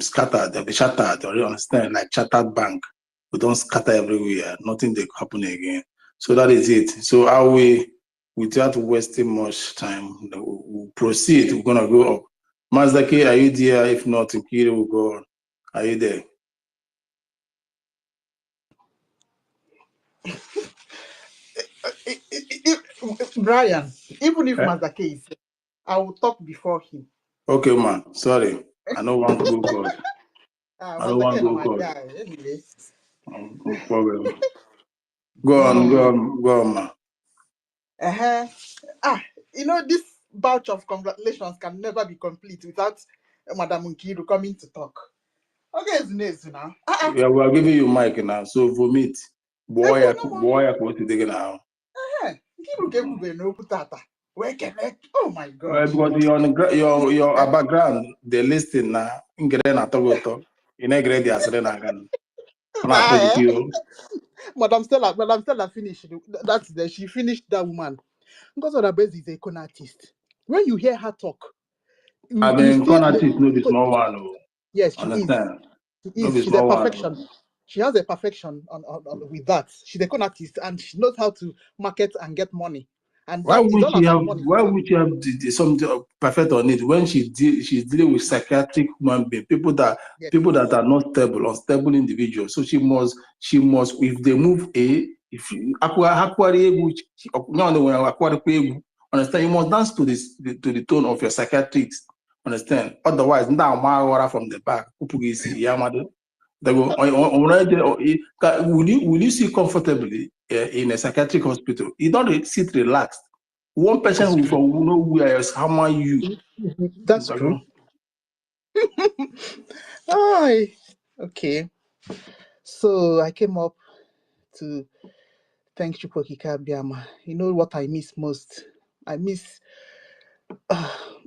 scattered. They'll be shattered. You understand, like shattered bank. We don't scatter everywhere. Nothing they happen again. So that is it. So how we, without wasting much time, we'll proceed. We're gonna go up. Mazdaki, are you there? If not, Nkiri will go on. Are you there? Brian, even if Mazdaki is, I will talk before him. Okay, man. Sorry. I don't want to go God. I don't want to go God. Anyway. No problem. Go on, man. You know, this batch of congratulations can never be complete without Madam Nkiru coming to talk. Okay, it's nice now. Yeah, we are giving you mic now, so vomit. Boy, I go to dig now. Nkiru gave me no putata. Where can I? Oh my God! Because your background, they listen now. Ingre na togoto. Ine grade ya sere na gan. Madam Stella finished. That's the she finished that woman. Because of the base is a con artist. When you hear her talk, I mean, con artist no be small one. Yes, she understand. is. She's a perfection. One. She has a perfection on with that. She's a con artist and she knows how to market and get money. And why would she have something perfect on it when she's dealing with psychiatric human beings, people that are not stable, unstable individuals? So she must if they move if understand, you must dance to the tone of your psychiatrics. Understand? Otherwise, now from the back. Will you sit comfortably in a psychiatric hospital? You don't sit relaxed. One person who know where is how you. That's true. Hi. Okay. So I came up to thank Chukwu Abiyama. You know what I miss most? I miss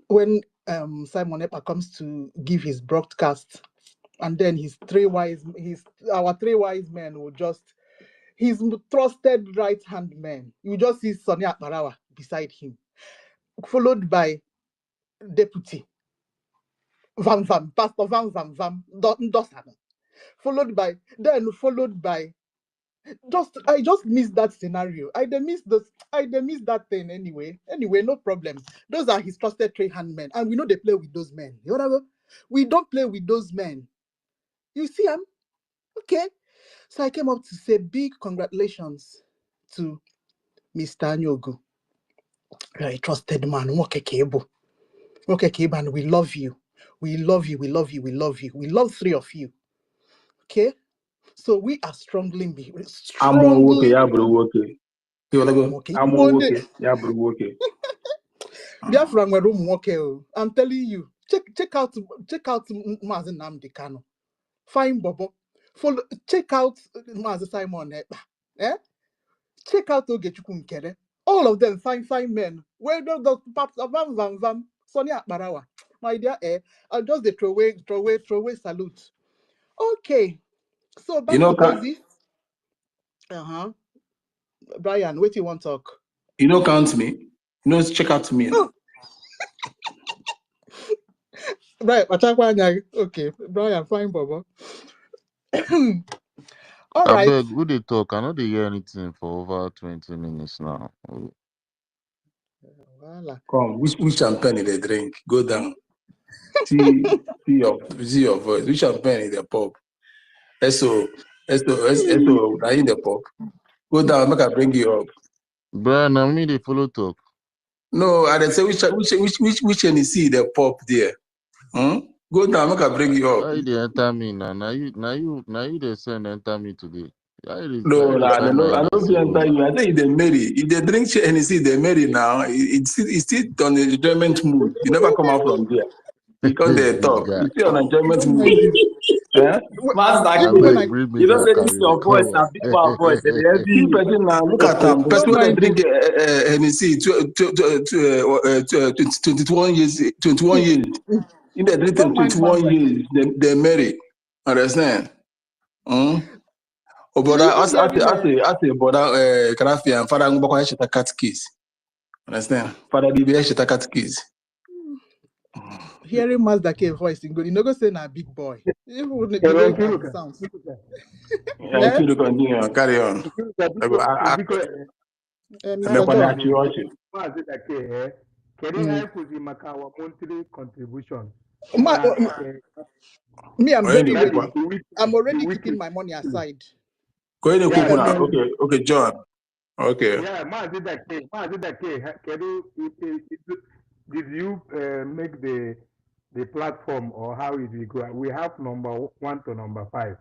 when Simon Epa comes to give his broadcast, and then our three wise men will just his trusted right hand man. You just see Sonny Akbarawa beside him, followed by Deputy Van Van, Pastor Van Van Van Dosana, followed by I just miss that scenario. I miss that thing anyway. Anyway, no problem. Those are his trusted three hand men, and we know they play with those men. You know, we don't play with those men. You see, okay. So I came up to say big congratulations to Mr. Nyogo. You're a trusted man. And we love you. We love you. We love you. We love you. We love three of you. Okay? So we are strongly. Biafra nwere ụmụ nwoke. I'm telling you. Check out Mazi Nnamdi Kanu. Fine Bobo. Check out Mazi Simon Ekpa. Check out Ogechukwu Nkere. All of them fine men. Where the parts of Vam Sonny Akbarawa. My dear I'll just the throw away salute. Okay. So back to Ngozi. Brian, what you want to talk? You know, count me. You know, check out me. Right, okay. Brian, fine, Baba. All right. I beg, who they talk? I know they hear anything for over 20 minutes now. Come, which champagne they drink? Go down. see your voice. Which champagne in the pub? So in the pub. Go down, make I bring you up. Brian, I mean they follow talk. No, I didn't say which NEC the pub there. Go down, make I bring you up. Why they enter me now? Now you they send enter me today. No, Why I find my don't NC enter go? you. I say they marry. If they drink Hennessy, they marry now. It's still on the enjoyment mood. You never come out from there. Because they This talk. guy. You still on You enjoyment don't mood. mind this. Eh? Master Even when K, I Beg, bring me you don't go say this carry the your voice, cover. now big man voice, they envy See you. person now, look at you person don't when they mind drink this. Hennessy 21 years, 21 years. In the You drink don't mind 21 Master K. years, they marry. Understand? Oh, You brother, even hearing I say, brother, Karafi and Father Ngubako Heshita Catechis. Understand? Father Bibi Heshita Catechis. hearing Master K voice in good. You know go say na big boy. Even with the way Hello, he Kiruka. sounds. Yeah, Eh? if you continue, carry on. Mr. John. Can you help with our monthly contribution? Ma, me, I'm very That ready. is the week, I'm already the keeping weekly. my money aside. Go ahead and Yeah, cook. Okay, John. Okay. yeah, did you make the platform or how it will go? We have number 1 to number 5.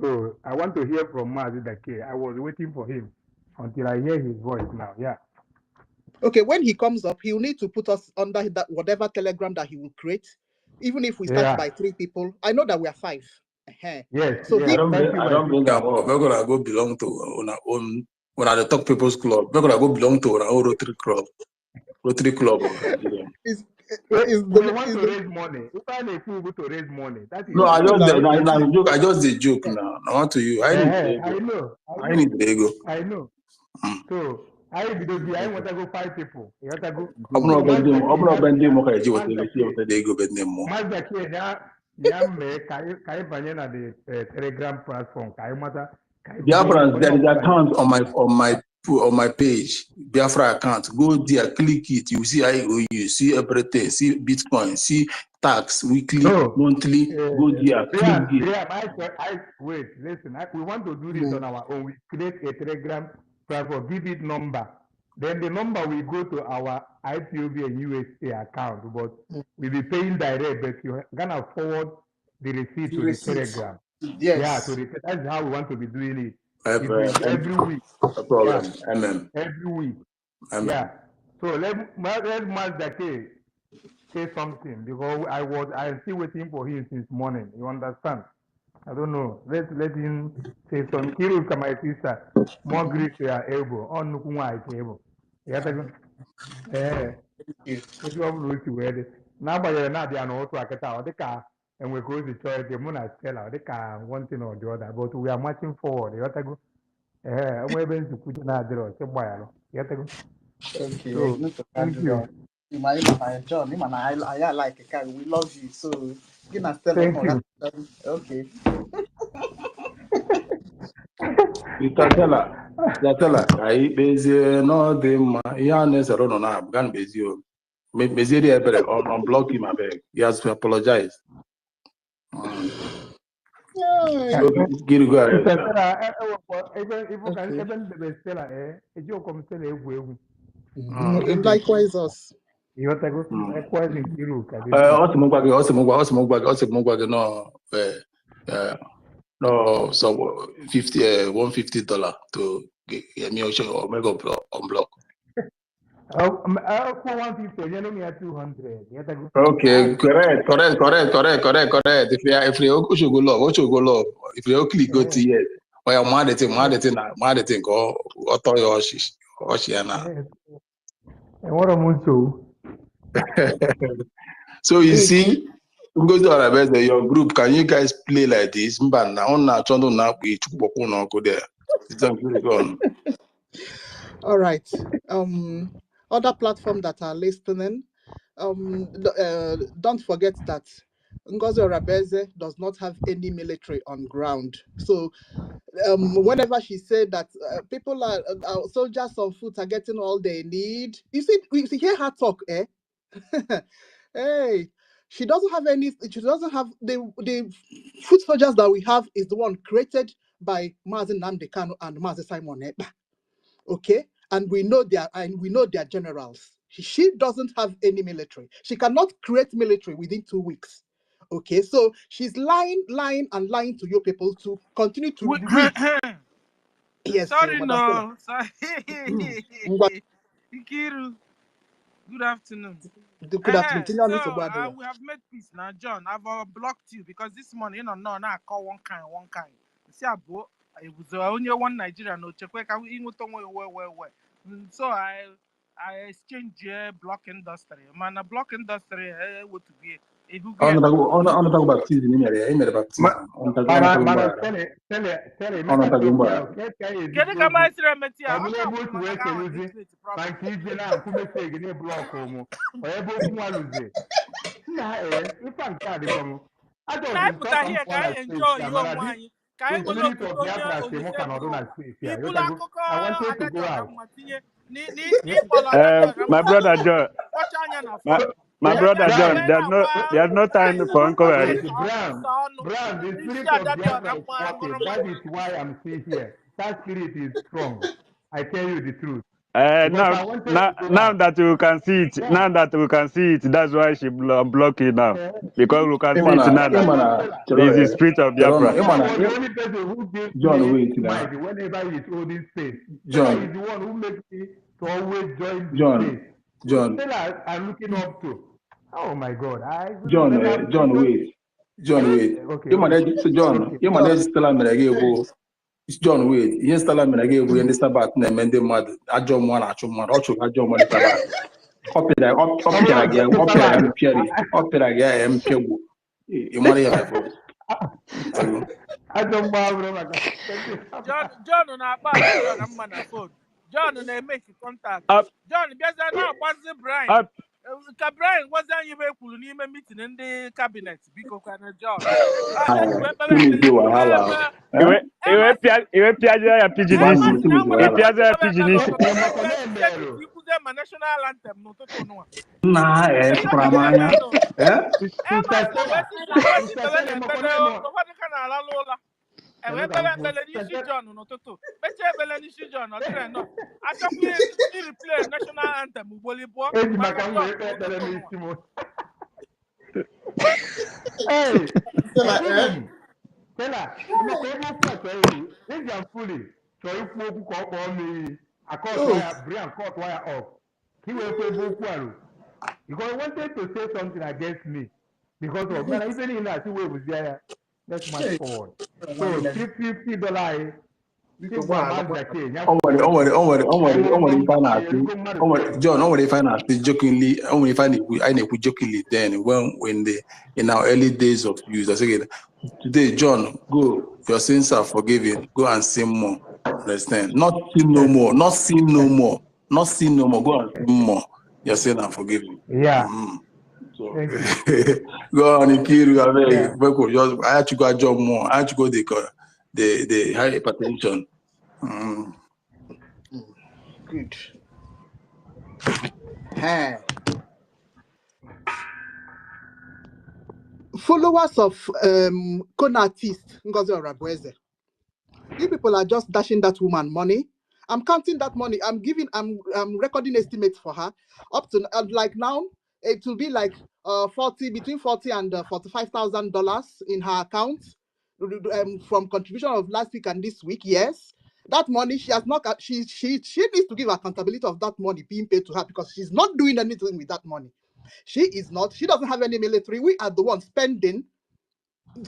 So I want to hear from Mazidake. I was waiting for him until I hear his voice now. Yeah. Okay, when he comes up, he'll need to put us under that whatever telegram that he will create. Even if we start by 3 people, I know that we are 5. Yes. So yes. I don't bring them up. We're gonna go belong to on our own when I talk people's club. We're gonna go belong to our own Rotary Club. Rotary Club of Nigeria. We want to raise money. We find a fool to raise money. That is No, I just joke. I just the joke now. I want to you. I need know. I need the ego. I know. So I want to go 5 people. You want to go. I'm not bending more. I just the ego bending more. The Telegram platform. Biafrans, there is an account on my page, Biafra account. Go there, click it. You see IOU, see everything, see Bitcoin, see tax, weekly, monthly. Go there, click it. Wait, listen. We want to do this on our own. We create a Telegram platform, give it number. Then the number will go to our IPOB and USA account, but we'll be paying direct, but you're gonna forward the receipt to the Telegram. Yes. Yeah, that's how we want to be doing it. Every week. No problem. Yeah. Amen. Every week. Amen. Yeah. So let Mazda K say something because I'm still waiting for him since morning. You understand? I don't know. Let him say something. Kiruka, my sister, more grace to your elbow. On Nukunwa able. Yeah, if you have root to wear it. Now, by your not the auto or the car, and we go to church, the moon has tell out the car, one thing or the other, but we are marching forward. You have to go. I'm going to put another or some boy. You have to go. Okay, So, thank you. John, I like a car. We love you. So, you know, Thank you. Okay. Tell I busy no them Yanes or no na gun busy. Mesiri ebere unblock him abeg. He has to apologize. So give go ahead. Likewise us. No, so 50 $150 to get me or make up unblock. I'll 150, you know me at 200. Okay, correct. If you should go love, what should go love? If you click go to yes. Well, mad the thing, go auto your Oshiana. What am So you see, Ngozi Arabeze, your group, can you guys play like this? Mbana, on na chondo na we chukuboku no go there. It's on. All right. Other platform that are listening, don't forget that Ngozi Arabeze does not have any military on ground. So whenever she said that people are soldiers on foot are getting all they need, you see, we hear her talk, eh? Hey, she doesn't have any. She doesn't have the foot soldiers that we have is the one created by Mazi Nnamdi Kanu and Mazi Simon Ekpa. Okay, and we know their generals. She doesn't have any military. She cannot create military within 2 weeks. Okay, so she's lying to you people to continue to read. Yes, sorry, so, no. Sorry. Ngwa- Ikiru. Good afternoon. Good afternoon. So we have made peace now, John. I've blocked you because this morning, now I call one kind. See, it was only one Nigerian. No, check where. So I exchange block industry. Man, a block industry. What to be? On baptism, in baptism. My brother John. My brother John, there's no time for inquiry. Brown, the spirit of Biafra is working. That is why I'm still here. That spirit is strong. I tell you the truth. Now that we can see it, that's why she block it now. Because we can see it now. It's the spirit of Biafra. The only person who gives John, me mind whenever he's holding space. John is the one who makes me to always join the space. John, I'm looking up to. Oh my God! John, wait. Okay. John, wait. Ihe stala mere ga egwu ndị sabat na-eme ndị mmadụ ajọ mmụọ na-achụ mmadụ ọ chụrụ ajọ mmụọ ndị sabat ọ pịara gị ya mpịagbu ị mara ya John na-akpa mma na phone. John na-emeki contact. John bịaza na-agbazi Brian. Ka Brian gwazi anyị ebe ekwuru n'ime meeting ndị cabinet biko kana John. Iwe piaja ya pidgin isi. Ikuze ma national anthem n'ụtụtụ nwa. Tụkwara m anya. John n'ụtụtụ. Meche ebele n'isi John ọ dịrị nọ. Achọkwa replay national anthem ugboro ịbụọ. Stella, fully so if you call me, I caught Brian caught wire off. He will pay book because he wanted to say something against me because of man, even in that way was there. Let's march forward. So $50. John, only if I not jokingly, only if I know jokingly then when in our early days of use. I say today, John, go, your sins are forgiven. Go and sin more. Understand? Not sin no more. Go and sin more. Your sins are forgiven. Yeah. So, go on, Ikiru. I had to go a job more. I had to go the high hypertension. Good. Hey. Followers of con-artist Ngozi Orabweze. You people are just dashing that woman money. I'm counting that money. I'm recording estimates for her up to like now. It will be like between $40,000 and $45,000 in her account from contribution of last week and this week. Yes, that money she has not. She needs to give accountability of that money being paid to her because she's not doing anything with that money. She is not. She doesn't have any military. We are the ones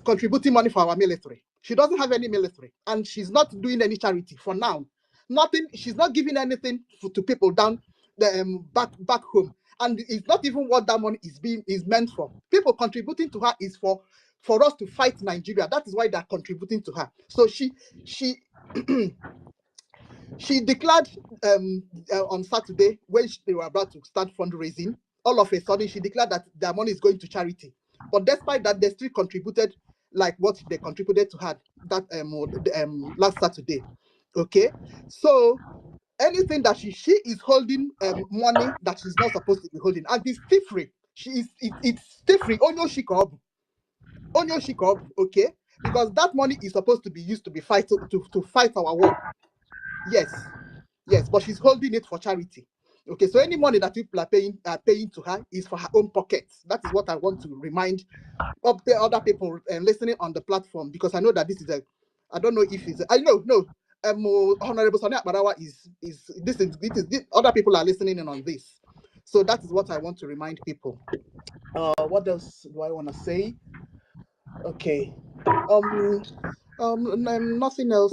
contributing money for our military. She doesn't have any military, and she's not doing any charity for now. Nothing. She's not giving anything to people down back home. And it's not even what that money is meant for. People contributing to her is for us to fight Nigeria. That is why they're contributing to her. So she she declared on Saturday when they were about to start fundraising. All of a sudden, she declared that their money is going to charity. But despite that, they still contributed like what they contributed to her that last Saturday. Okay, so anything that she is holding money that she's not supposed to be holding, and it's free. It's free. Onyo shikob, okay, because that money is supposed to be used to fight our war. Yes, but she's holding it for charity. Okay, so any money that people are paying to her is for her own pockets. That is what I want to remind other people listening on the platform, because I know that this is I don't know if it's I know no. Honorable Sonia Barawa is other people are listening in on this. So that is what I want to remind people. What else do I want to say? Okay. Nothing else.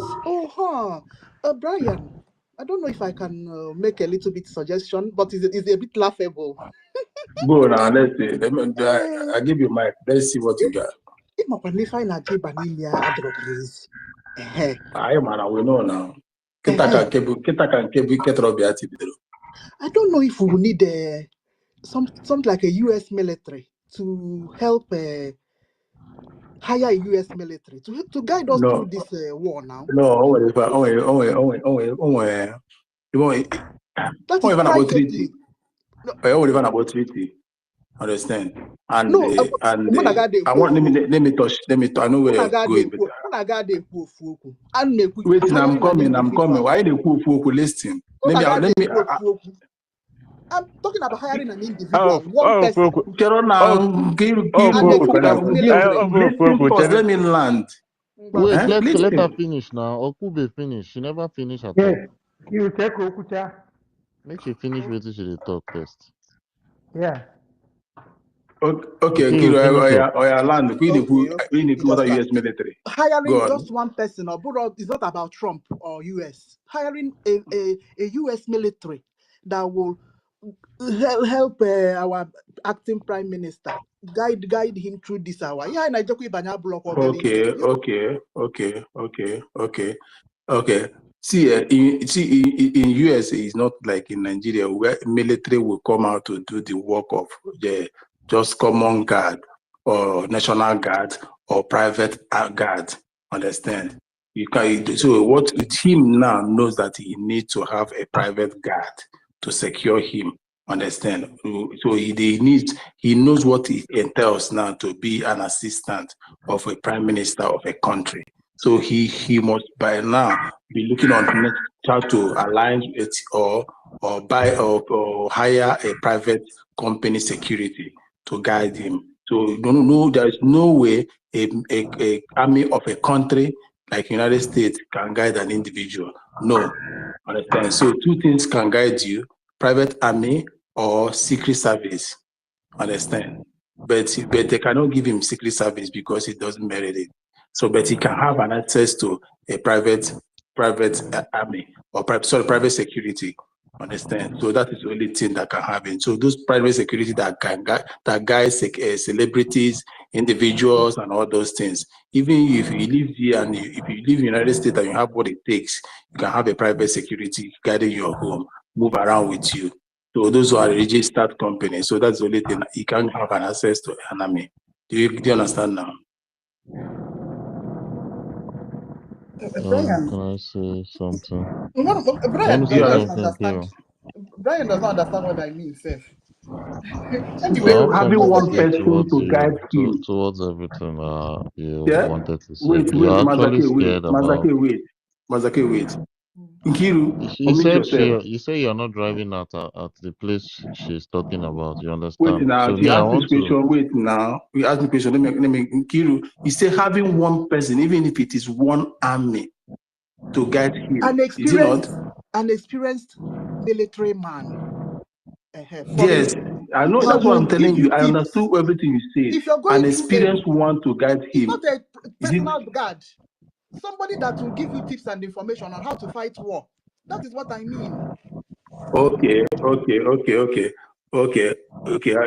Brian, I don't know if I can make a little bit suggestion, but it's a bit laughable. Go now, let's see. I give you mic. Let's see what you got. I man, we know now. I don't know if we will need something like a U.S. military to help hire a U.S. military to guide us through this war now. No, that is privately. About treaty. Understand? And no, I want let me touch. I know where you're going. Wait, I'm coming. Why they listen? I'm talking about hiring an individual, one person. Let me land. Wait, let her finish now. Okube finish. She never finished at all. You take Okucha. Make she finish what she did talk first. Yeah. Okay, or land. We need US military. Hiring just one person is not about Trump or US. Hiring a US military that will help our acting prime minister guide him through this hour. Yeah, and I joke with Banya block. Okay. See, in US, it's not like in Nigeria where military will come out to do the work of just common guard or national guard or private guard. Understand? You can. So what him now knows that he needs to have a private guard to secure him. Understand? So he knows what it entails now to be an assistant of a prime minister of a country. So he must by now be looking on how to align it or buy or hire a private company security to guide him. So there is no way a army of a country like United States can guide an individual. No. Understand? So two things can guide you: private army or secret service. Understand? But they cannot give him secret service because he doesn't merit it. So, but he can have an access to a private army or private security. Understand? So that is the only thing that can happen. So those private security that guides celebrities, individuals, and all those things. Even if you live here and if you live in the United States and you have what it takes, you can have a private security guiding your home, move around with you. So those are registered companies. So that's the only thing. You can't have an access to an army. Do you understand now? Brian, can I say something? Brian does not understand what I mean, Seth. Anyway, having one person to guide him towards everything you wanted to say. Wait, Mazake, wait. Nkiru, you say you're not driving at the place she's talking about. You understand? Wait now. So you ask me question. Wait now. You ask me question. Let me. Nkiru, you say having one person, even if it is one army, to guide him. An experienced military man. Yes, I know. That's what I'm telling you. I understood everything you say. If you're going an experienced one to guide him. It's not a personal guard. Somebody that will give you tips and information on how to fight war. That is what I mean. Okay.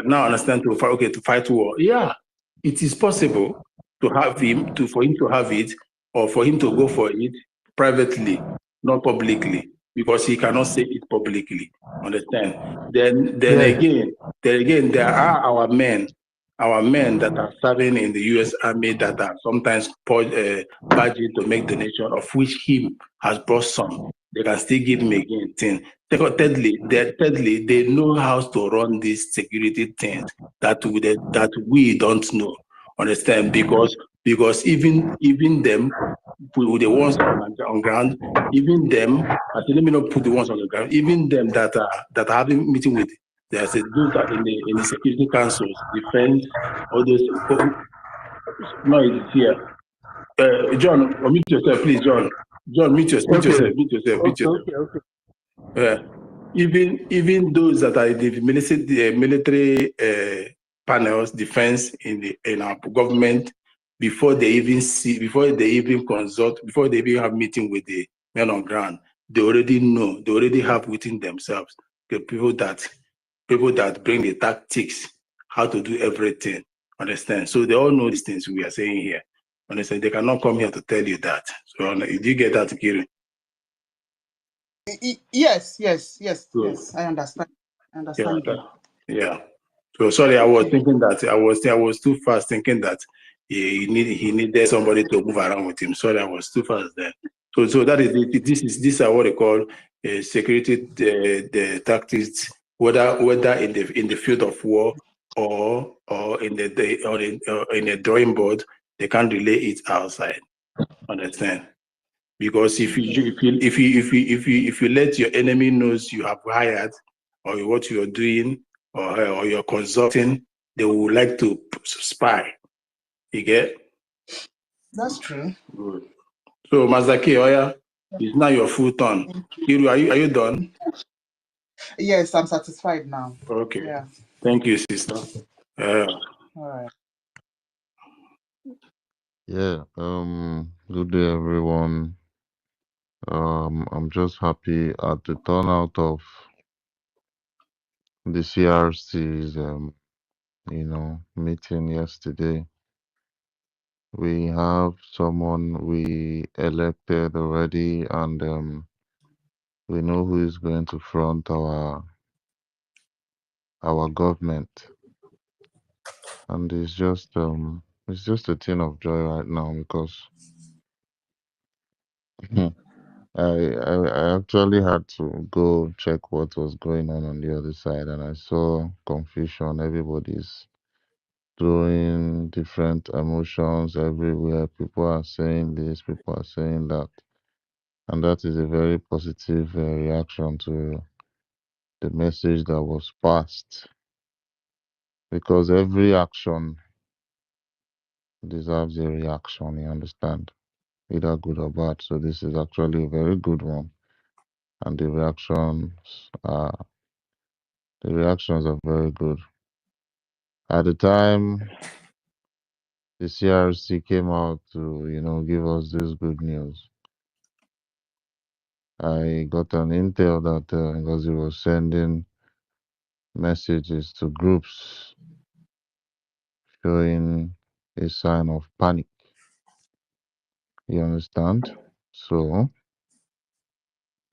Now I understand to fight war. Yeah, it is possible to have him for him to have it or for him to go for it privately, not publicly, because he cannot say it publicly. Understand? Then again, there are our men that are serving in the U.S. Army that are sometimes budget to make donation, of which him has brought some. They can still give him again thing. Thirdly, they know how to run these security things that we don't know. Understand? Because because even them, with the ones on ground, even them, let me not put the ones on the ground, even them that are having meeting with, there's those that in the security councils, defense, all those. No, it's here. John, mute yourself, please, John. John, mute yourself. Even those that are in the military panels, defense in our government, before they even consult, before they even have meeting with the men on ground, they already know, they already have within themselves the people that bring the tactics, how to do everything. Understand? So they all know these things we are saying here. Understand? They cannot come here to tell you that. So did you get that, Kiri? Yes. Good. I understand. Yeah. So sorry, I was thinking that I was too fast thinking that he needed somebody to move around with him. Sorry, I was too fast there. So that is it. These are what they call security the tactics, whether in the field of war or in a drawing board, they can't relay it outside. Understand? Because if you let your enemy knows you have hired or what you're doing or you're consulting, they would like to spy. You get? That's true. Good. So Mazaki Oya, it's now your full turn. Kiru, are you done? Yes, I'm satisfied now. Okay. Yeah. Thank you, sister. All right. Yeah. Good day, everyone. I'm just happy at the turnout of the CRC's meeting yesterday. We have someone we elected already, and we know who is going to front our government. And it's just a thing of joy right now because I actually had to go check what was going on the other side, and I saw confusion. Everybody's doing different emotions everywhere. People are saying this, people are saying that, and that is a very positive reaction to the message that was passed. Because every action deserves a reaction. You understand? Either good or bad. So this is actually a very good one, and the reactions are very good. At the time the CRC came out to give us this good news, I got an intel that Ngozi was sending messages to groups showing a sign of panic. You understand? So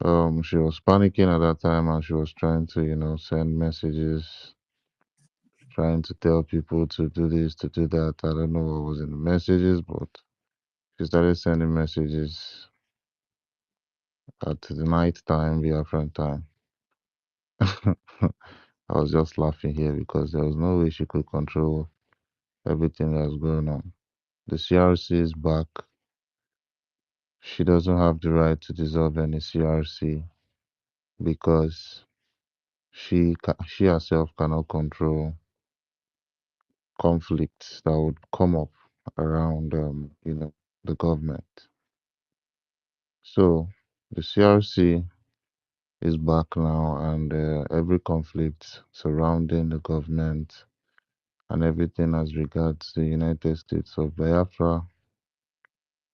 she was panicking at that time, and she was trying to send messages, trying to tell people to do this, to do that. I don't know what was in the messages, but she started sending messages at the night time, Biafran time. I was just laughing here because there was no way she could control everything that was going on. The CRC is back. She doesn't have the right to dissolve any CRC because she herself cannot control conflicts that would come up around the government. So the CRC is back now, and every conflict surrounding the government and everything as regards the United States of Biafra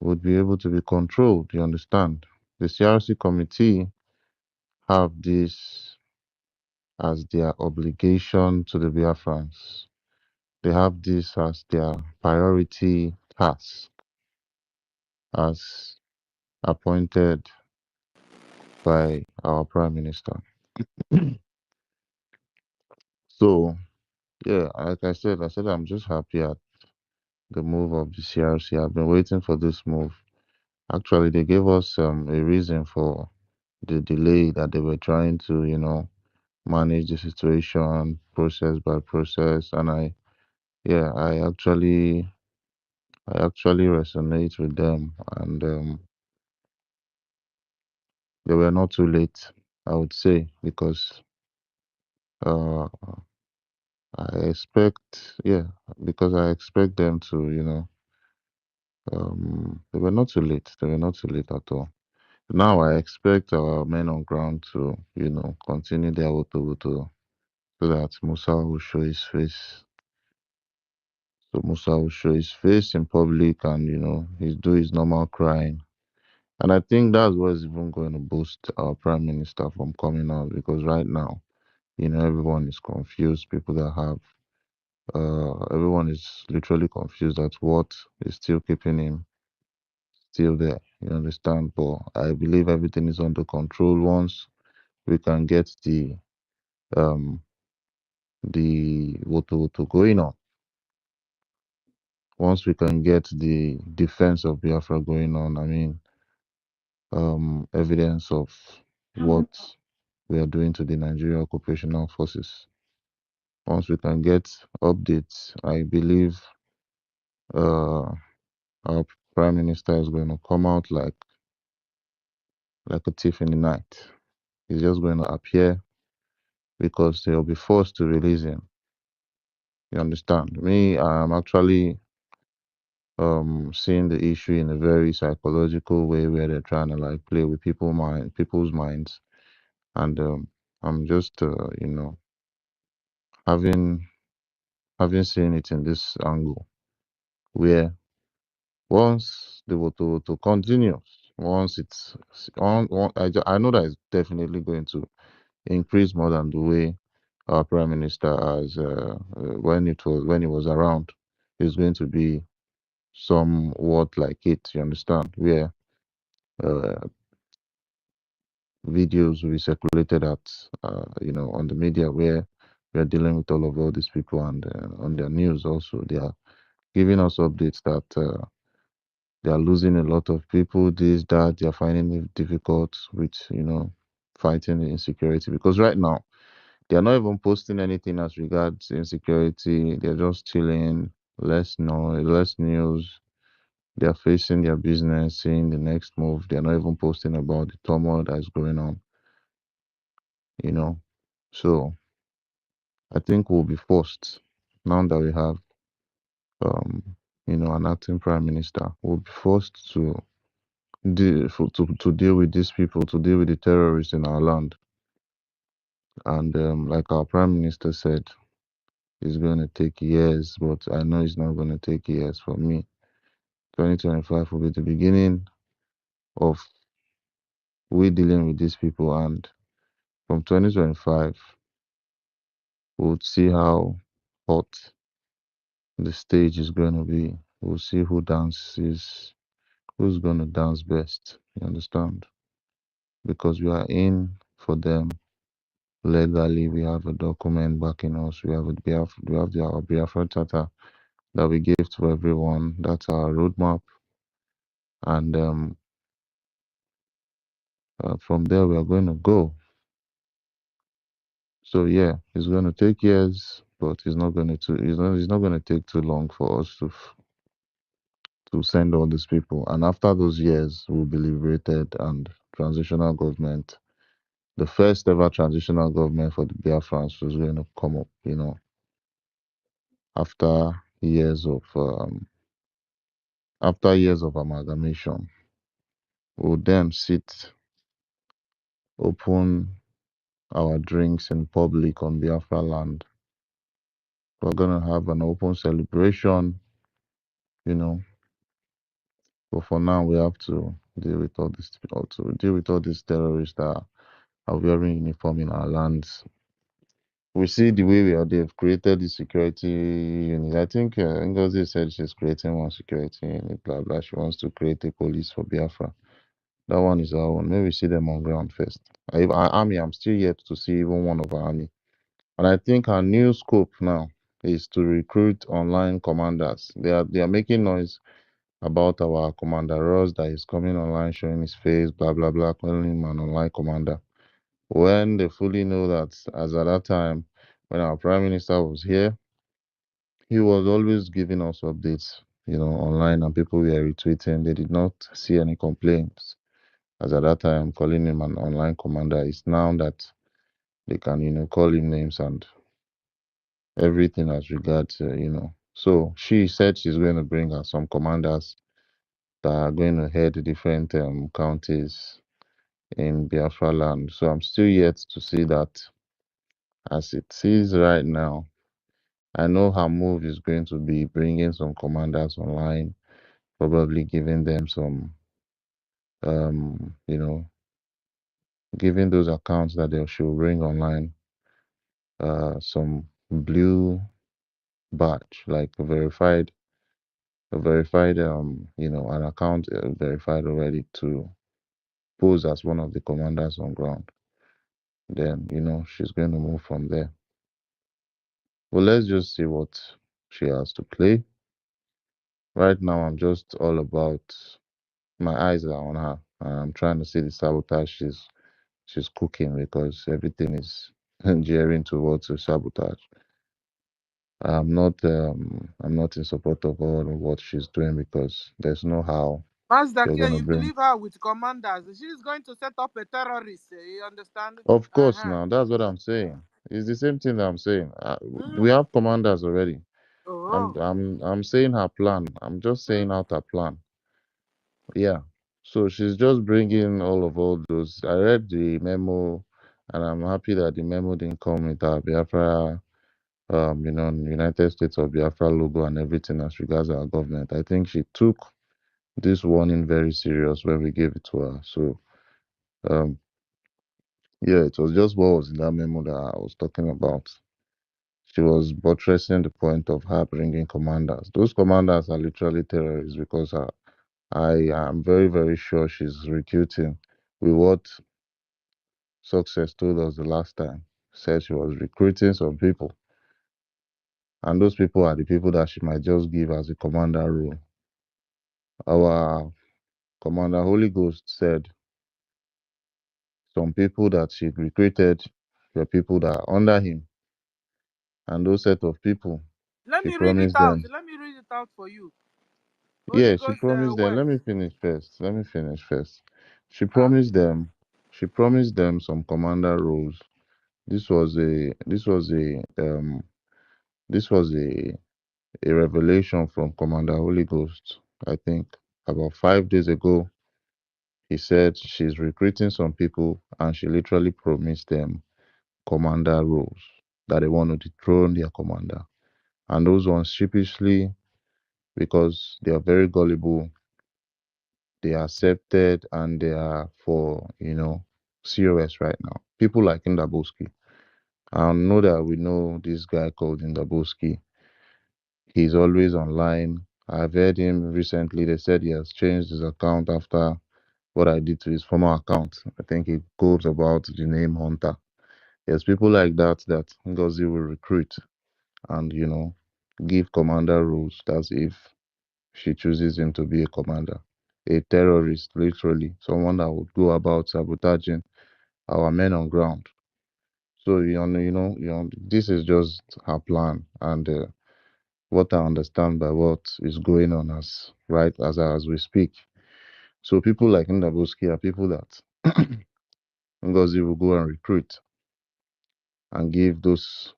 would be able to be controlled. You understand? The CRC committee have this as their obligation to the Biafrans. They have this as their priority task as appointed by our Prime Minister. So, yeah, like I said I'm just happy at the move of the CRC. I've been waiting for this move. Actually, they gave us a reason for the delay, that they were trying to manage the situation process by process. And I actually I actually resonate with them, and they were not too late, I would say, because uh, I expect, yeah, because I expect them to, they were not too late. They were not too late at all. Now I expect our men on ground to, continue their woto so that Musa will show his face. So Musa will show his face in public and, he's do his normal crying. And I think that's what's even going to boost our prime minister from coming out because right now, everyone is confused. People that have, everyone is literally confused at what is still keeping him still there. You understand? But I believe everything is under control once we can get um the Woto going on. Once we can get the defense of Biafra going on, I mean, evidence of what we are doing to the Nigerian occupational forces. Once we can get updates, I believe our prime minister is going to come out like a thief in the night. He's just going to appear because they'll be forced to release him. You understand? Me, I'm actually seeing the issue in a very psychological way where they're trying to like play with people's minds, and I'm just having seen it in this angle where once the Woto continues, once it's on, I know that it's definitely going to increase more than the way our prime minister has when he was around. It's going to be somewhat like it. You understand? Where uh, videos will be circulated at on the media where we are dealing with all these people and on their news also they are giving us updates that they are losing a lot of people, this, that, they are finding it difficult with, fighting the insecurity. Because right now, they are not even posting anything as regards insecurity. They're just chilling, less noise, less news. They are facing their business, seeing the next move. They're not even posting about the turmoil that's going on, you know. So I think we'll be forced, now that we have, an acting prime minister, we'll be forced to to deal with these people, to deal with the terrorists in our land. And like our prime minister said, it's going to take years, but I know it's not going to take years for me. 2025 will be the beginning of we dealing with these people, and from 2025, we'll see how hot the stage is going to be. We'll see who's going to dance best. You understand? Because we are in for them legally. We have a document backing us. We have our Biafra charter that we give to everyone. That's our roadmap, and from there we are going to go. So yeah, it's going to take years, but it's not going to take too long for us to send all these people. And after those years, we'll be liberated and transitional government. The first ever transitional government for the Biafrans was going to come up, after years of amalgamation. We'll then sit, open our drinks in public on Biafra land. We're gonna have an open celebration, you know. But for now, we have to deal with all these terrorists that are wearing uniform in our lands. We see the way they've created the security unit. I think Ngozi said she's creating one security unit, blah blah. She wants to create a police for Biafra. That one is our own. Maybe see them on ground first. Our army, I'm still yet to see even one of our army. And I think our new scope now is to recruit online commanders. They are making noise about our commander Ross that is coming online, showing his face, blah blah blah, calling him an online commander. When they fully know that, as at that time, when our prime minister was here, he was always giving us updates online, and people were retweeting. They did not see any complaints. As at that time, calling him an online commander, is now that they can, call him names and everything as regards. So she said she's going to bring her some commanders that are going to head the different counties in Biafra land. So I'm still yet to see that. As it is right now, I know her move is going to be bringing some commanders online, probably giving them some, giving those accounts that they should bring online, some blue badge, like a verified, an account verified already to pose as one of the commanders on ground. Then, she's going to move from there. Well, let's just see what she has to play. Right now, I'm just all about, my eyes are on her. I'm trying to see the sabotage she's cooking, because everything is gearing towards a sabotage. I'm not in support of all of what she's doing, because there's no how Master you're K, gonna you bring. believe her with commanders. She's going to set up a terrorist. You understand? Of course, now that's what I'm saying. It's the same thing that I'm saying. We have commanders already. Oh. I'm saying her plan. I'm just saying out her plan. Yeah. So she's just bringing all those. I read the memo, and I'm happy that the memo didn't come with our Biafra, United States of Biafra logo and everything as regards our government. I think she took this warning very serious when we gave it to her. So, um, yeah, it was just what was in that memo that I was talking about. She was buttressing the point of her bringing commanders. Those commanders are literally terrorists, because I am very, very sure she's recruiting with what Success told us the last time. Said she was recruiting some people, and those people are the people that she might just give as a commander role. Our commander Holy Ghost said some people that she recruited were people that are under him, and those set of people, Let she me read it promised out. them. Let me read it out for you. Holy Yeah, she Ghost promised them. Let words. me finish first. Let me finish first. She Okay. promised them. She promised them some commander roles. This was a. This was a. This was a revelation from Commander Holy Ghost. I think about 5 days ago, he said she's recruiting some people, and she literally promised them commander roles, that they want to dethrone their commander. And those ones sheepishly, because they are very gullible, they accepted, and they are for, COS right now. People like Ndaboski. I know that we know this guy called Ndaboski. He's always online. I've heard him recently. They said he has changed his account after what I did to his former account. I think it goes about the name Hunter. There's people like that Ngozi will recruit and, give commander roles. That's if she chooses him to be a commander. A terrorist, literally, someone that would go about sabotaging our men on ground. So, this is just her plan. And what I understand by what is going on as we speak. So people like Ndabuski are people that Ngozi will go and recruit and give those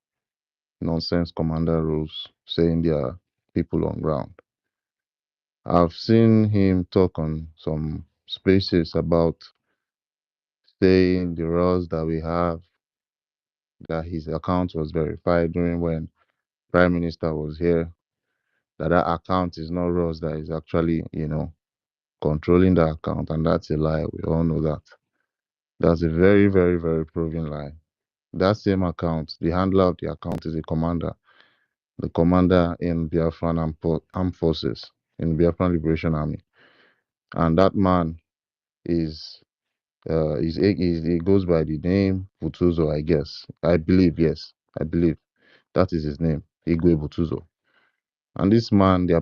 nonsense commander roles, saying they are people on ground. I've seen him talk on some spaces about saying the roles that we have, that his account was verified during when Prime Minister was here, that account is not Ross, that is actually, controlling the account, and that's a lie. We all know that. That's a very, very, very proven lie. That same account, the handler of the account is the commander in Biafran Armed Forces, in Biafran Liberation Army. And that man he goes by the name Butuzo, I guess. I believe, yes. I believe that is his name, Igwe Butuzo. And this man, there are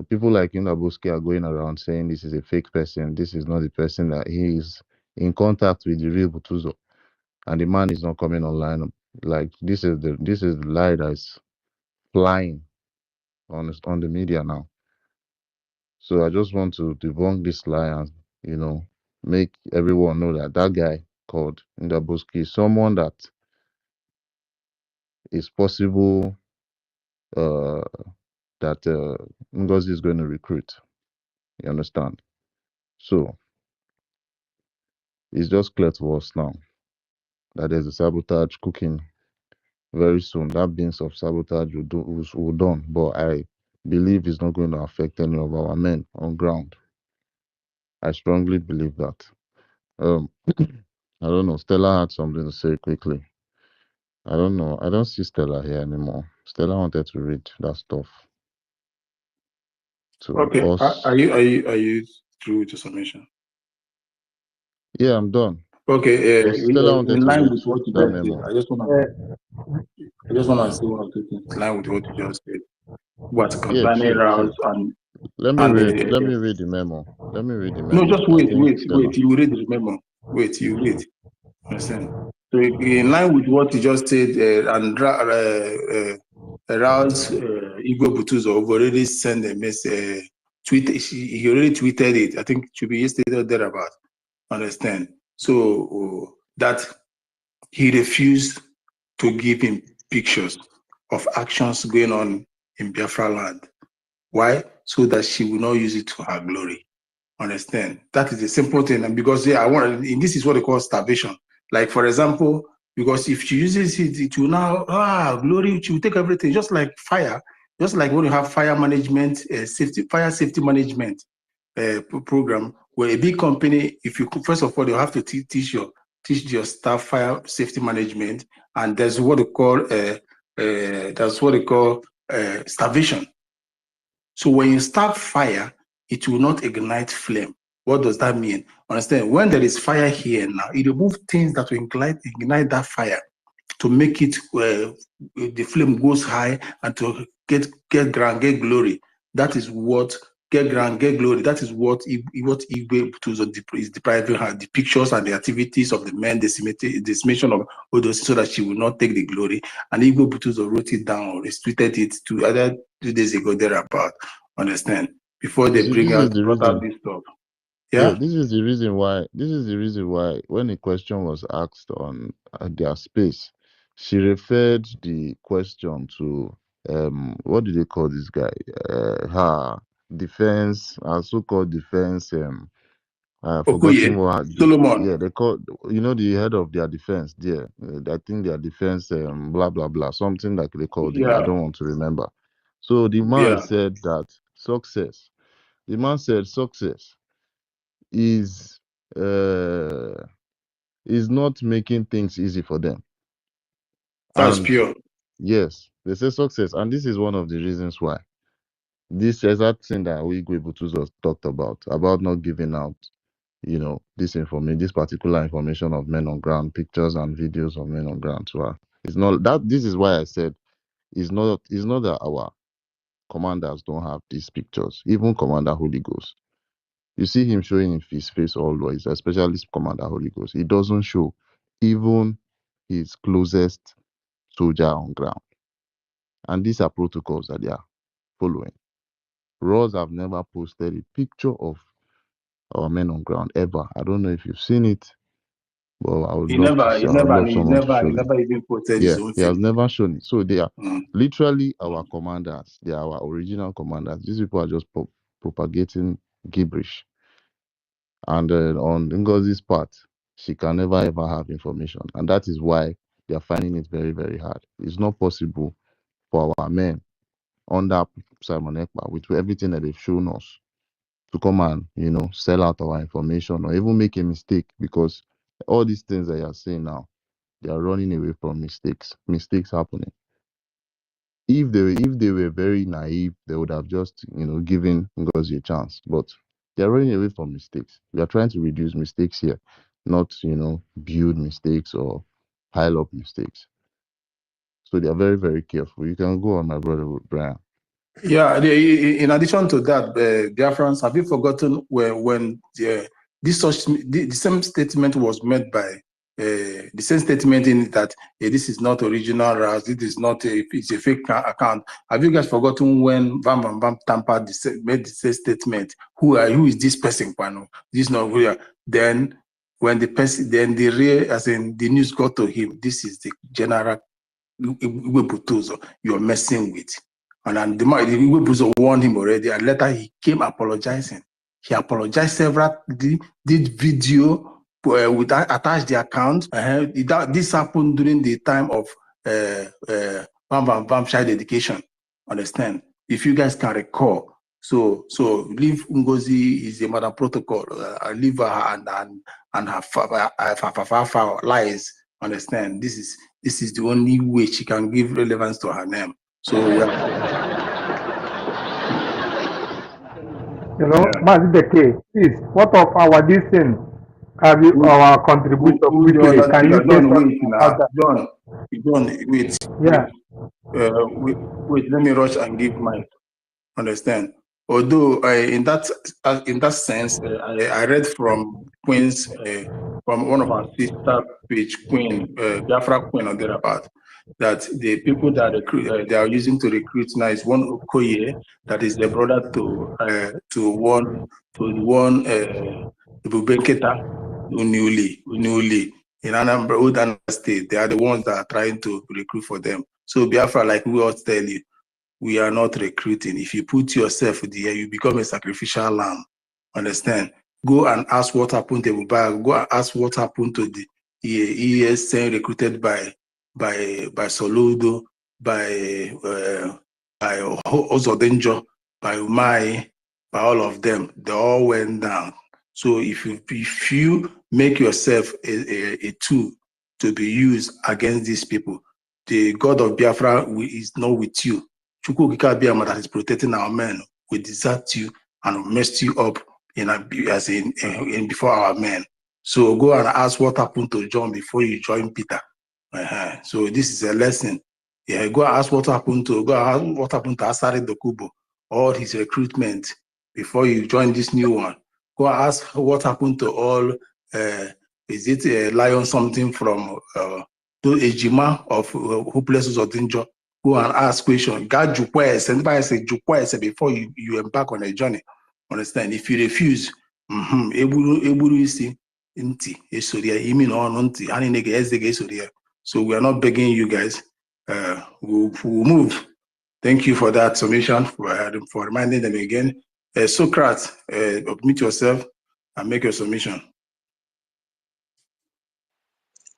people like Inabuski are going around saying this is a fake person. This is not the person, that he is in contact with the real Butuzo. And the man is not coming online. Like this is the lie that is flying on the media now. So I just want to debunk this lie and, you know, make everyone know that that guy called Ndaboski is someone that is possible that Ngozi is going to recruit. You understand? So it's just clear to us now that there's a sabotage cooking very soon. That beans of sabotage will done, but I believe it's not going to affect any of our men on ground. I strongly believe that. I don't know. Stella had something to say quickly. I don't know. I don't see Stella here anymore. Stella wanted to read that stuff to Okay. us. Are you through with your submission? Yeah, I'm done. Okay. But Stella wanted In to line read with what you that just said, memo. I just want to say one or two things in line with what you just said. What's Yeah, concerning chill. routes and Let me read. Let me read the memo. Let me read the no, memo. just I wait. think Stella. You will read the memo. Wait, you wait. Understand? So in line with what you just said, and Raoul's Igbo Butuzo have already sent a message. He already tweeted it. I think it should be yesterday or thereabout. Understand? So that he refused to give him pictures of actions going on in Biafra land. Why? So that she will not use it to her glory. Understand? That is a simple thing. And because this is what they call starvation. Like, for example, because if she uses it, it will now, glory, she will take everything, just like fire, just like when you have fire management, fire safety management program, where a big company, if you, first of all, you have to teach your staff fire safety management, and there's what they call, starvation. So when you start fire, it will not ignite flame. What does that mean? Understand? When there is fire here now, it removes things that will ignite that fire to make it the flame goes high and to get glory. That is what get glory. That is what Igwe is depriving her, the pictures and the activities of the men, decimation of Odosi, so that she will not take the glory. And Igwe Butuzo wrote it down or retweeted it to other 2 days ago thereabout. Understand? Before they brought out this stuff. Yeah, this is the reason why. This is the reason why when a question was asked on their space, she referred the question to what do they call this guy? Her defense, her so-called defense. Forgotten what. Solomon. Yeah, they call, you know, the head of their defense. There, I think their defense. Blah blah blah. Something like they call the guy. I don't want to remember. So the man said that success. The man said success is not making things easy for them. That's And pure. yes, they say success, and this is one of the reasons why. This exact thing that we Butuzo talked about not giving out, you know, this particular information of men on ground, pictures and videos of men on ground to her. It's not that. This is why I said it's not that our commanders don't have these pictures. Even Commander Holy Ghost. You see him showing his face always, especially Commander Holy Ghost. He doesn't show even his closest soldier on ground. And these are protocols that they are following. Ross have never posted a picture of our men on ground ever. I don't know if you've seen it, but I would love to see. I would love someone to show he it. never even posted Yeah, his own he has thing. never shown it. So they are literally our commanders. They are our original commanders. These people are just propagating gibberish. And on Ngozi's part, she can never ever have information. And that is why they are finding it very, very hard. It's not possible for our men under Simon Ekpa, with everything that they've shown us, to come and, you know, sell out our information or even make a mistake, because all these things that you are saying now, they are running away from mistakes happening. If they were very naive, they would have just, you know, given Ngozi a chance. But they are running away from mistakes. We are trying to reduce mistakes here, not, you know, build mistakes or pile up mistakes. So they are very, very careful. You can go on, my brother Brian. Yeah, in addition to that, Biafrans, have you forgotten when the same statement was made by the same statement in that this is not original Ras, this is not it's a fake account. Have you guys forgotten when Bam tampered made the same statement? Who is this person? This is not who you are. Then when the person, then the real, as in the news got to him, this is the general you're messing with. And then the Iwebuzo warned him already, and later he came apologizing. He apologized several, did video with attached the account. This happened during the time of Bam child education. Understand? If you guys can recall. So leave Ngozi is a mother protocol. Leave her and her lies. Understand? This is the only way she can give relevance to her name. So you know, Mazideke, please, what of our dissent? Have you our contribution quickly? Can you say something about that? John, wait. Yeah. Wait, let me rush and give my understand. Although in that sense, I read from Queen's from one of our sister page, Queen Biafra Queen or thereabout, that the people that they are using to recruit now is one Okoye, that is the brother to one Bubeketa Unuli in Anambra State. They are the ones that are trying to recruit for them. So Biafra, like we all tell you, we are not recruiting. If you put yourself there, you become a sacrificial lamb. Understand? Go and ask what happened to Mubarak. Go and ask what happened to the ESN recruited by Soludo, by Ozodenjo, by Umai, by all of them. They all went down. So if you make yourself a tool to be used against these people, the God of Biafra is not with you. EFIK-IBIBIO that is protecting our men will desert you and mess you up in before our men. So go and ask what happened to John before you join Peter. So this is a lesson. Yeah, go and ask what happened to Asari Dokubo, all his recruitment before you join this new one. Go and ask what happened to all is it a lion something from Ejima of Hopeless or Danger? Go and ask questions. God jukwese. Anybody say jukwese before you embark on a journey. Understand? If you refuse, eburu isi nti esoria imi no nti ani nege ezege esoria. So we are not begging you guys. We'll move. Thank you for that submission, for reminding them again. Socrates, admit yourself and make your submission.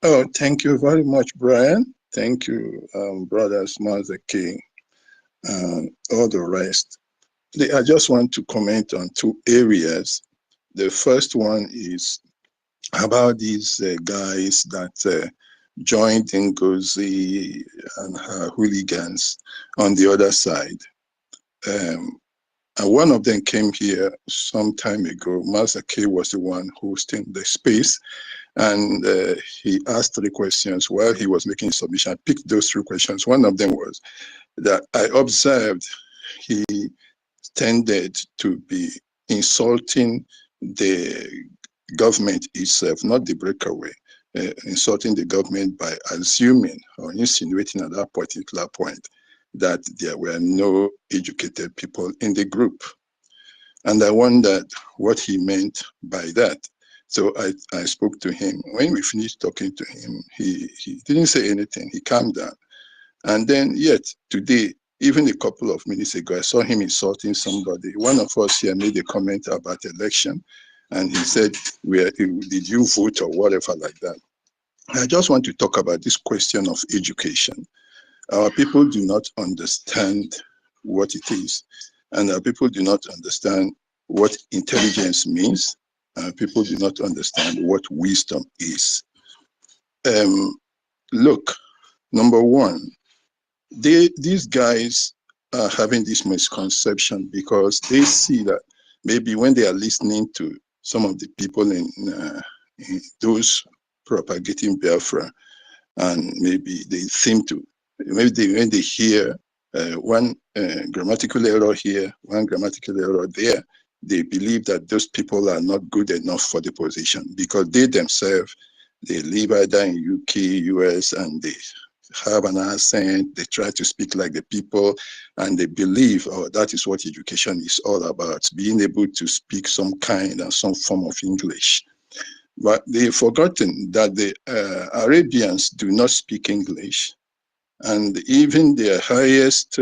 Oh, thank you very much, Brian. Thank you, brothers Mazaki, and all the rest. I just want to comment on two areas. The first one is about these guys that joined Ngozi and her hooligans on the other side. And one of them came here some time ago. Mazaki was the one hosting the space. And he asked 3 questions while he was making his submission. I picked those 3 questions. One of them was that I observed he tended to be insulting the government itself, not the breakaway, insulting the government by assuming or insinuating at that particular point that there were no educated people in the group. And I wondered what he meant by that. So I spoke to him. When we finished talking to him, he didn't say anything. He calmed down. And then yet today, even a couple of minutes ago, I saw him insulting somebody. One of us here made a comment about election, and he said, did you vote or whatever like that. I just want to talk about this question of education. Our people do not understand what it is, and our people do not understand what intelligence means. People do not understand what wisdom is. Look, number one, these guys are having this misconception because they see that maybe when they are listening to some of the people in those propagating Biafra, and maybe they seem to, when they hear one grammatical error here, one grammatical error there, they believe that those people are not good enough for the position because they themselves They live either in UK, US, and they have an accent. They try to speak like the people, and they believe, oh, that is what education is all about, being able to speak some kind and some form of English. But they've forgotten that the Arabians do not speak English, and even their highest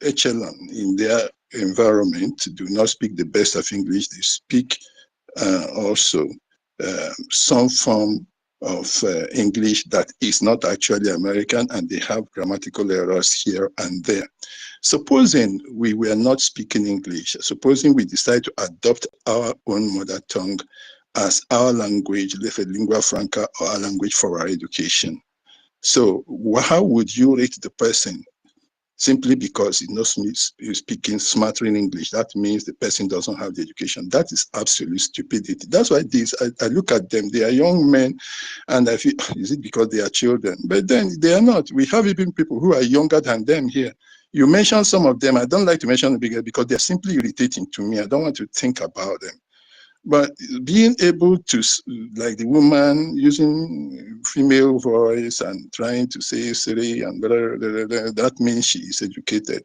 echelon in their environment do not speak the best of English. They speak also some form of English that is not actually American, and they have grammatical errors here and there. Supposing we were not speaking English, supposing we decide to adopt our own mother tongue as our language, lingua franca, or our language for our education. So how would you rate the person simply because he knows speaking smattering English? That means the person doesn't have the education. That is absolute stupidity. That's why I look at them, they are young men, and I feel, is it because they are children? But then they are not. We have even people who are younger than them here. You mentioned some of them. I don't like to mention them because they're simply irritating to me. I don't want to think about them. But being able to, like the woman using female voice and trying to say Siri and blah, blah, blah, blah, that means she is educated.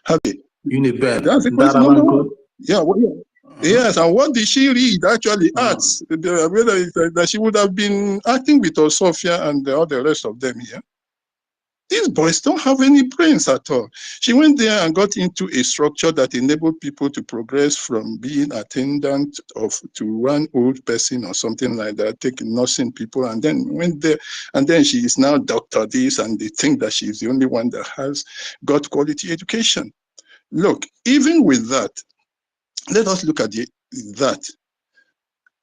That's the question number one. Yeah, yes, and what did she read? Actually, arts. That she would have been acting with Sophia and all the rest of them here. These boys don't have any brains at all. She went there and got into a structure that enabled people to progress from being attendant to one old person or something like that, taking nursing people, and then went there, and then she is now Dr. this, and they think that she is the only one that has got quality education. Look, even with that, let us look at that.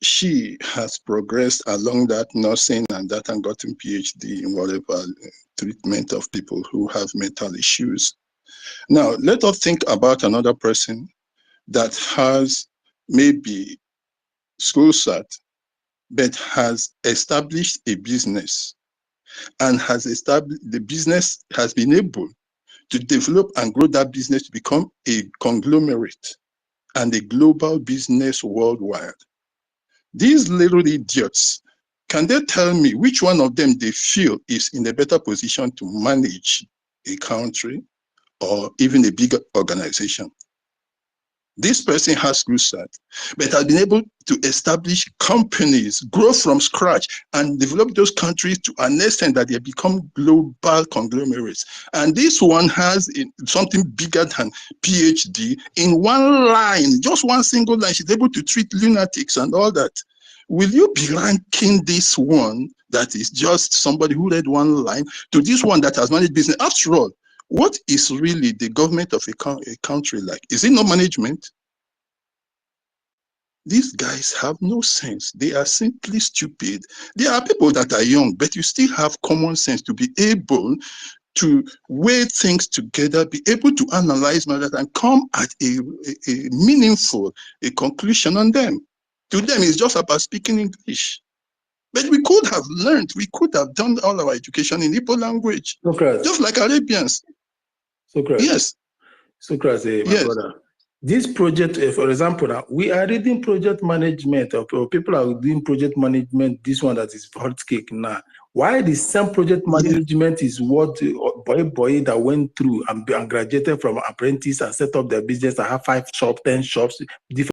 She has progressed along that nursing and that and gotten PhD in whatever treatment of people who have mental issues. Now, let us think about another person that has maybe school cert, but has established a business and the business has been able to develop and grow that business to become a conglomerate and a global business worldwide. These little idiots, can they tell me which one of them they feel is in a better position to manage a country or even a bigger organization? This person has school cert, but has been able to establish companies, grow from scratch, and develop those countries to an extent that they become global conglomerates. And this one has something bigger than PhD in one line, just one single line. She's able to treat lunatics and all that. Will you be ranking this one that is just somebody who read one line to this one that has managed business? After all, what is really the government of a country like? Is it not management? These guys have no sense. They are simply stupid. There are people that are young, but you still have common sense to be able to weigh things together, be able to analyze matters and come at a meaningful conclusion on them. To them, it's just about speaking English. But we could have learned, we could have done all our education in Igbo language, just like Arabians. Yes. Socrates, my brother. This project, for example, we are reading project management, or people are doing project management, this one that is hot cake now. Why the same project management is what boy that went through and graduated from apprentice and set up their business and have 5 shops, 10 shops, different